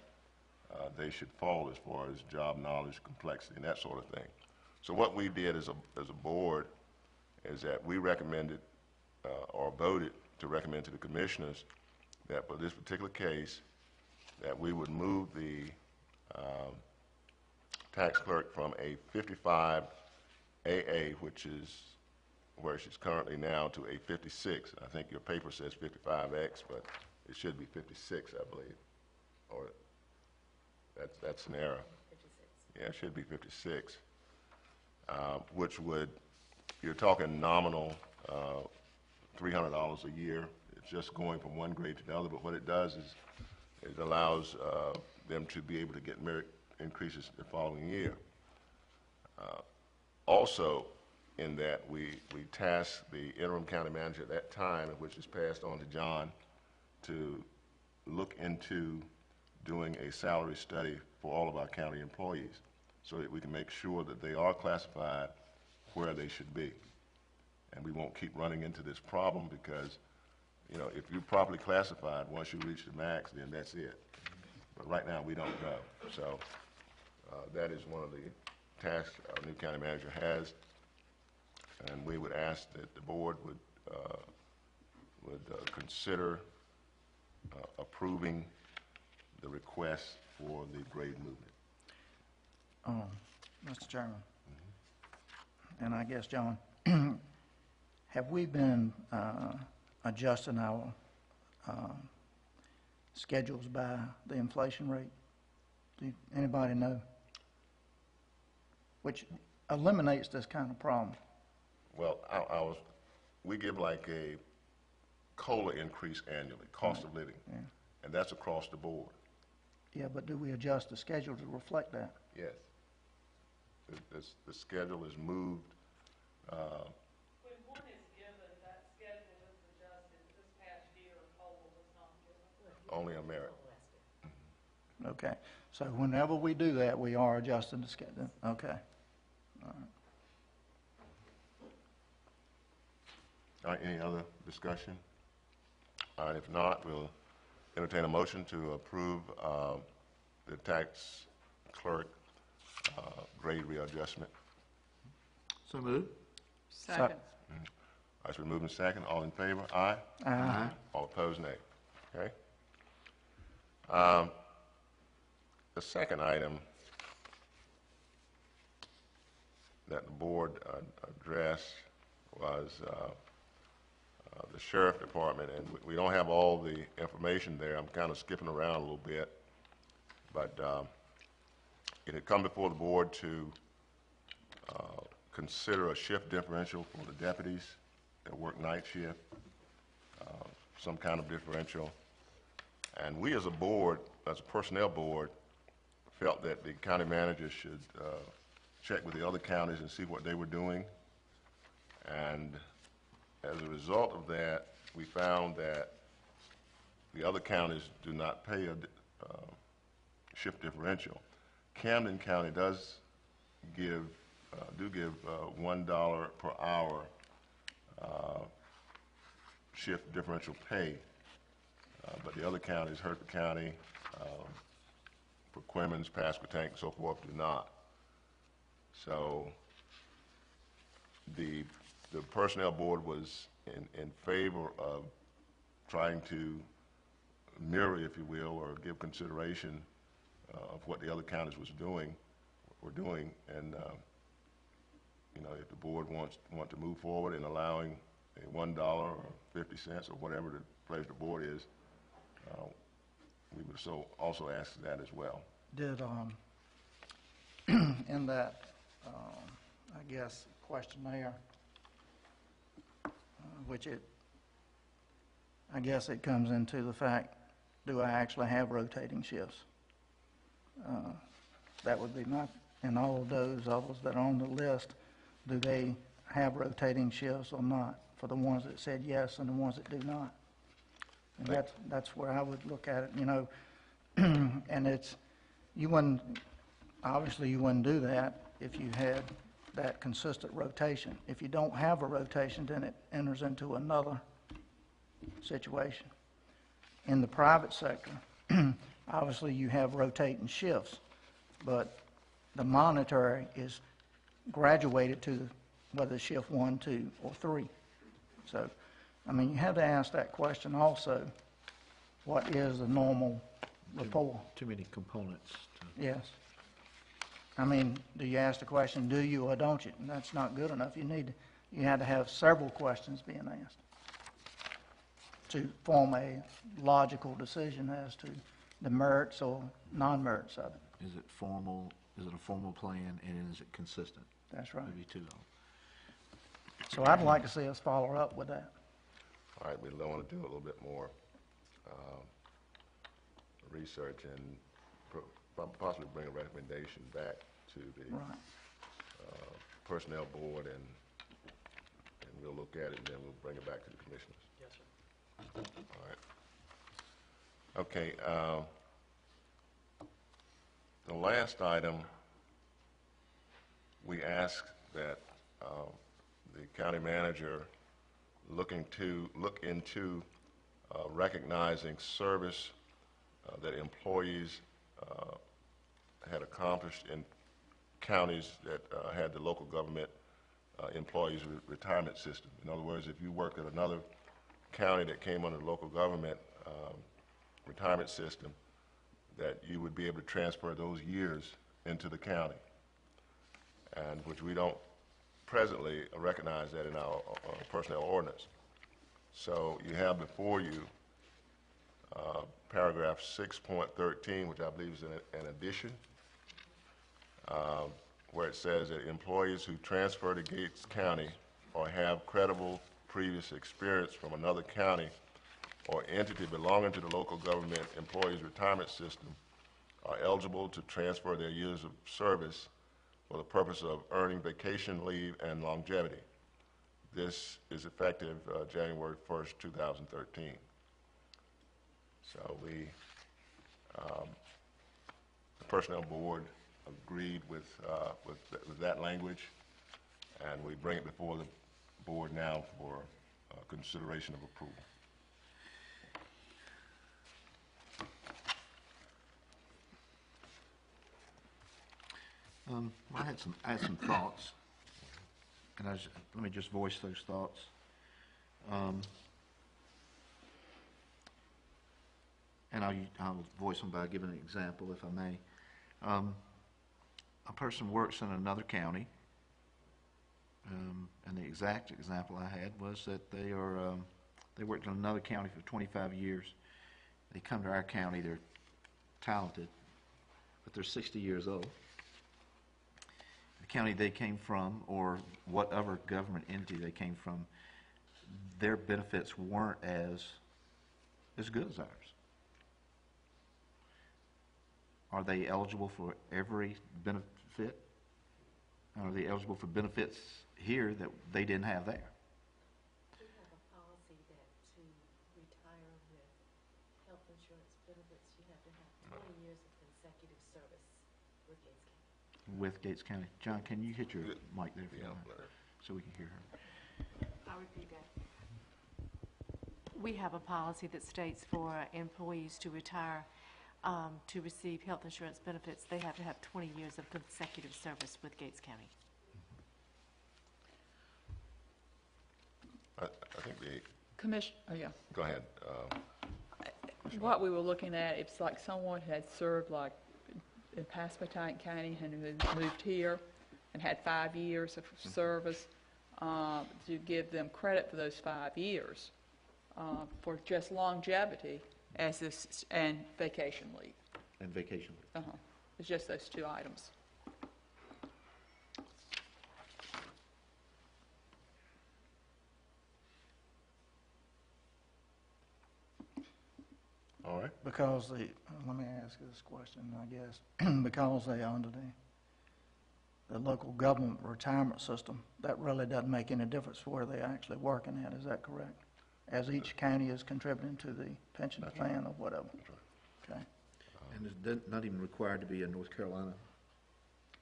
they should fall as far as job knowledge, complexity, and that sort of thing. So what we did as a board is that we recommended or voted to recommend to the commissioners that for this particular case, that we would move the tax clerk from a 55 AA, which is where she's currently now, to a 56. I think your paper says 55X, but it should be 56, I believe. Or that's an error. 56. Yeah, it should be 56, which would, you're talking nominal $300 a year. It's just going from one grade to the other, but what it does is it allows them to be able to get merit increases the following year. Also, in that we tasked the interim county manager at that time, which is passed on to John, to look into doing a salary study for all of our county employees so that we can make sure that they are classified where they should be. And we won't keep running into this problem because, you know, if you're properly classified, once you reach the max, then that's it. But right now, we don't know. So that is one of the tasks our new county manager has. And we would ask that the board would consider approving the request for the grade movement. Mr. Chairman, and I guess, John, have we been adjusting our schedules by the inflation rate? Do anybody know? Which eliminates this kind of problem. Well, we give like a COLA increase annually, cost of living, and that's across the board. Yeah, but do we adjust the schedule to reflect that? Yes. The schedule is moved. When one is given, that schedule is adjusted. This past year, COLA was not given. Only a merit. Okay, so whenever we do that, we are adjusting the schedule. Okay. All right. All right, any other discussion? All right, if not, we'll entertain a motion to approve the tax clerk grade readjustment. So moved. Second. All right, so we're moving second. All in favor? Aye? Aye. All opposed, nay. Okay? The second item that the board addressed was the sheriff department, and we don't have all the information there. I'm kind of skipping around a little bit, but it had come before the board to consider a shift differential for the deputies that work night shift, some kind of differential. And we as a board, as a personnel board, felt that the county manager should check with the other counties and see what they were doing. And as a result of that, we found that the other counties do not pay a shift differential. Camden County does give $1 per hour shift differential pay, but the other counties, Hertford County, Perquimans, Pasquotank, and so forth, do not. So the personnel board was in favor of trying to mirror, if you will, or give consideration of what the other counties were doing, and you know, if the board want to move forward in allowing a $1 or 50 cents or whatever the pleasure of the board is, we would also ask that as well. Did, in that, I guess, questionnaire, I guess it comes into the fact, do I actually have rotating shifts? That would be and all of those others that are on the list, do they have rotating shifts or not, for the ones that said yes and the ones that do not? And that's where I would look at it, you know. And obviously you wouldn't do that if you had that consistent rotation. If you don't have a rotation, then it enters into another situation. In the private sector, obviously you have rotating shifts, but the monetary is graduated to whether it's shift 1, 2, or 3. So, I mean, you have to ask that question also. What is the normal rapport? Too many components. Yes. I mean, do you ask the question, do you or don't you? And that's not good enough. You had to have several questions being asked to form a logical decision as to the merits or non-merits of it. Is it formal? Is it a formal plan, and is it consistent? That's right. Maybe too long. So I'd like to see us follow up with that. All right, we want to do a little bit more research and possibly bring a recommendation back to the personnel board, and we'll look at it, and then we'll bring it back to the commissioners. Yes, sir. All right. Okay. The last item, we asked that the county manager look into recognizing service that employees had accomplished in counties that had the local government employees retirement system. In other words, if you worked at another county that came under the local government retirement system, that you would be able to transfer those years into the county, and which we don't presently recognize that in our personnel ordinance. So you have before you paragraph 6.13, which I believe is an addition, where it says that employees who transfer to Gates County or have credible previous experience from another county or entity belonging to the local government employees retirement system are eligible to transfer their years of service for the purpose of earning vacation leave and longevity. This is effective January 1st, 2013. So the personnel board agreed with that language, and we bring it before the board now for consideration of approval. I had some thoughts, and let me just voice those thoughts. And I'll voice them by giving an example, if I may. A person works in another county, and the exact example I had was that they worked in another county for 25 years. They come to our county, they're talented, but they're 60 years old. The county they came from, or whatever government entity they came from, their benefits weren't as good as ours. Are they eligible for every benefit? Are they eligible for benefits here that they didn't have there? We have a policy that to retire with health insurance benefits, you have to have 20 years of consecutive service with Gates County. With Gates County. John, can you hit your mic there if you don't mind, so we can hear her? I'll repeat that. We have a policy that states for employees to retire to receive health insurance benefits, they have to have 20 years of consecutive service with Gates County. I think the, Oh, yeah. go ahead. What we were looking at, it's like someone had served like in Pasquotank County and moved here and had 5 years of service, to give them credit for those 5 years for just longevity as this, and vacation leave. And vacation leave. It's just those two items. All right. Because let me ask you this question, I guess, because they are under the local government retirement system, that really doesn't make any difference for where they're actually working at, is that correct? As each county is contributing to the pension plan or whatever? Okay. And it's not even required to be in North Carolina?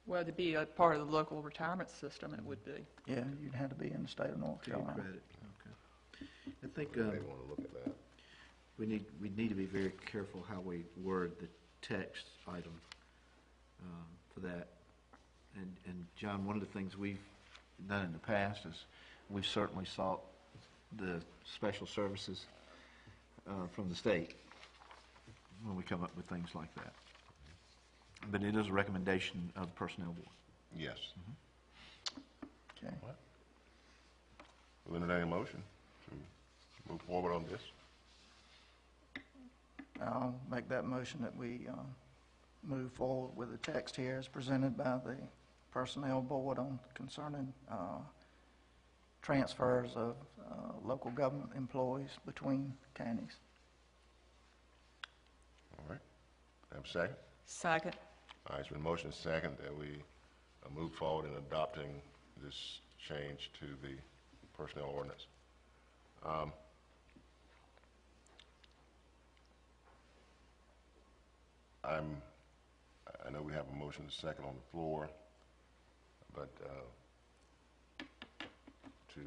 Well, to be a part of the local retirement system, it would be. Yeah, you'd have to be in the state of North Carolina. Credit. Okay. I think They want to look at that. we need to be very careful how we word the text item for that. And John, one of the things we've done in the past is we've certainly sought the special services from the state when we come up with things like that. But it is a recommendation of the Personnel Board. Yes. Okay. We'll entertain a motion to move forward on this. I'll make that motion that we move forward with the text here as presented by the Personnel Board on concerning transfers of local government employees between counties. All right. Have a second? Second. All right, it's been motion second that we move forward in adopting this change to the personnel ordinance. I know we have a motion second on the floor, but to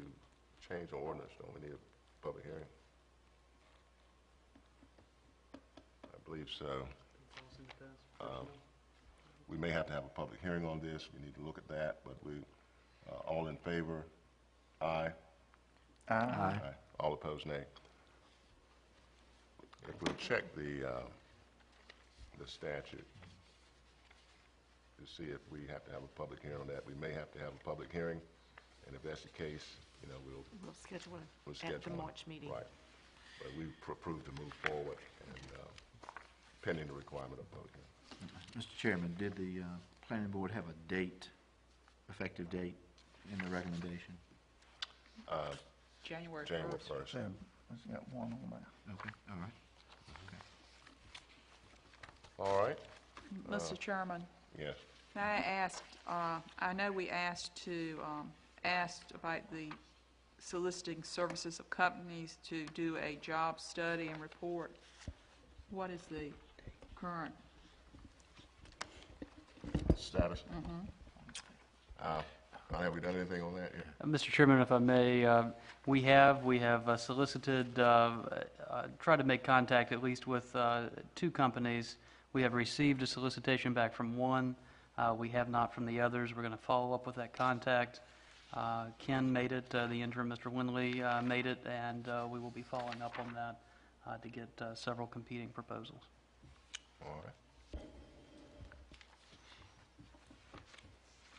change the ordinance, don't we need a public hearing? I believe so. We may have to have a public hearing on this. We need to look at that, but we, all in favor? Aye. Aye. All opposed, nay. If we'll check the statute to see if we have to have a public hearing on that. We may have to have a public hearing, and if that's the case, you know, We'll schedule we'll it schedule at the it. March meeting. Right. But we approved to move forward and pending the requirement of public hearing. Mr. Chairman, did the Planning Board have a date, effective date, in the recommendation? January 1st. January 1st. So, let's get one on there. Okay, all right. All right. Mr. Chairman, Yes. may I ask, I know we asked about the soliciting services of companies to do a job study and report. What is the current? Status? Have we done anything on that yet? Mr. Chairman, if I may, we have solicited, tried to make contact at least with 2 companies. We have received a solicitation back from one. We have not from the others. We're going to follow up with that contact. Ken made it, the interim Mr. Winley made it, and we will be following up on that to get several competing proposals. All right.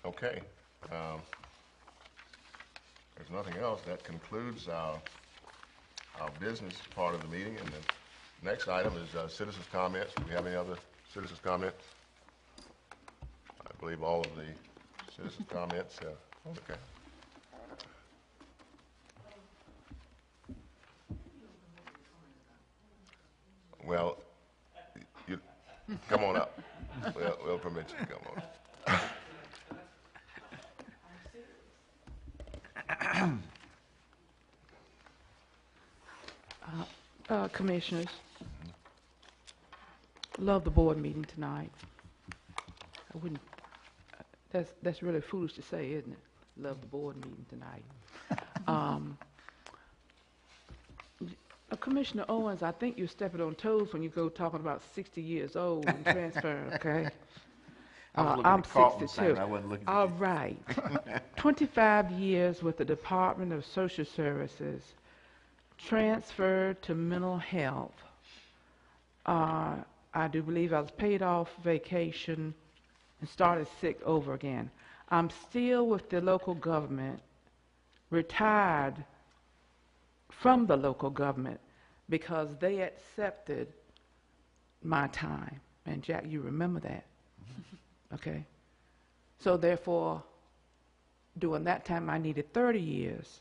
Okay. There's nothing else. That concludes our business part of the meeting. And the next item is citizens' comments. Do we have any other citizens' comments? I believe all of the citizens' comments. Okay. Well, you come on up. We'll permit you to come on. Commissioners, love the board meeting tonight. I wouldn't, that's really foolish to say, isn't it? Love the board meeting tonight. Commissioner Owens, I think you're stepping on toes when you go talking about 60 years old and transfer, okay? I'm 62. All right. 25 years with the Department of Social Services, transferred to mental health. I do believe I was paid off vacation and started sick over again. I'm still with the local government, retired from the local government because they accepted my time. And Jack, you remember that, okay? So therefore, during that time, I needed 30 years,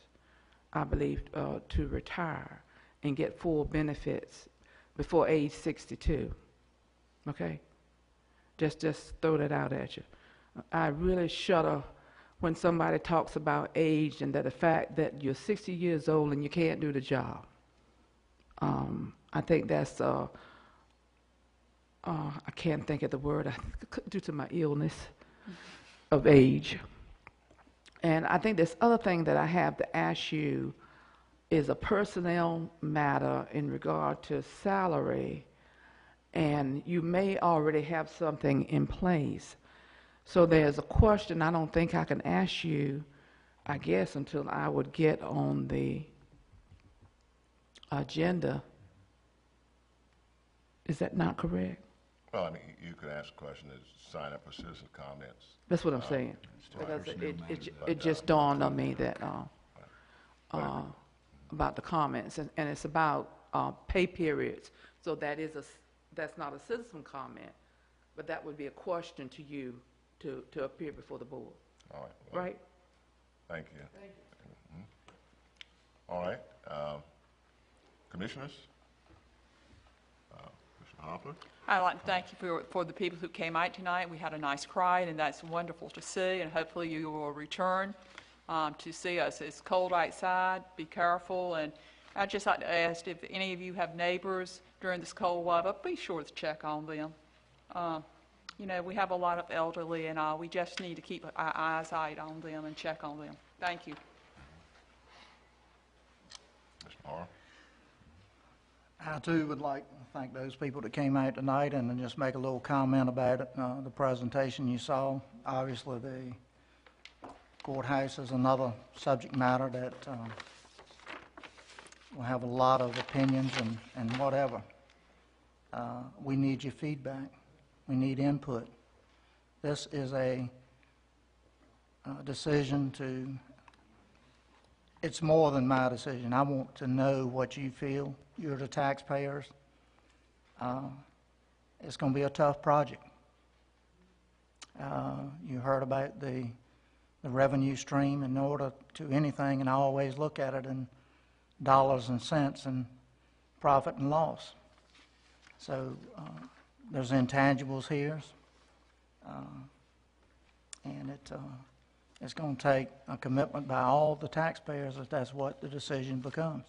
I believe, to retire and get full benefits before age 62, okay? Just throw that out at you. I really shudder when somebody talks about age and that the fact that you're 60 years old and you can't do the job. I think that's, I can't think of the word due to my illness of age. And I think this other thing that I have to ask you is a personnel matter in regard to salary, and you may already have something in place. So there's a question I don't think I can ask you, I guess, until I would get on the agenda. Is that not correct? Well, I mean, you could ask a question to sign up for citizen comments. That's what I'm saying. Because it just dawned on me that about the comments, and it's about pay periods. So that's not a citizen comment, but that would be a question to you to appear before the board. All right. Well, right? Thank you. Thank you. Mm-hmm. All right. Commissioners? Commissioner Hoffman? I'd like to thank you for the people who came out tonight. We had a nice crowd, and that's wonderful to see, and hopefully you will return to see us. It's cold outside. Be careful. And I'd just like to ask if any of you have neighbors during this cold weather, be sure to check on them. You know, we have a lot of elderly, and we just need to keep our eyes out on them and check on them. Thank you. Mr. Morrow? I too would like to thank those people that came out tonight and then just make a little comment about it. The presentation you saw, obviously the courthouse is another subject matter that will have a lot of opinions and whatever. We need your feedback. We need input. This is a decision to, it's more than my decision. I want to know what you feel. You're the taxpayers. It's going to be a tough project. You heard about the revenue stream. In order to anything, and I always look at it in dollars and cents and profit and loss. So there's intangibles here, and it's going to take a commitment by all the taxpayers if that's what the decision becomes.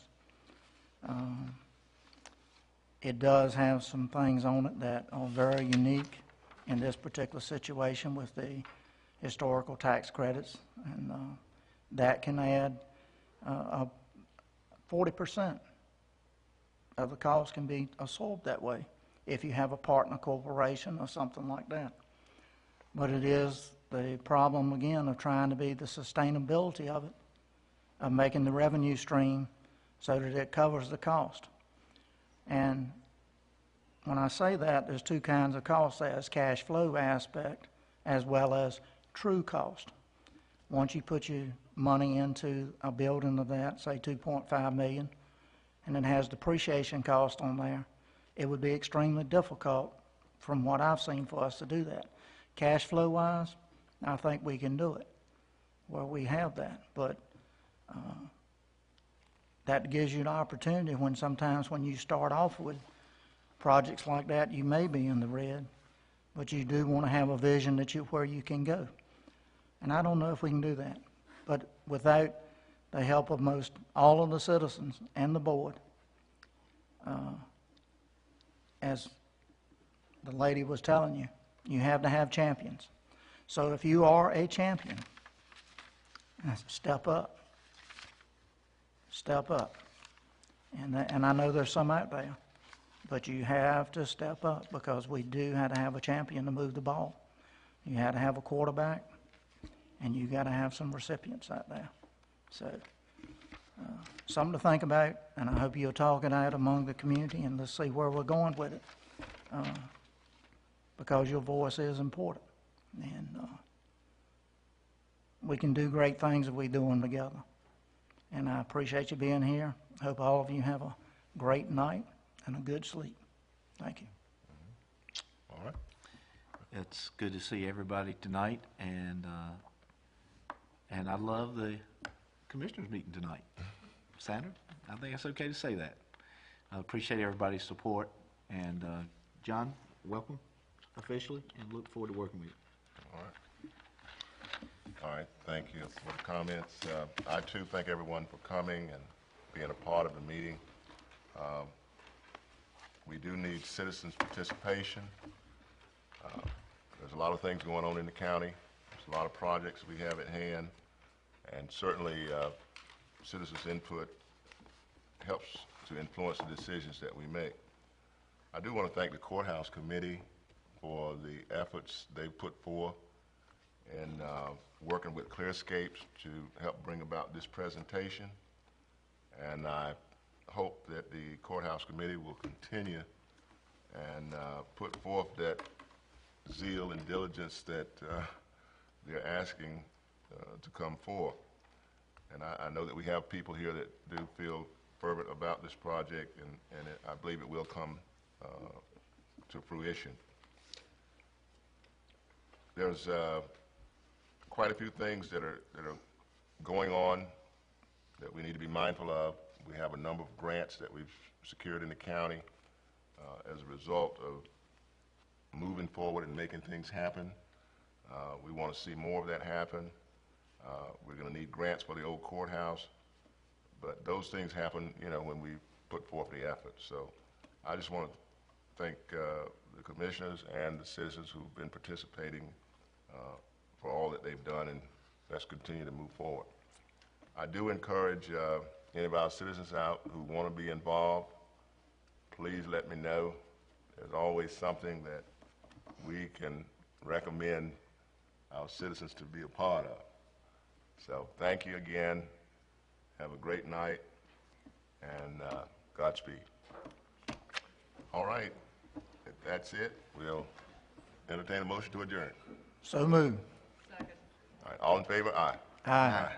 It does have some things on it that are very unique in this particular situation with the historical tax credits, and that can add 40% of the cost can be absorbed that way if you have a partner corporation or something like that. But it is the problem, again, of trying to be the sustainability of it, of making the revenue stream so that it covers the cost. And when I say that, there's two kinds of costs. There's cash flow aspect as well as true cost. Once you put your money into a building of that, say 2.5 million, and it has depreciation cost on there, it would be extremely difficult, from what I've seen, for us to do that. Cash flow wise, I think we can do it where we have that, but that gives you the opportunity when sometimes when you start off with projects like that, you may be in the red, but you do want to have a vision that where you can go. And I don't know if we can do that, but without the help of most all of the citizens and the board, as the lady was telling you, you have to have champions. So if you are a champion, step up. Step up. And I know there's some out there, but you have to step up because we do have to have a champion to move the ball. You have to have a quarterback, and you got to have some recipients out there. So something to think about, and I hope you'll talk it out among the community, and let's see where we're going with it, because your voice is important. And we can do great things if we do them together. And I appreciate you being here. Hope all of you have a great night and a good sleep. Thank you. All right. It's good to see everybody tonight, and I love the commissioners meeting tonight. Sandra, I think it's okay to say that. I appreciate everybody's support, and John, welcome officially, and look forward to working with you. All right. All right, thank you for the comments. I too thank everyone for coming and being a part of the meeting. We do need citizens' participation. There's a lot of things going on in the county. There's a lot of projects we have at hand, and certainly citizens' input helps to influence the decisions that we make. I do want to thank the Courthouse Committee for the efforts they put forth in working with Clearscapes to help bring about this presentation. And I hope that the Courthouse Committee will continue and put forth that zeal and diligence that they're asking to come forth. And I know that we have people here that do feel fervent about this project, and I believe it will come to fruition. There's quite a few things that are going on that we need to be mindful of. We have a number of grants that we've secured in the county as a result of moving forward and making things happen. We want to see more of that happen. We're going to need grants for the old courthouse, but those things happen, you know, when we put forth the effort. So I just want to thank the commissioners and the citizens who've been participating for all that they've done, and let's continue to move forward. I do encourage any of our citizens out who want to be involved, please let me know. There's always something that we can recommend our citizens to be a part of. So thank you again. Have a great night, and Godspeed. All right, if that's it, we'll entertain a motion to adjourn. So moved. All right, all in favor? Aye. Aye.